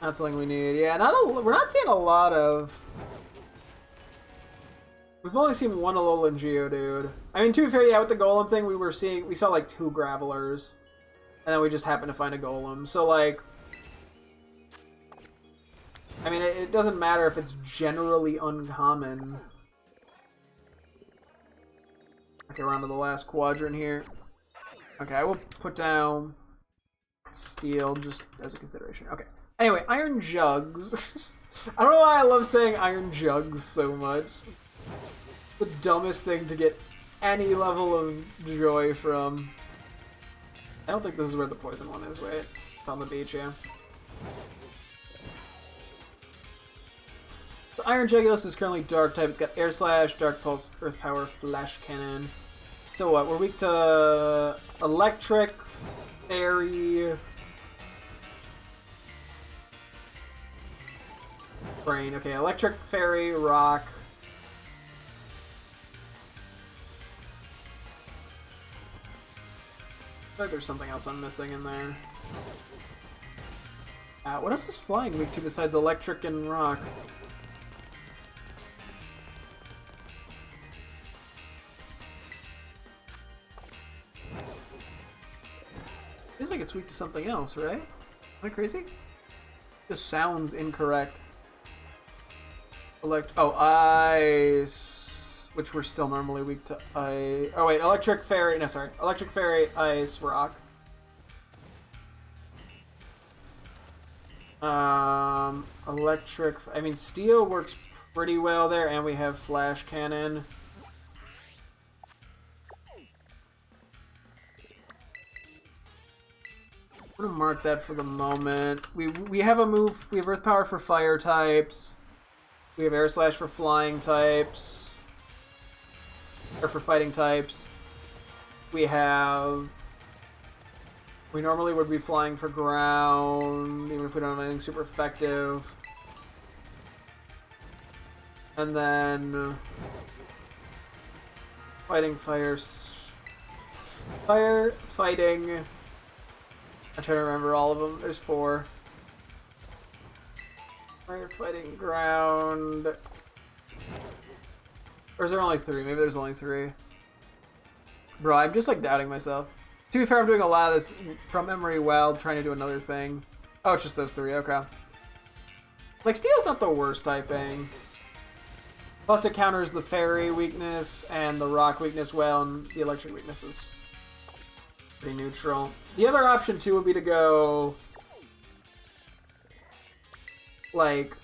That's something we need. Yeah, we're not seeing a lot of... We've only seen one Alolan Geodude. I mean, to be fair, yeah, with the Golem thing, we saw like 2 Gravelers. And then we just happened to find a Golem. So, like... I mean, it doesn't matter if it's generally uncommon. Okay, we're on to the last quadrant here. Okay, I will put down steel just as a consideration. Okay. Anyway, Iron Jugs. I don't know why I love saying Iron Jugs so much. The dumbest thing to get any level of joy from. I don't think this is where the poison one is, wait. It's on the beach, yeah. So Iron Jugulis is currently Dark type. It's got Air Slash, Dark Pulse, Earth Power, Flash Cannon. So what? We're weak to electric, fairy, brain. Okay, electric, fairy, rock. I feel like there's something else I'm missing in there. What else is flying weak to besides electric and rock? Feels like it's weak to something else, right? Am I crazy? Just sounds incorrect. Ice, which we're still normally weak to ice. Oh wait, electric, fairy. No, sorry, electric, fairy, ice, rock. Electric. I mean, steel works pretty well there, and we have flash cannon. I'm gonna mark that for the moment. We have a move. We have earth power for fire types. We have air slash for flying types. Or for fighting types. We normally would be flying for ground, even if we don't have anything super effective. And then fighting fighting. I'm trying to remember all of them. There's 4. Firefighting, ground. Or is there only 3? Maybe there's only 3. Bro, I'm just like doubting myself. To be fair, I'm doing a lot of this from memory while trying to do another thing. Oh, it's just those 3, okay. Like, steel's not the worst typing. Plus it counters the fairy weakness and the rock weakness well, and the electric weakness is pretty neutral. The other option, too, would be to go like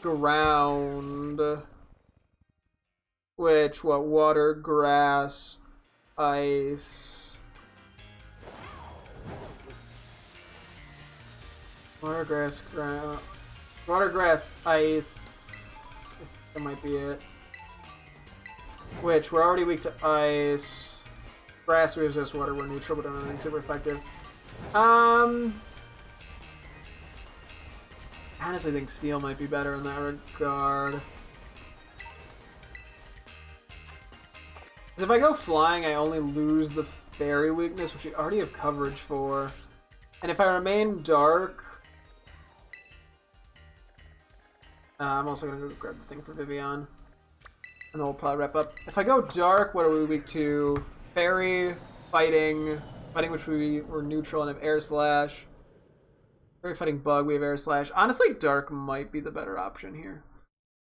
ground, which water, grass, ice, water, grass, ground, water, grass, ice. That might be it. Which we're already weak to ice. Grass, we resist water, we're neutral, but don't have anything super effective. I honestly think steel might be better in that regard. Because if I go flying, I only lose the fairy weakness, which we already have coverage for. And if I remain dark... I'm also going to go grab the thing for Vivian. And then we'll probably wrap up. If I go dark, what are we weak to? Fairy, fighting, which we were neutral and have air slash. Fairy, fighting, bug, we have air slash. Honestly, dark might be the better option here.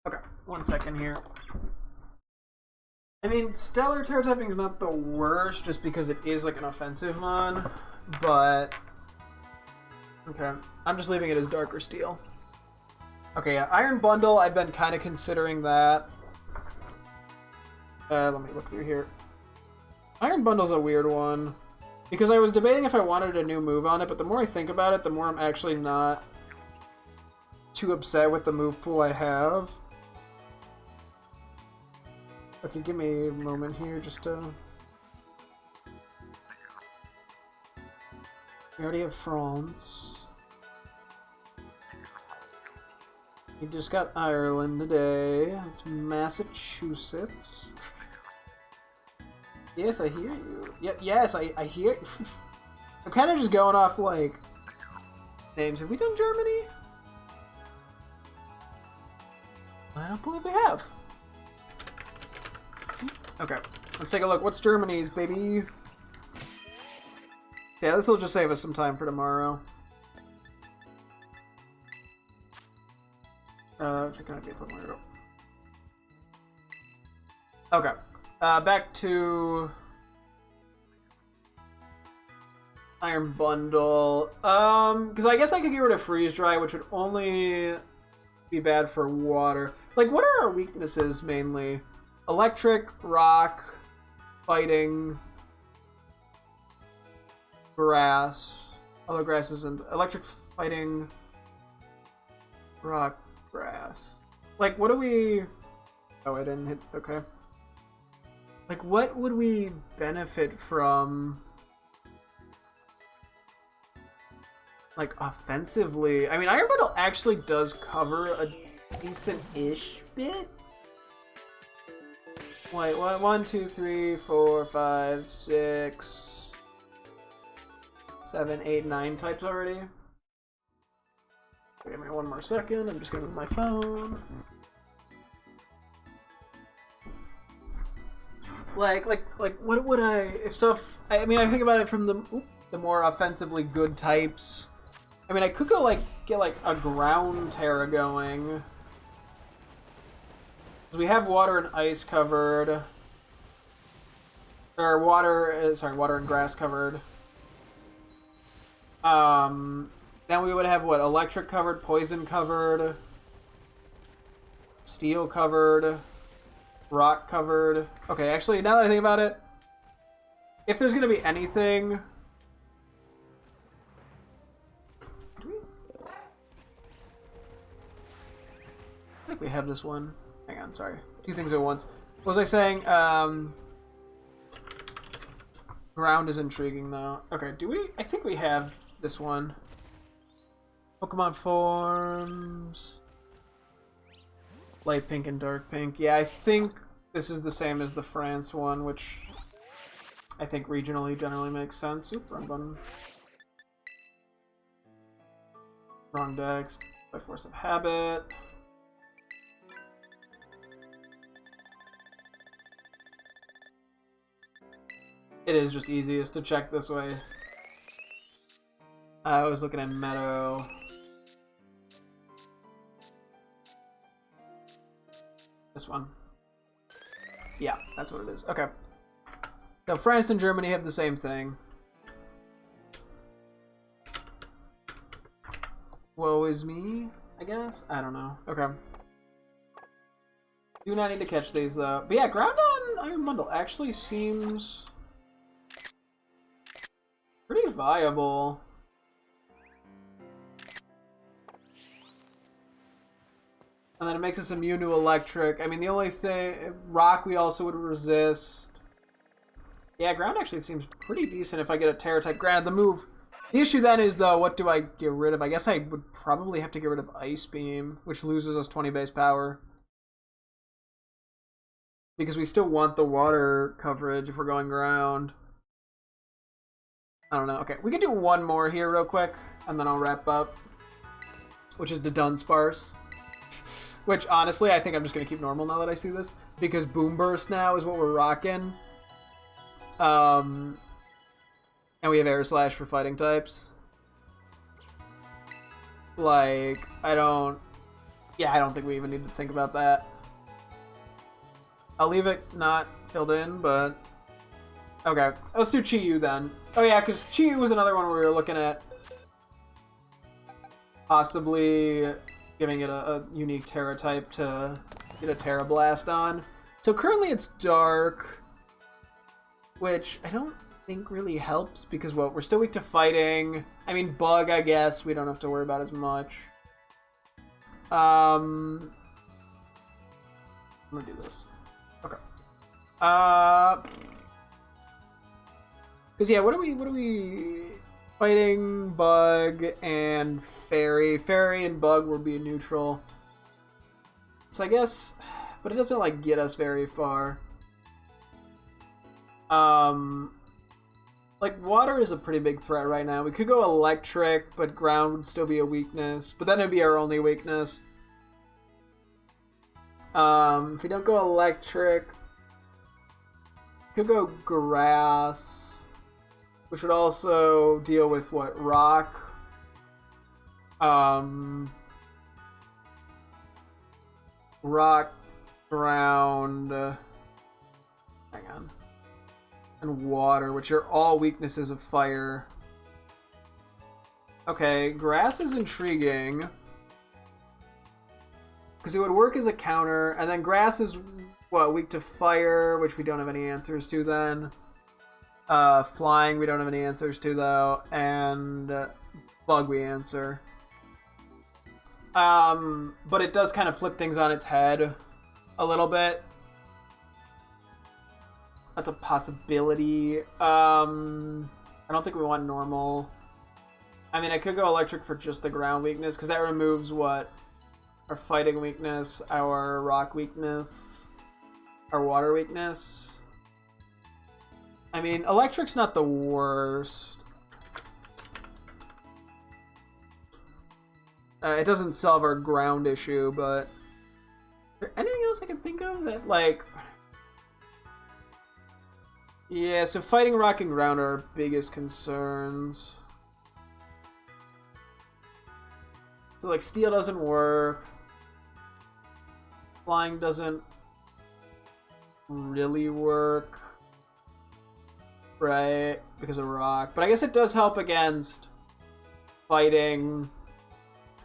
Okay, 1 second here. I mean, stellar terror typing is not the worst, just because it is like an offensive one, but okay, I'm just leaving it as dark or steel. Okay, yeah, Iron Bundle, I've been kind of considering that. Let me look through here. Iron Bundle's a weird one, because I was debating if I wanted a new move on it, but the more I think about it, the more I'm actually not too upset with the move pool I have. Okay, give me a moment here just to... We already have France. We just got Ireland today. It's Massachusetts. Yes, I hear you. Yes, I hear you. I'm kind of just going off, like, names. Have we done Germany? I don't believe we have. Okay, let's take a look. What's Germany's, baby? Yeah, this will just save us some time for tomorrow. Check out Pokemon. Okay. Back to Iron Bundle. Because I guess I could get rid of Freeze Dry, which would only be bad for water. Like, what are our weaknesses mainly? Electric, rock, fighting, grass. Although grass isn't. Electric, fighting, rock, grass. Like, what do we... Oh, I didn't hit... Okay. Like, what would we benefit from? Like, offensively? I mean, Iron Bundle actually does cover a decent-ish bit. Wait, what? 1, 2, 3, 4, 5, 6, 7, 8, 9 types already. Give me one more second. I'm just gonna move my phone. Like, what would I? If I mean, I think about it from the more offensively good types. I mean, I could go get a ground Terra going. We have water and ice covered. Or water and grass covered. Then we would have what? Electric covered, poison covered, steel covered, rock covered. Okay, actually, now that I think about it, if there's gonna be anything, I think we have this one. Hang on, sorry. Two things at once. What was I saying? Ground is intriguing, though. Okay, do we? I think we have this one. Pokemon forms. Light pink and dark pink. Yeah, I think this is the same as the France one, which I think regionally generally makes sense. Oop, wrong button. Wrong decks. By force of habit. It is just easiest to check this way. I was looking at Meadow. This one. Yeah, that's what it is. Okay. So France and Germany have the same thing. Woe is me, I guess? I don't know. Okay. Do not need to catch these, though. But yeah, ground on Iron Bundle actually seems pretty viable. And then it makes us immune to electric. I mean, the only thing... Rock we also would resist. Yeah, ground actually seems pretty decent if I get a Terra type. Granted, the move... The issue then is, though, what do I get rid of? I guess I would probably have to get rid of Ice Beam, which loses us 20 base power. Because we still want the water coverage if we're going ground. I don't know. Okay, we can do one more here real quick, and then I'll wrap up. Which is the Dunsparce. Which, honestly, I think I'm just going to keep normal now that I see this. Because Boom Burst now is what we're rocking. And we have Air Slash for fighting types. Like, I don't think we even need to think about that. I'll leave it not filled in, but... Okay, let's do Chi-Yu then. Oh yeah, because Chi-Yu was another one where we were looking at possibly giving it a unique Terra type to get a Terra Blast on. So currently it's Dark, which I don't think really helps because, well, we're still weak to fighting. I mean, Bug, I guess, we don't have to worry about as much. I'm gonna do this. Okay. Because, yeah, what are we... Fighting, Bug, and Fairy. Fairy and Bug will be neutral. So I guess... But it doesn't, like, get us very far. Like, water is a pretty big threat right now. We could go electric, but ground would still be a weakness. But then it'd be our only weakness. If we don't go electric... We could go grass... Which would also deal with, what, rock? Rock, ground, hang on, and water, which are all weaknesses of fire. Okay, grass is intriguing. Because it would work as a counter, and then grass is, what, weak to fire, which we don't have any answers to then. Flying we don't have any answers to though, and Bug we answer. But it does kind of flip things on its head a little bit. That's a possibility. I don't think we want normal. I mean, I could go electric for just the ground weakness, because that removes what? Our fighting weakness, our rock weakness, our water weakness. I mean, electric's not the worst. It doesn't solve our ground issue, but... Is there anything else I can think of that, like... Yeah, so fighting rock and ground are our biggest concerns. So, like, steel doesn't work. Flying doesn't really work. Right? Because of rock. But I guess it does help against fighting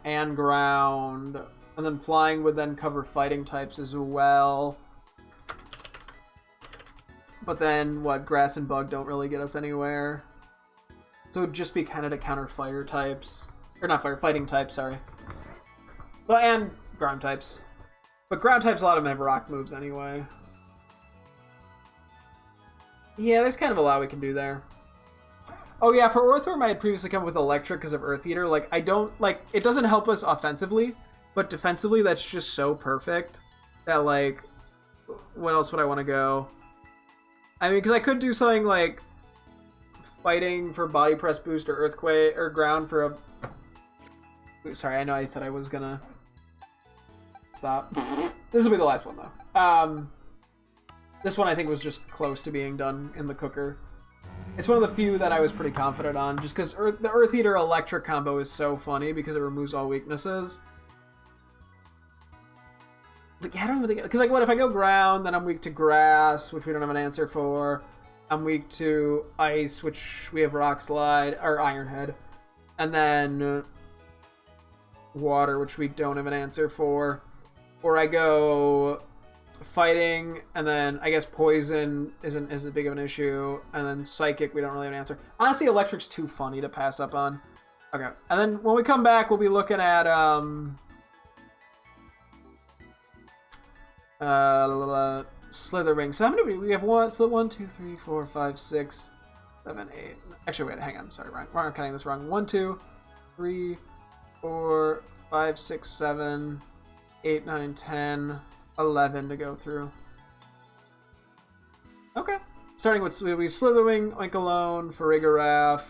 and ground. And then flying would then cover fighting types as well. But then, what, grass and bug don't really get us anywhere. So it would just be kind of to counter fire types. Or not fire, fighting types, sorry. Well, and ground types. But ground types, a lot of them have rock moves anyway. Yeah, there's kind of a lot we can do there. Oh yeah, for Earthworm I had previously come up with electric because of Earth Eater. Like, I don't, like, it doesn't help us offensively, but defensively that's just so perfect that, like, what else would I want to go? I mean, because I could do something like fighting for body press boost or earthquake or ground for a... Sorry, I know I said I was gonna stop. This will be the last one though. This one I think was just close to being done in the cooker. It's one of the few that I was pretty confident on, just because the Earth Eater electric combo is so funny because it removes all weaknesses. Like, I don't even think, because like, what if I go ground, then I'm weak to grass, which we don't have an answer for. I'm weak to ice, which we have rock slide or iron head, and then water, which we don't have an answer for. Or I go fighting, and then I guess poison isn't as big of an issue, and then psychic we don't really have an answer. Honestly, electric's too funny to pass up on. Okay, and then when we come back, we'll be looking at Slitherwing. So how many do we have? One, so 1, 2, 3, 4, 5, 6, 7, 8. Actually, wait, hang on. Sorry, wrong. I'm counting this wrong. 1, 2, 3, 4, 5, 6, 7, 8, 9, 10, 11 to go through. Okay. Starting with Slitherwing, Oinkologne, Farigiraf,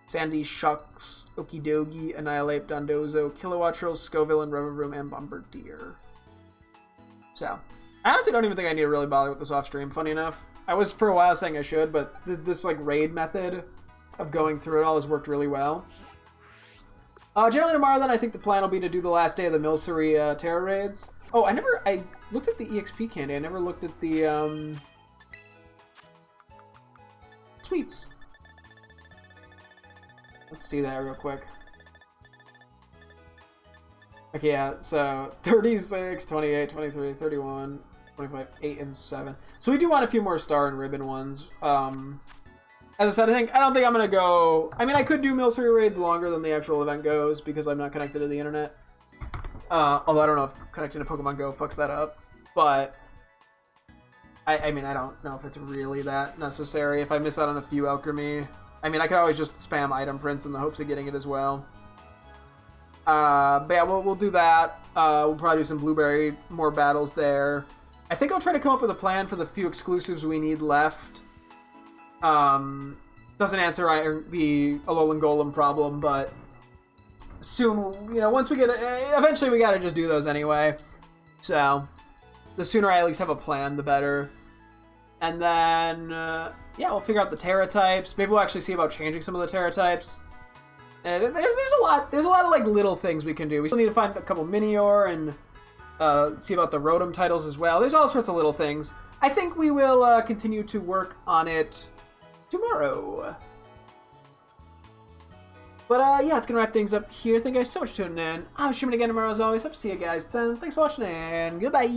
Sandy Shucks, Okidogi, Annihilate, Dondozo, Kilowattrel, Scoville, and Revavroom, and Bombardier. So, I honestly don't even think I need to really bother with this off stream, funny enough. I was for a while saying I should, but this like raid method of going through it all has worked really well. Generally tomorrow then I think the plan will be to do the last day of the Milcery Terra raids. Oh, I looked at the EXP candy, I never looked at the sweets. Let's see that real quick. Okay, yeah, so 36, 28, 23, 31, 25, 8, and 7. So we do want a few more star and ribbon ones. As I said, I don't think I'm going to go... I mean, I could do Milcery raids longer than the actual event goes because I'm not connected to the internet. Although I don't know if connecting to Pokemon Go fucks that up. But, I mean, I don't know if it's really that necessary. If I miss out on a few Alchemy, I mean, I could always just spam item prints in the hopes of getting it as well. But yeah, we'll do that. We'll probably do some Blueberry, more battles there. I think I'll try to come up with a plan for the few exclusives we need left. Doesn't answer the Alolan Golem problem, but soon, you know, once we get it, eventually we gotta just do those anyway. So, the sooner I at least have a plan, the better. And then, yeah, we'll figure out the Terra types. Maybe we'll actually see about changing some of the Terra types. There's a lot of like little things we can do. We still need to find a couple Minior and see about the Rotom titles as well. There's all sorts of little things. I think we will continue to work on it tomorrow. But yeah, it's gonna wrap things up here. Thank you guys so much for tuning in. I'm streaming again tomorrow as always. Hope to see you guys then. Thanks for watching and goodbye.